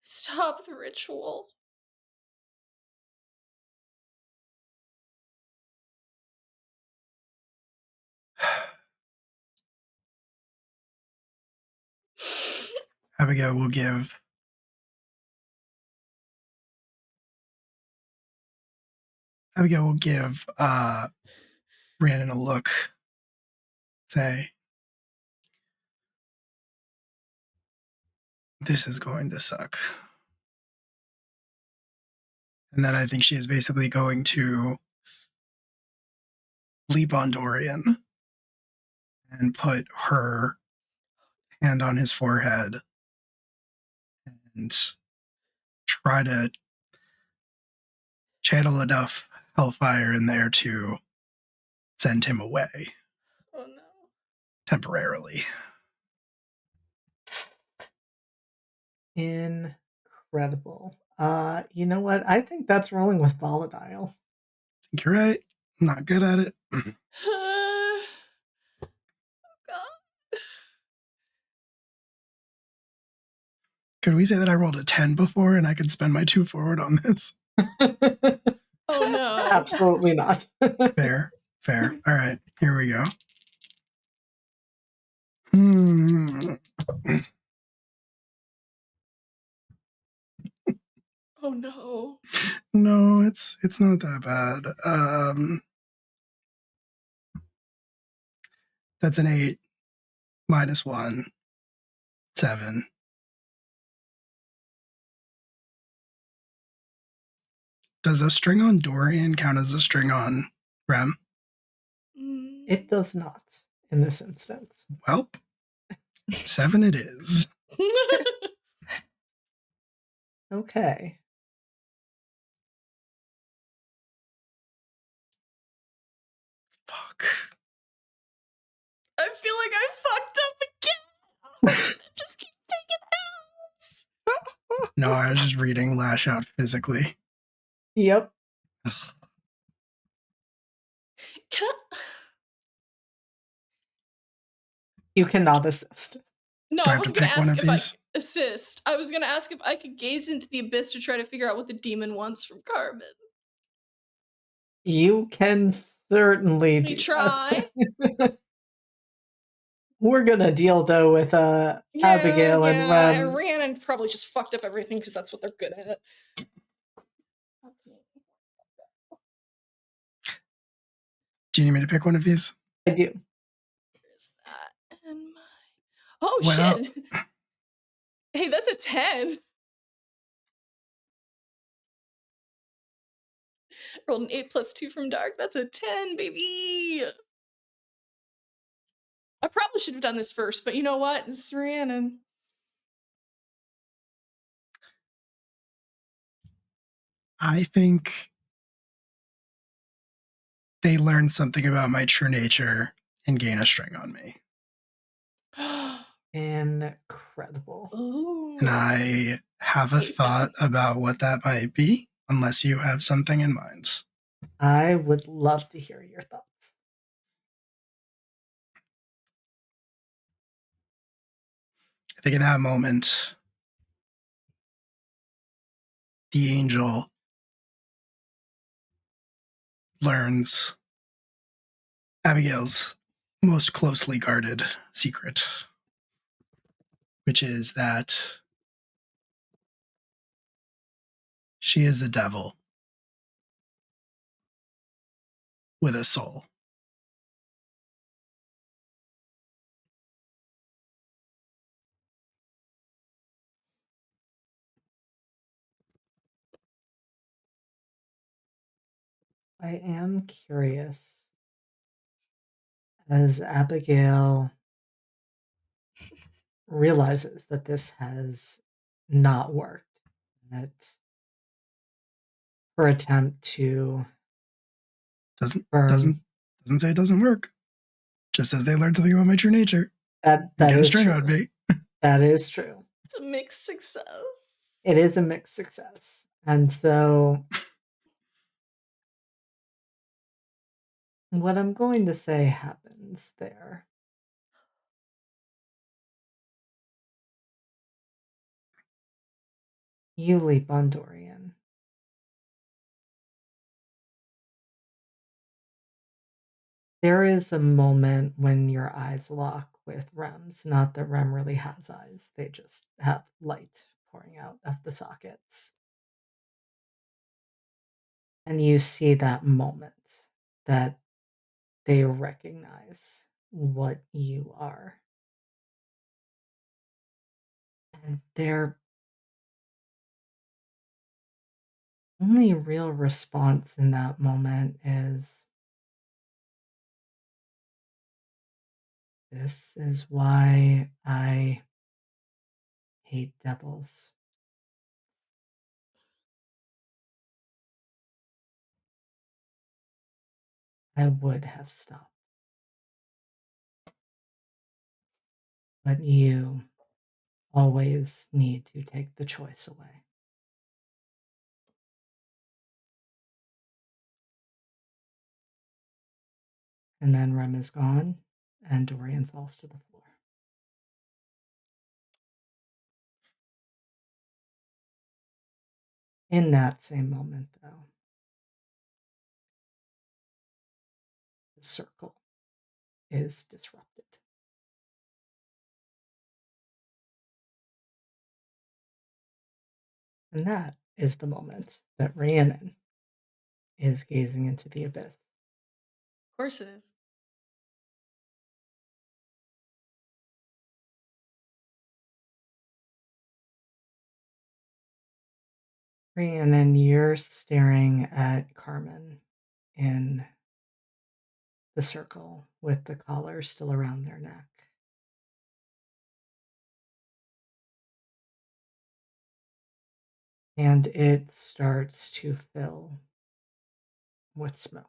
Stop the ritual. Abigail will give Rhiannon a look, say, this is going to suck. And then I think she is basically going to leap on Dorian and put her hand on his forehead and try to channel enough hellfire in there to send him away. Oh no. Temporarily. Incredible. You know what? I think that's rolling with volatile. I think you're right. I'm not good at it. Oh God. Could we say that I rolled a 10 before and I could spend my 2 forward on this? Oh no. Absolutely not. Fair. All right, here we go. Oh no. No, it's not that bad. That's an 8 minus 1, 7. Does a string on Dorian count as a string on Rem? It does not in this instance. Well, 7 it is. Okay. Fuck. I feel like I fucked up again. It just keeps taking hands. No, I was just reading Lash Out physically. Yep. Ugh. Can I... You cannot assist. No, Do I I have to wasn't gonna pick one ask of if I these? could assist. I was gonna ask if I could gaze into the abyss to try to figure out what the demon wants from Carmen. You can certainly do We try. that. We're gonna deal though with Abigail and Rem. Rhiannon probably just fucked up everything because that's what they're good at. Do you need me to pick one of these? I do. Where's that? And my... Oh Well- shit! Hey, that's a 10. Rolled an 8 plus 2 from Dark. That's a 10, baby. I probably should have done this first, but you know what? This is Rhiannon. I think they learned something about my true nature and gain a string on me. Incredible. Ooh. And I have a thought about what that might be, unless you have something in mind. I would love to hear your thoughts. I think in that moment, the angel learns Abigail's most closely guarded secret, which is that she is a devil with a soul. I am curious as Abigail realizes that this has not worked, that her attempt to Doesn't burn doesn't say it doesn't work. Just says they learned something about my true nature. that Get a is string true. on me. That is true. It's a mixed success. It is a mixed success. And so what I'm going to say happens there. You leap on Dorian. There is a moment when your eyes lock with Rem's. Not that Rem really has eyes, they just have light pouring out of the sockets. And you see that moment that they recognize what you are. And their only real response in that moment is, this is why I hate devils. I would have stopped. But you always need to take the choice away. And then Rem is gone, and Dorian falls to the floor. In that same moment, though, the circle is disrupted. And that is the moment that Rhiannon is gazing into the abyss. Of course it is. Rhiannon, you're staring at Carmen in the circle with the collar still around their neck. And it starts to fill with smoke,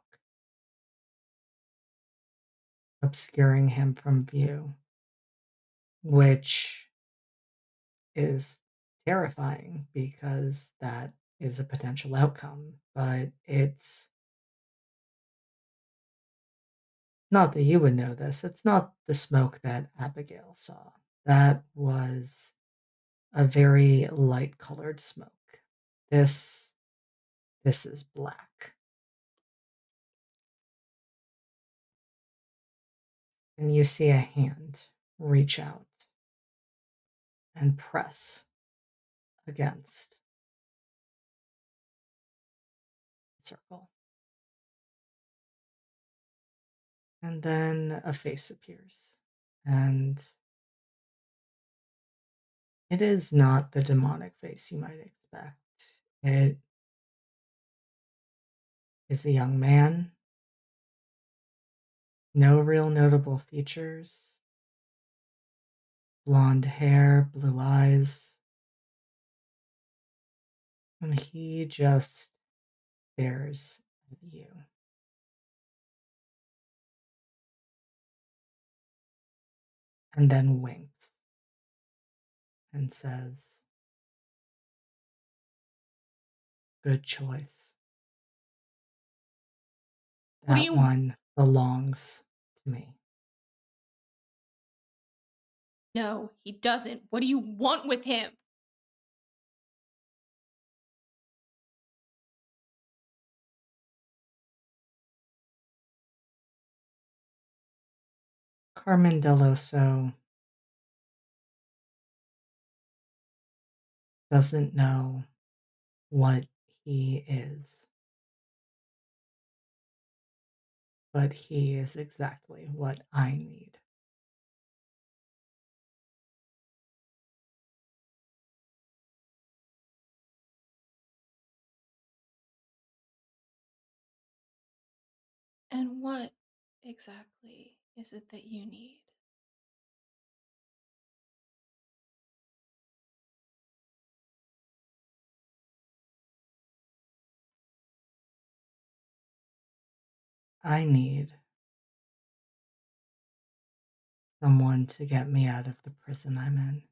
obscuring him from view, which is terrifying because that is a potential outcome. But it's not that you would know this. It's not the smoke that Abigail saw. That was a very light colored smoke. This is black. And you see a hand reach out and press against the circle. And then a face appears. And it is not the demonic face you might expect. It is a young man. No real notable features. Blonde hair, blue eyes. And he just stares at you. And then winks and says, "Good choice. What do That you one belongs to me." No, he doesn't. What do you want with him? Carmen Deloso doesn't know what he is, but he is exactly what I need. And what exactly is it that you need? I need someone to get me out of the prison I'm in.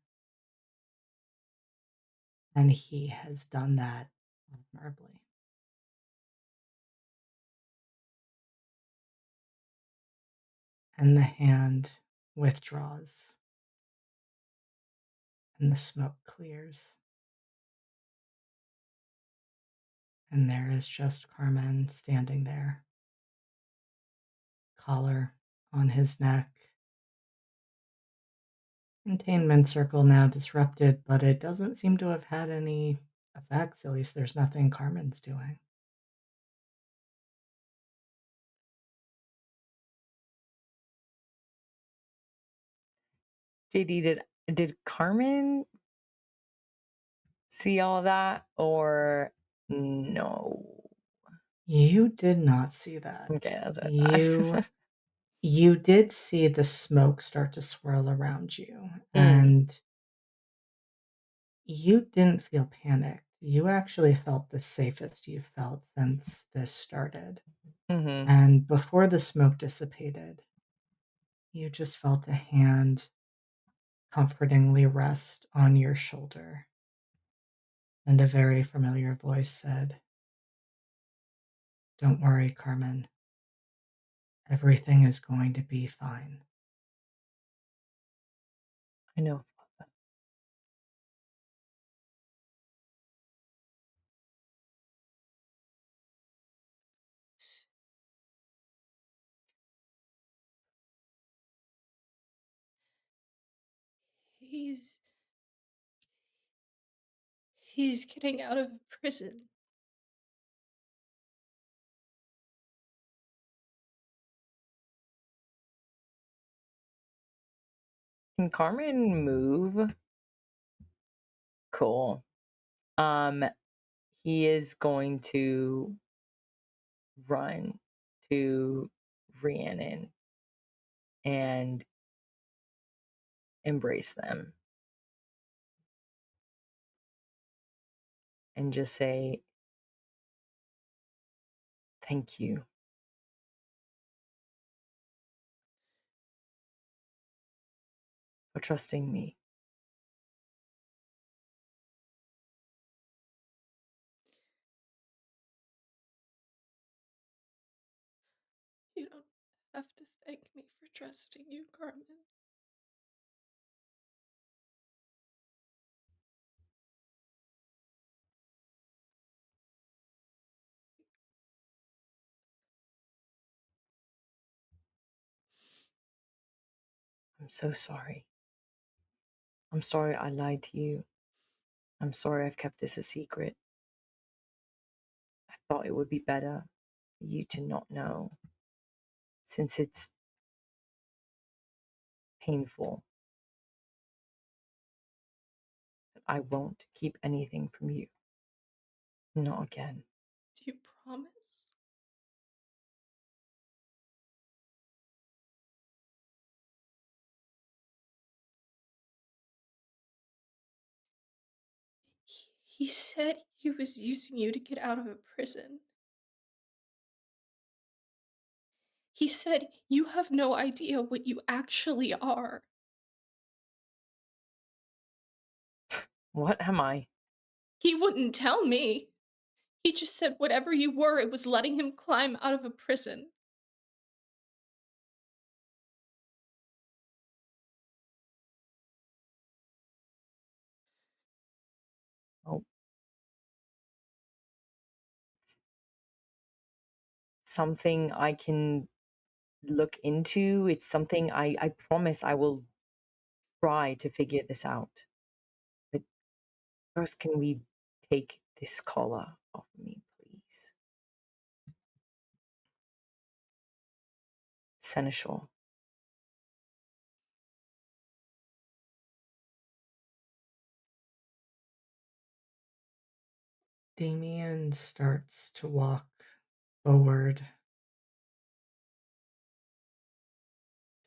And he has done that admirably. And the hand withdraws, and the smoke clears. And there is just Carmen standing there, collar on his neck. Containment circle now disrupted, but it doesn't seem to have had any effects. At least there's nothing Carmen's doing. JD, did Carmen see all that, or no? You did not see that. Okay, that's what I thought. You did see the smoke start to swirl around you, and you didn't feel panicked. You actually felt the safest you've felt since this started. Mm-hmm. And before the smoke dissipated, you just felt a hand comfortingly rest on your shoulder. And a very familiar voice said, "Don't worry, Carmen. Everything is going to be fine." I know. He's he's getting out of prison. Can Carmen move? Cool. He is going to run to Rhiannon and embrace them and just say, thank you for trusting me. You don't have to thank me for trusting you, Carmen. I'm so sorry. I'm sorry I lied to you. I'm sorry I've kept this a secret. I thought it would be better for you to not know, since it's painful. I won't keep anything from you. Not again. Do you promise? He said he was using you to get out of a prison. He said you have no idea what you actually are. What am I? He wouldn't tell me. He just said whatever you were, it was letting him climb out of a prison. Oh, something I can look into. It's something I promise I will try to figure this out. But first, can we take this collar off me, please? Seneschal. Damien starts to walk forward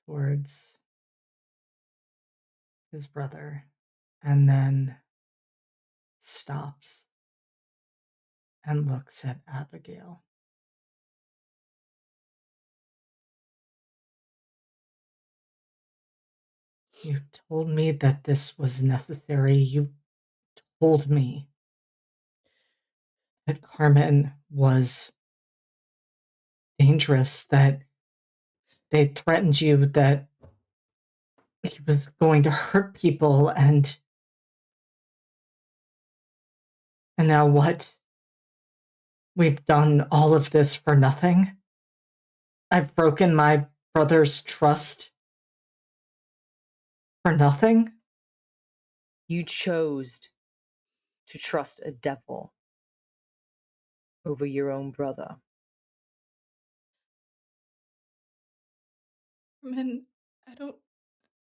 towards his brother and then stops and looks at Abigail. You told me that this was necessary. You told me that Carmen was dangerous, that they threatened you, that he was going to hurt people, and now what? We've done all of this for nothing? I've broken my brother's trust for nothing? You chose to trust a devil over your own brother. Carmen, I don't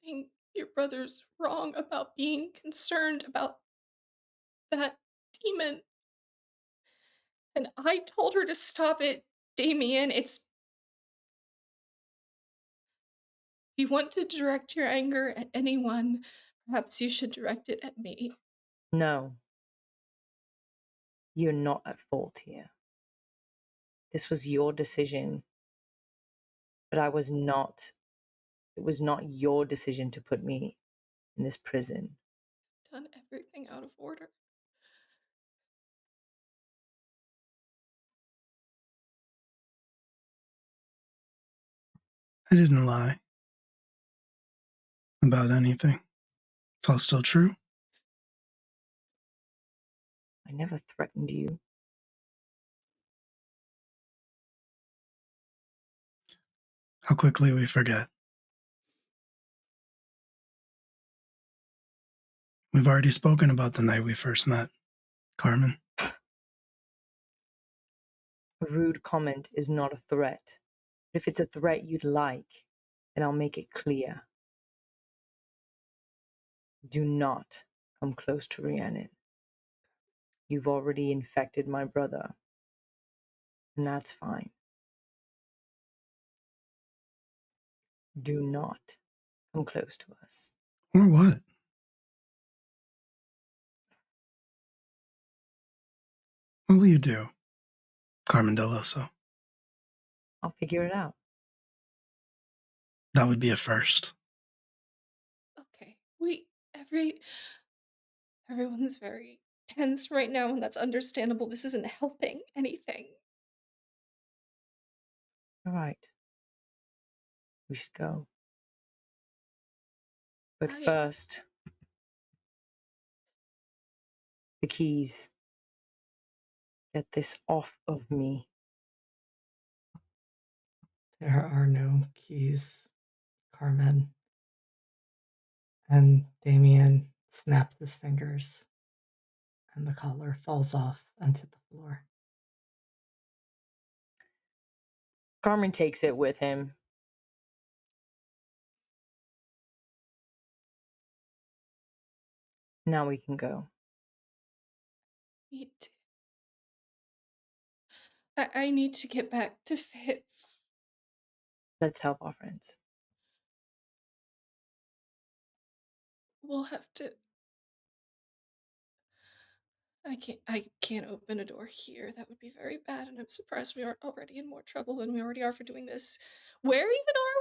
think your brother's wrong about being concerned about that demon. And I told her to stop it, Damien. If you want to direct your anger at anyone, perhaps you should direct it at me. No. You're not at fault here. This was your decision, but it was not your decision to put me in this prison. Done everything out of order. I didn't lie about anything. It's all still true. I never threatened you. How quickly we forget. We've already spoken about the night we first met, Carmen. A rude comment is not a threat. But if it's a threat you'd like, then I'll make it clear. Do not come close to Rhiannon. You've already infected my brother, and that's fine. Do not come close to us. Or what? What will you do, Carmen Deloso? I'll figure it out. That would be a first. Okay. Everyone's very tense right now, and that's understandable. This isn't helping anything. All right. We should go. But first, the keys. Get this off of me. There are no keys, Carmen. And Damien snaps his fingers, and the collar falls off onto the floor. Carmen takes it with him. Now we can go. I need to get back to Fitz. Let's help our friends. We'll have to. I can't open a door here. That would be very bad, and I'm surprised we aren't already in more trouble than we already are for doing this. Where even are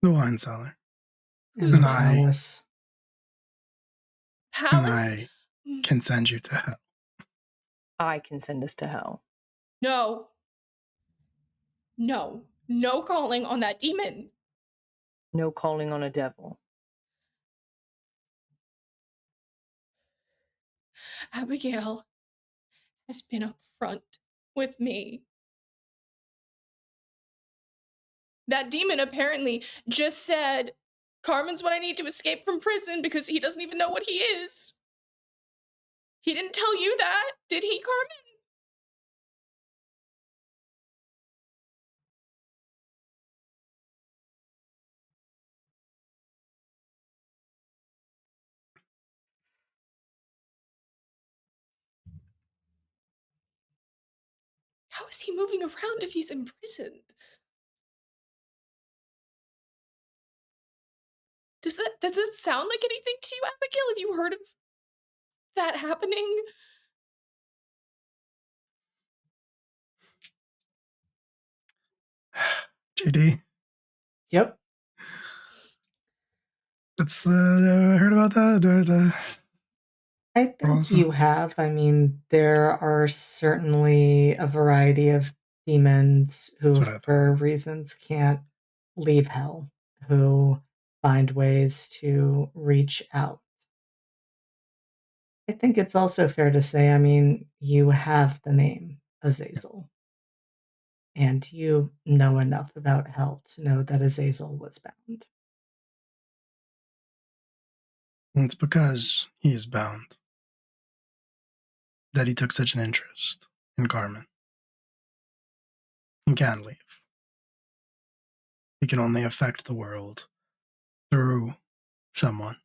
we? The wine cellar. Who's And wine cellar? Palace. And Palace? I can send you to hell. I can send us to hell. No. No. No calling on that demon. No calling on a devil. Abigail has been upfront with me. That demon apparently just said, Carmen's what I need to escape from prison because he doesn't even know what he is. He didn't tell you that, did he, Carmen? How is he moving around if he's imprisoned? Does it sound like anything to you, Abigail? Have you heard of that happening? JD, Yep. I heard about that. I think Awesome. you have. I mean, there are certainly a variety of demons who, That's what I thought. for reasons, can't leave hell, who find ways to reach out. I think it's also fair to say, I mean, you have the name Azazel, and you know enough about hell to know that Azazel was bound. And it's because he is bound that he took such an interest in Carmen. He can't leave. He can only affect the world through someone.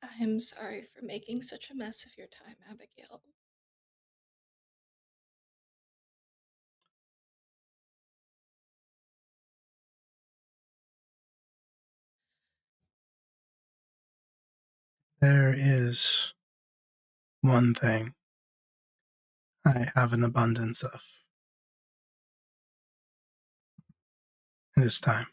I am sorry for making such a mess of your time, Abigail. There is one thing I have an abundance of. It is time.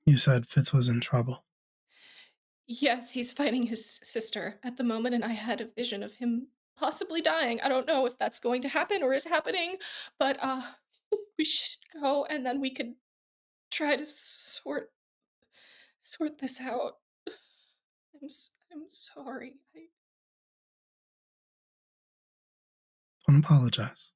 You said Fitz was in trouble. Yes, he's fighting his sister at the moment, and I had a vision of him possibly dying. I don't know if that's going to happen or is happening, but we should go and then we could try to sort this out. I'm sorry. Don't apologize.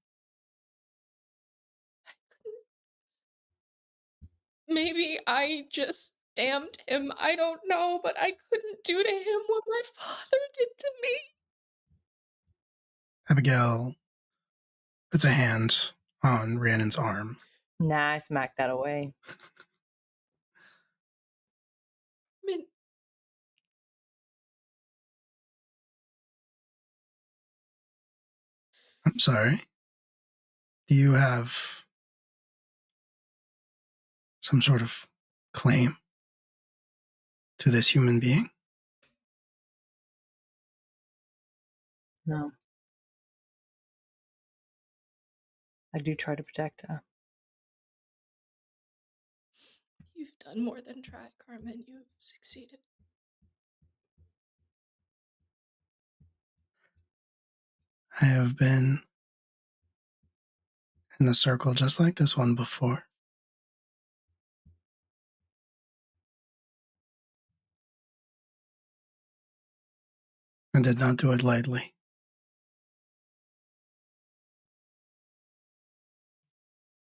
Maybe I just damned him. I don't know, but I couldn't do to him what my father did to me. Abigail puts a hand on Rhiannon's arm. Nah, I smacked that away. Min- I'm sorry. Do you have some sort of claim to this human being? No. I do try to protect her. You've done more than try, Carmen. You've succeeded. I have been in a circle just like this one before. I did not do it lightly.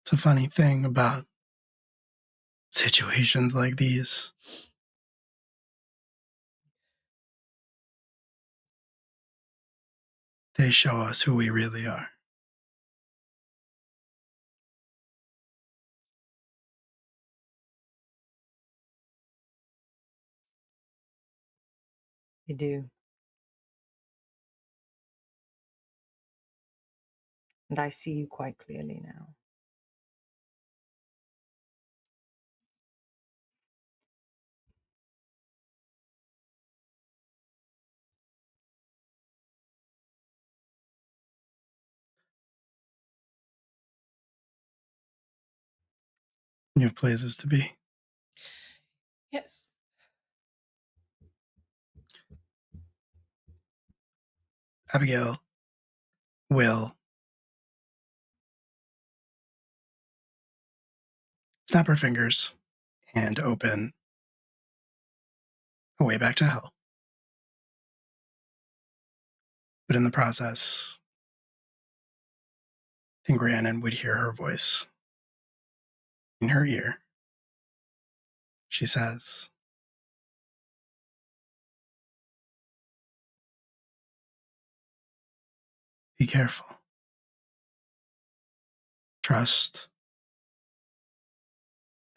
It's a funny thing about situations like these. They show us who we really are. You do. And I see you quite clearly now. You have places to be. Yes. Abigail will snap her fingers and open a way back to hell. But in the process, I think Rhiannon would hear her voice in her ear. She says, "Be careful. Trust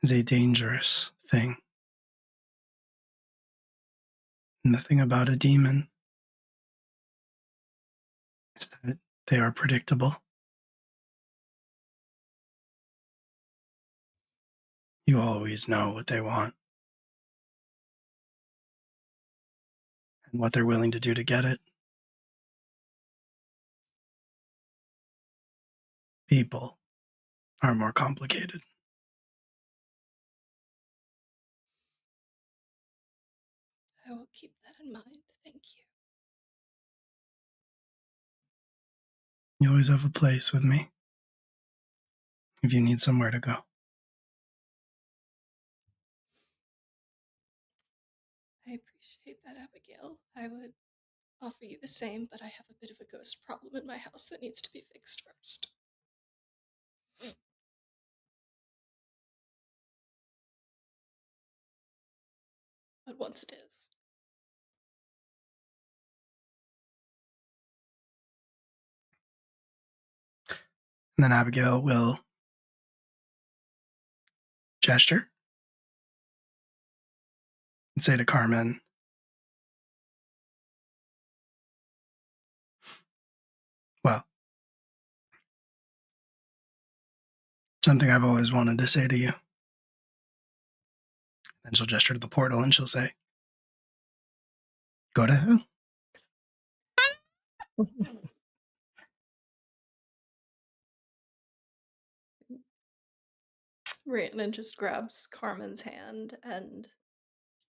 is a dangerous thing. And the thing about a demon is that they are predictable. You always know what they want and what they're willing to do to get it. People are more complicated." I will keep that in mind. Thank you. You always have a place with me if you need somewhere to go. I appreciate that, Abigail. I would offer you the same, but I have a bit of a ghost problem in my house that needs to be fixed first. But once it is, And then Abigail will gesture and say to Carmen, "Well, something I've always wanted to say to you." Then she'll gesture to the portal and she'll say, "Go to hell." Rhiannon just grabs Carmen's hand and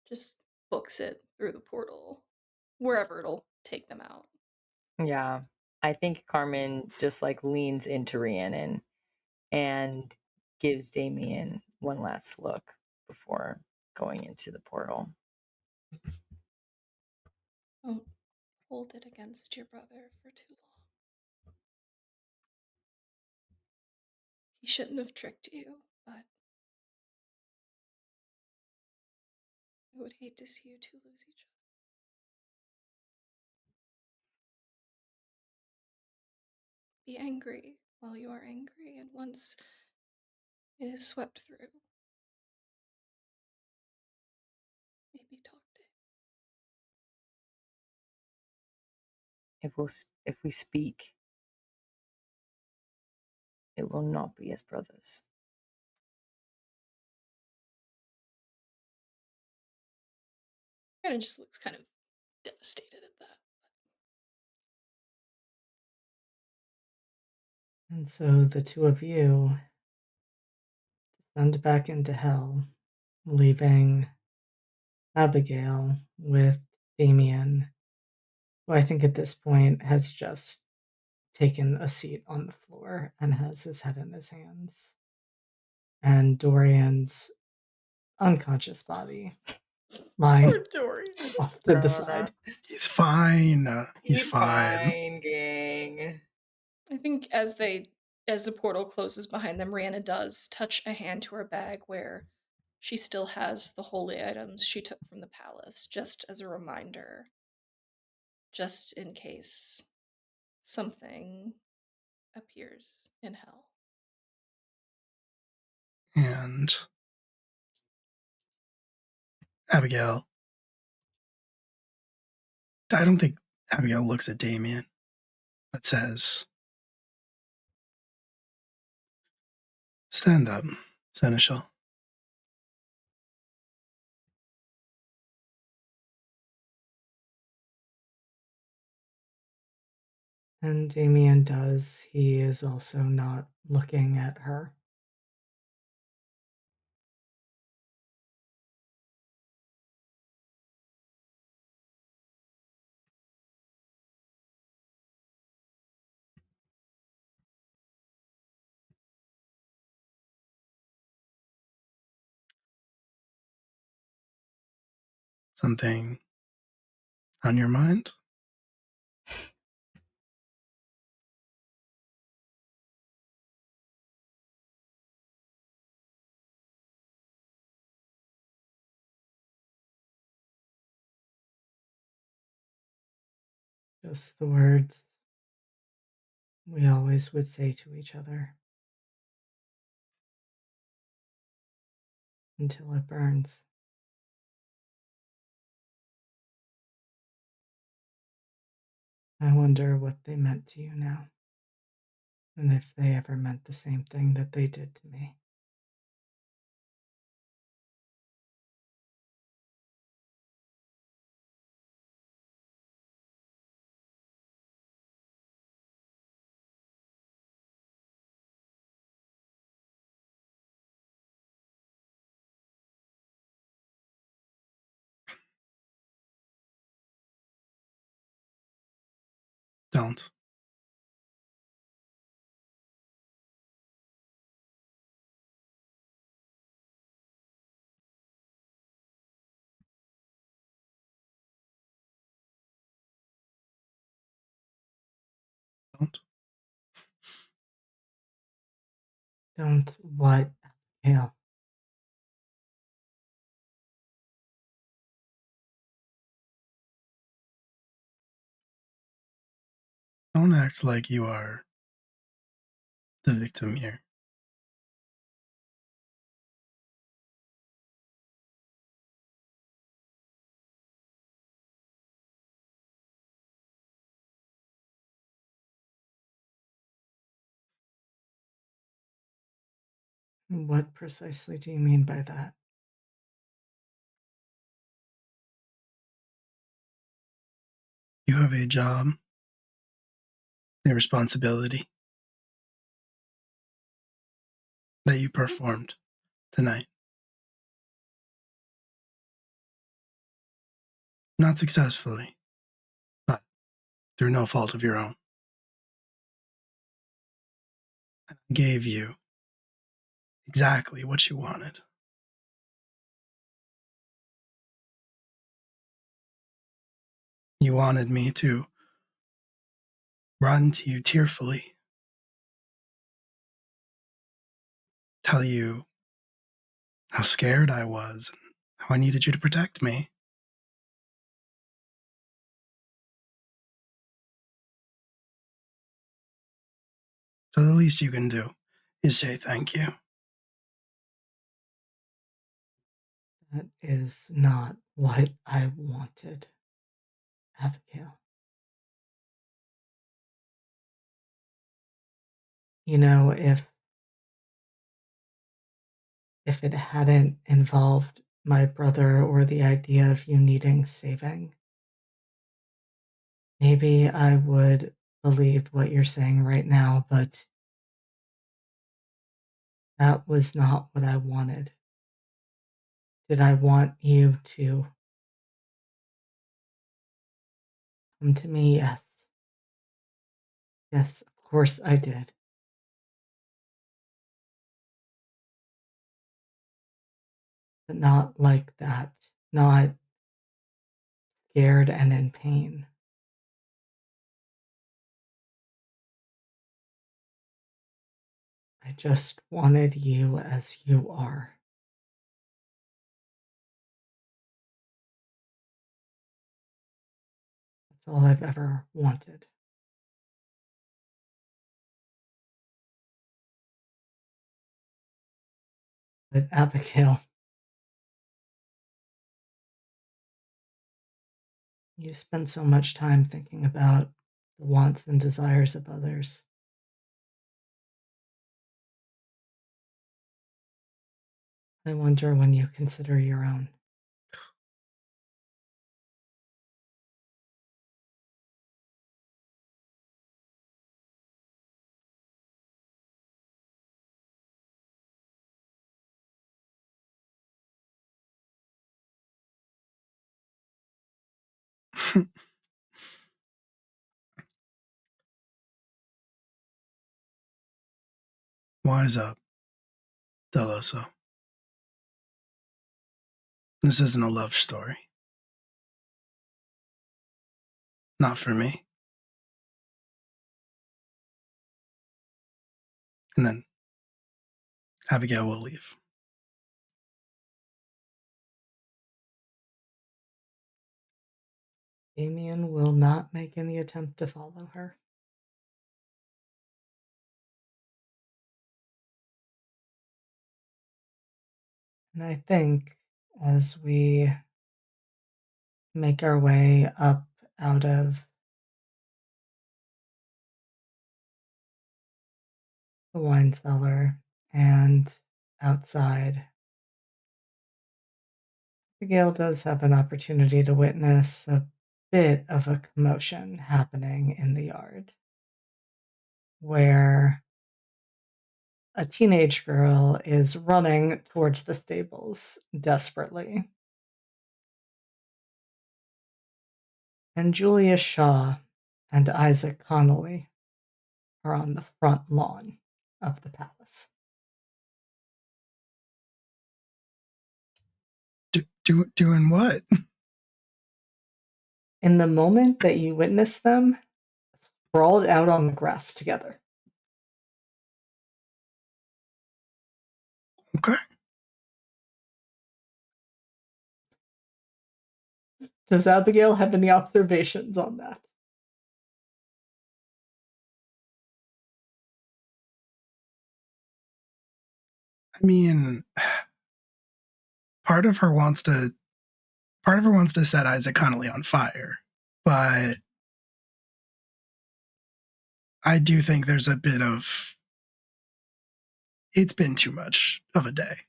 just books it through the portal, wherever it'll take them out. Yeah. I think Carmen just like leans into Rhiannon and gives Damien one last look before going into the portal. Don't hold it against your brother for too long. He shouldn't have tricked you, but I would hate to see you two lose each other. Be angry while you are angry, and once it is swept through, maybe talk to him. If we speak, it will not be as brothers. And it just looks kind of devastated at that. And so the two of you descend back into hell, leaving Abigail with Damien, who I think at this point has just taken a seat on the floor and has his head in his hands. And Dorian's unconscious body lying Poor Dorian. off to the side. He's fine. He's fine. Fine, gang. I think as the portal closes behind them, Rihanna does touch a hand to her bag where she still has the holy items she took from the palace, just as a reminder, just in case something appears in hell. And Abigail, I don't think Abigail looks at Damien, but says, "Stand up, Seneschal." And Damien does. He is also not looking at her. Something on your mind? Just the words we always would say to each other until it burns. I wonder what they meant to you now, and if they ever meant the same thing that they did to me. Don't. Don't. Don't what, Abigail? Don't act like you are the victim here. What precisely do you mean by that? You have a job, a responsibility that you performed tonight. Not successfully, but through no fault of your own. And I gave you exactly what you wanted. You wanted me to run to you tearfully, tell you how scared I was and how I needed you to protect me. So the least you can do is say thank you. That is not what I wanted, Abigail. You know, if it hadn't involved my brother or the idea of you needing saving, maybe I would believe what you're saying right now, but that was not what I wanted. Did I want you to come to me? Yes. Yes, of course I did. But not like that. Not scared and in pain. I just wanted you as you are. That's all I've ever wanted. But Abigail, you spend so much time thinking about the wants and desires of others. I wonder when you consider your own. Wise up, Deloso. This isn't a love story. Not for me. And then Abigail will leave. Damien will not make any attempt to follow her. And I think as we make our way up out of the wine cellar and outside, Abigail does have an opportunity to witness a bit of a commotion happening in the yard, where a teenage girl is running towards the stables desperately. And Julia Shaw and Isaac Connolly are on the front lawn of the palace. Doing what? In the moment that you witness them, sprawled out on the grass together. Okay. Does Abigail have any observations on that? I mean, part of her wants to set Isaac Connolly on fire, but I do think there's a bit of, it's been too much of a day.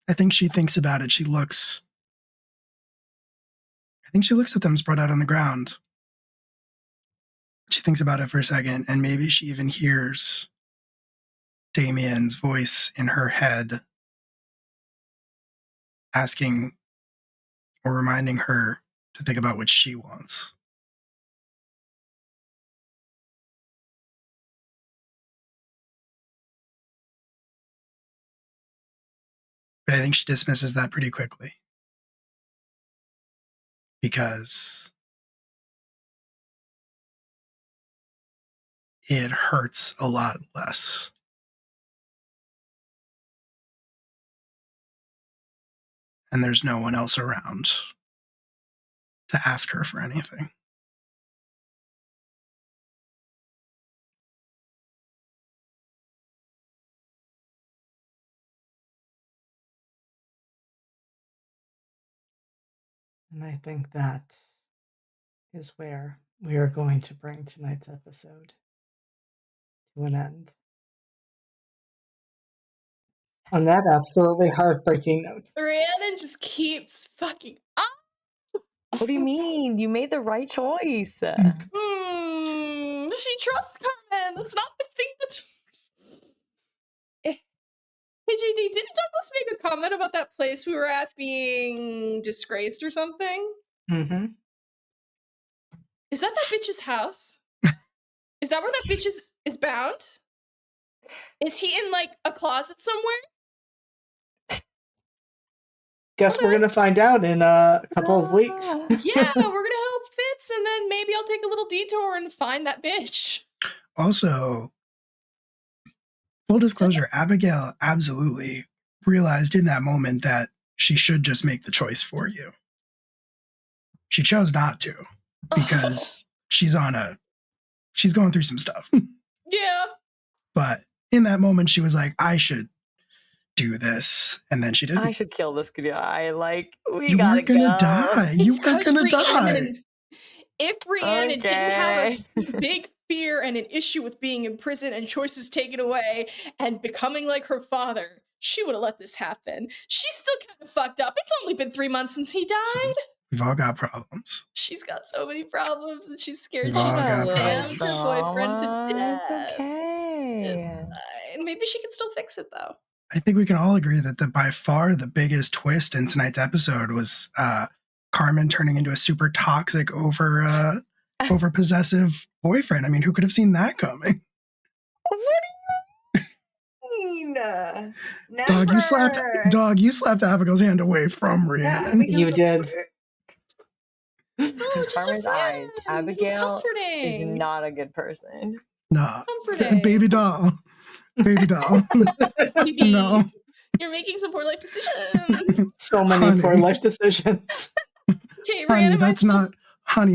I think she thinks about it. I think she looks at them spread out on the ground. She thinks about it for a second, and maybe she even hears Damien's voice in her head asking or reminding her to think about what she wants. But I think she dismisses that pretty quickly. Because it hurts a lot less. And there's no one else around to ask her for anything. And I think that is where we are going to bring tonight's episode to an end. On that absolutely heartbreaking note. Rhiannon just keeps fucking up. What do you mean? You made the right choice. She trusts Carmen. That's not the thing that's. Hey, JD, didn't Douglas make a comment about that place we were at being disgraced or something? Mm-hmm. Is that bitch's house? Is that where that bitch is bound? Is he in, like, a closet somewhere? Guess we're gonna find out in a couple of weeks. Yeah, we're gonna help Fitz, and then maybe I'll take a little detour and find that bitch. Also, full disclosure, Abigail absolutely realized in that moment that she should just make the choice for you. She chose not to because she's going through some stuff. Yeah. But in that moment, she was like, I should do this. And then she didn't. I should kill this guy. Like, you weren't going to die. You weren't going to die. If Rhiannon didn't have a big fear and an issue with being in prison and choices taken away and becoming like her father, she would have let this happen. She's still kind of fucked up. It's only been 3 months since he died. We've all got problems. She's got so many problems, and she's scared We've she all got slammed problems. her boyfriend to death. It's okay. And maybe she can still fix it, though. I think we can all agree that by far the biggest twist in tonight's episode was Carmen turning into a super toxic, over possessive boyfriend. I mean, who could have seen that coming? What do you mean? Never. Dog, you slapped Abigail's hand away from Rhiannon. You did. Carmen's eyes, Abigail is comforting. not a good person. Nah. Comforting. Baby doll. Baby doll. Baby, No. you're making some poor life decisions. So many Honey. poor life decisions. Okay, Honey, Rihanna,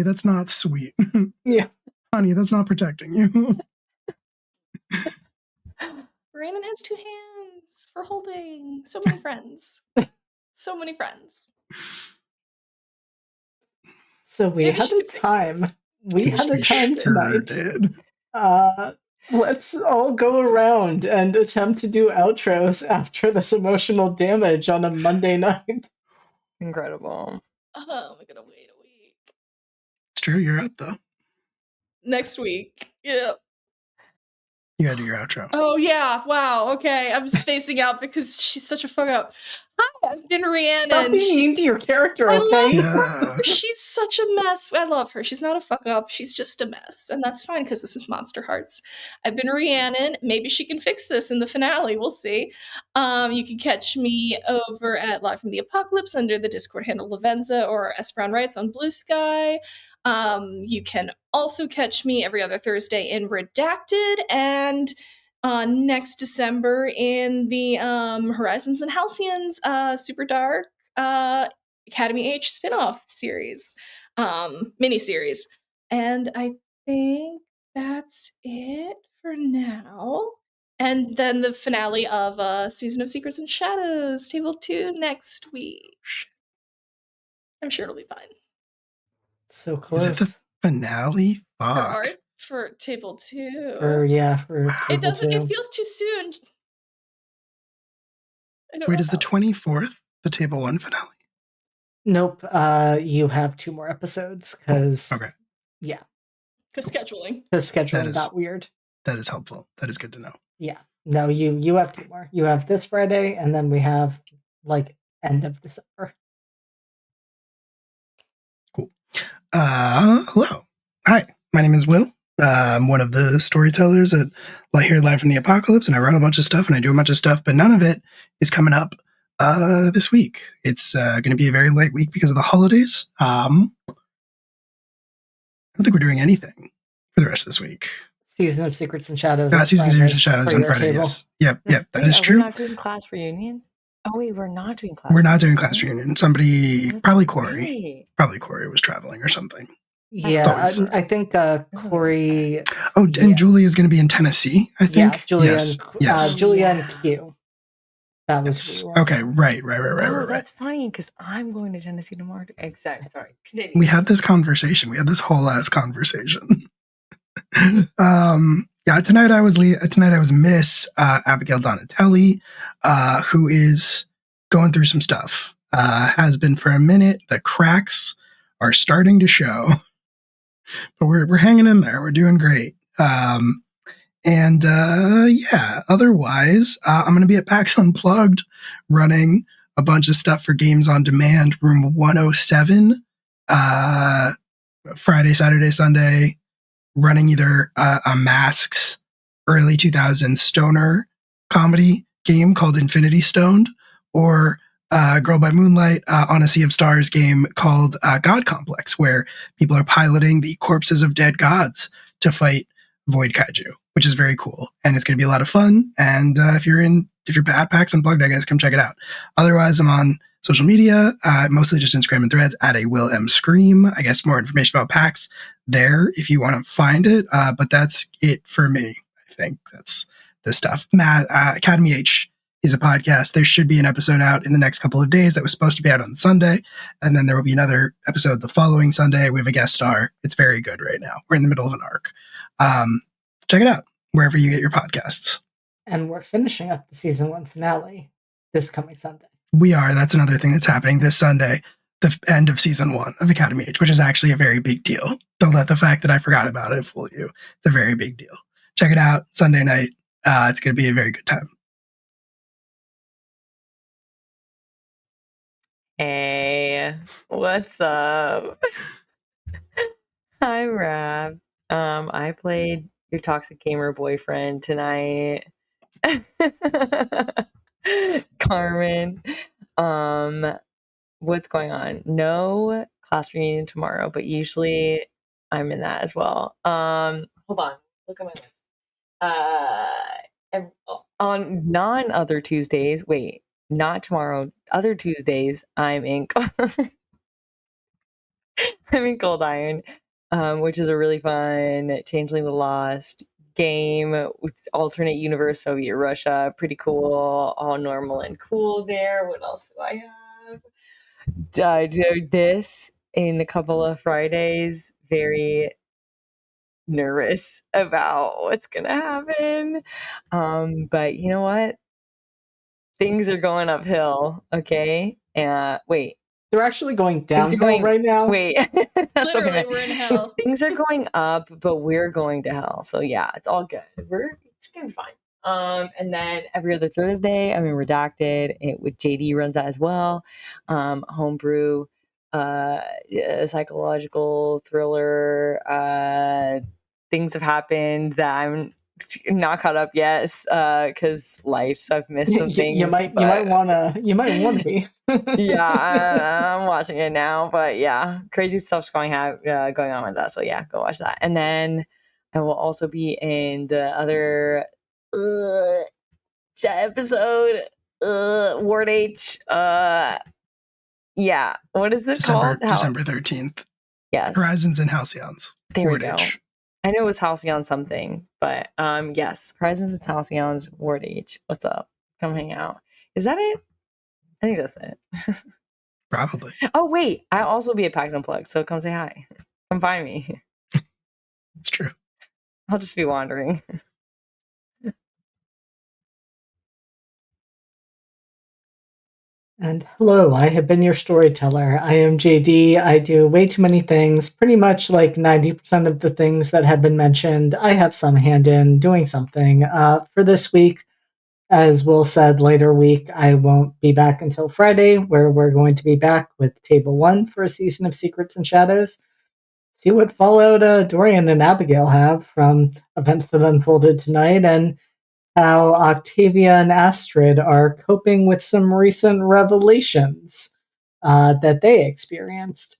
that's not sweet. Yeah. Honey, that's not protecting you. Brandon has 2 hands for holding. So many friends. So many friends. So we Maybe had she a could fix time. this. We had a time Sure tonight. did. Let's all go around and attempt to do outros after this emotional damage on a Monday night. Incredible. Oh, I'm gonna wait a week. It's true, you're up though. Next week. Yeah. You gotta do your outro. Oh yeah. Wow. Okay. I'm spacing out because she's such a fuck up. Hi, I've been Rhiannon. Stop being mean to your character, I okay? Yeah. She's such a mess. I love her. She's not a fuck up. She's just a mess. And that's fine because this is Monsterhearts. I've been Rhiannon. Maybe she can fix this in the finale. We'll see. You can catch me over at Live from the Apocalypse under the Discord handle Lavenza or S Brown Writes on Blue Sky. You can also catch me every other Thursday in Redacted and next December in the Horizons and Halcyons Super Dark Academy H spin-off series, miniseries. And I think that's it for now. And then the finale of Season of Secrets and Shadows, Table 2 next week. I'm sure it'll be fine. So Is it close. the finale? For Fuck. art, for Table 2. For Wow. It Table doesn't, 2. it feels too soon. I don't Wait, know is the how. 24th the table 1 finale? Nope. You have 2 more episodes because Okay. yeah, Because scheduling. the scheduling is- got weird. That is helpful. That is good to know. Yeah. No, you have 2 more. You have this Friday, and then we have like end of December. Hello. Hi, my name is Will. I'm one of the storytellers at here Live from the Apocalypse, and I run a bunch of stuff and I do a bunch of stuff, but none of it is coming up this week. It's going to be a very light week because of the holidays. I don't think we're doing anything for the rest of this week. Season of Secrets and Shadows. Season of Secrets and Shadows on Friday. Yes. Yep. That is true. We're not doing class reunion. Oh wait, we're not doing class. We're not doing class reunion. Somebody, That's probably Corey. great. Probably Corey was traveling or something. Yeah, always- I think Corey. Oh, and Yes. Julie is going to be in Tennessee, I think. Yeah, Julia Yes. and Yes. Julia Yeah. and Q. That was Yes. who we were. Okay. Right. Oh, that's funny because I'm going to Tennessee tomorrow. Exactly. Sorry. Continue. We had this conversation. We had this whole ass conversation. Yeah. Tonight I was Miss Abigail Donatelli, who is going through some stuff. Has been for a minute. The cracks are starting to show, but we're hanging in there. We're doing great. Yeah. Otherwise, I'm going to be at PAX Unplugged, running a bunch of stuff for Games on Demand, room 107. Friday, Saturday, Sunday, running either a Masks early 2000s stoner comedy game called Infinity Stoned, or Girl by Moonlight on a Sea of Stars game called God Complex, where people are piloting the corpses of dead gods to fight Void Kaiju, which is very cool. And it's going to be a lot of fun. And if you're at PAX Unplugged, I guess come check it out. Otherwise, I'm on social media, mostly just Instagram and Threads at a Will M Scream. I guess more information about PAX there if you want to find it. But that's it for me. I think that's the stuff. Academy H is a podcast. There should be an episode out in the next couple of days that was supposed to be out on Sunday. And then there will be another episode the following Sunday. We have a guest star. It's very good right now. We're in the middle of an arc. Check it out wherever you get your podcasts. And we're finishing up the season 1 finale this coming Sunday. We are. That's another thing that's happening this Sunday, the end of season 1 of Academy Age, which is actually a very big deal. Don't let the fact that I forgot about it fool you. It's a very big deal. Check it out Sunday night. It's going to be a very good time. Hey, what's up? Hi, Rav. I played your toxic gamer boyfriend tonight. Carmen. What's going on? No class reunion tomorrow, but usually I'm in that as well. Hold on, look at my list. On non-other Tuesdays, wait, not tomorrow, other Tuesdays, I'm in I'm in Cold Iron, which is a really fun Changeling the Lost game with alternate universe Soviet Russia. Pretty cool, all normal and cool there. What else do I have? Do this in a couple of Fridays. Very nervous about what's gonna happen. But you know what? Things are going uphill, okay? Wait. They're actually going Things are downhill going right now. Wait. That's what I Literally, meant. we're in hell. Things are going up, but we're going to hell. So yeah, it's all good. It's gonna be fine. And then every other Thursday, I'm in Redacted. With JD runs that as well. Homebrew, a psychological thriller. Things have happened that I'm not caught up yet because life. So I've missed some things. You might wanna be. Yeah, I'm watching it now, but yeah, crazy stuff's going on with that. So yeah, go watch that. And then I will also be in the other episode, Ward H. Yeah, what is it called? December 13th. Yes, Horizons and Halcyons. there Ward we go. H. I know it was Halcyon something, but yes, Horizons and Halcyons, Ward H. What's up? Come hang out. Is that it? I think that's it. Probably. Oh wait, I'll also be at PAX Unplugged, so come say hi. Come find me. It's true. I'll just be wandering. And hello, I have been your storyteller. I am JD. I do way too many things. Pretty much like 90% of the things that have been mentioned, I have some hand in doing something. For this week, as Will said, later week, I won't be back until Friday, where we're going to be back with Table 1 for a season of Secrets and Shadows. See what fallout Dorian and Abigail have from events that unfolded tonight, and how Octavia and Astrid are coping with some recent revelations that they experienced.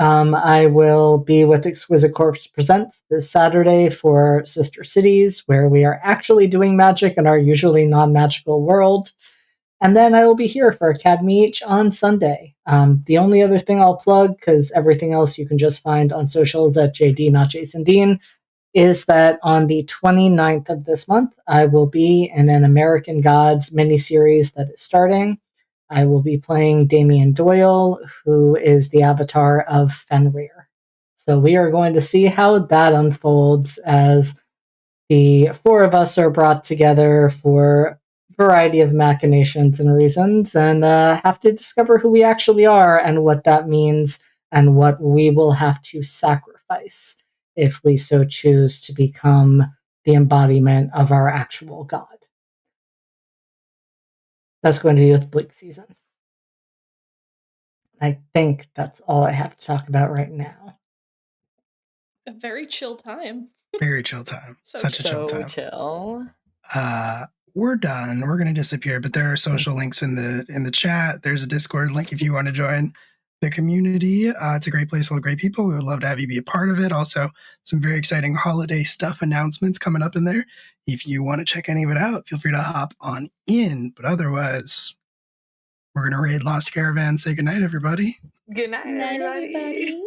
I will be with Exquisite Corpse Presents this Saturday for Sister Cities, where we are actually doing magic in our usually non-magical world. And then I will be here for Academy H on Sunday. The only other thing I'll plug, because everything else you can just find on socials at JD, not Jason Dean, is that on the 29th of this month, I will be in an American Gods miniseries that is starting. I will be playing Damien Doyle, who is the avatar of Fenrir. So we are going to see how that unfolds as the four of us are brought together for a variety of machinations and reasons, and have to discover who we actually are and what that means and what we will have to sacrifice if we so choose to become the embodiment of our actual god. That's going to be with Bleak Season. I think that's all I have to talk about right now. A very chill time. Very chill time. Such a chill time. Chill. We're done. We're gonna disappear, but there are social links in the chat. There's a Discord link if you want to join the community. It's a great place full of great people. We would love to have you be a part of it. Also, some very exciting holiday stuff announcements coming up in there. If you want to check any of it out, feel free to hop on in. But otherwise, we're gonna raid Lost Caravan. Say goodnight, everybody. Good night, everybody.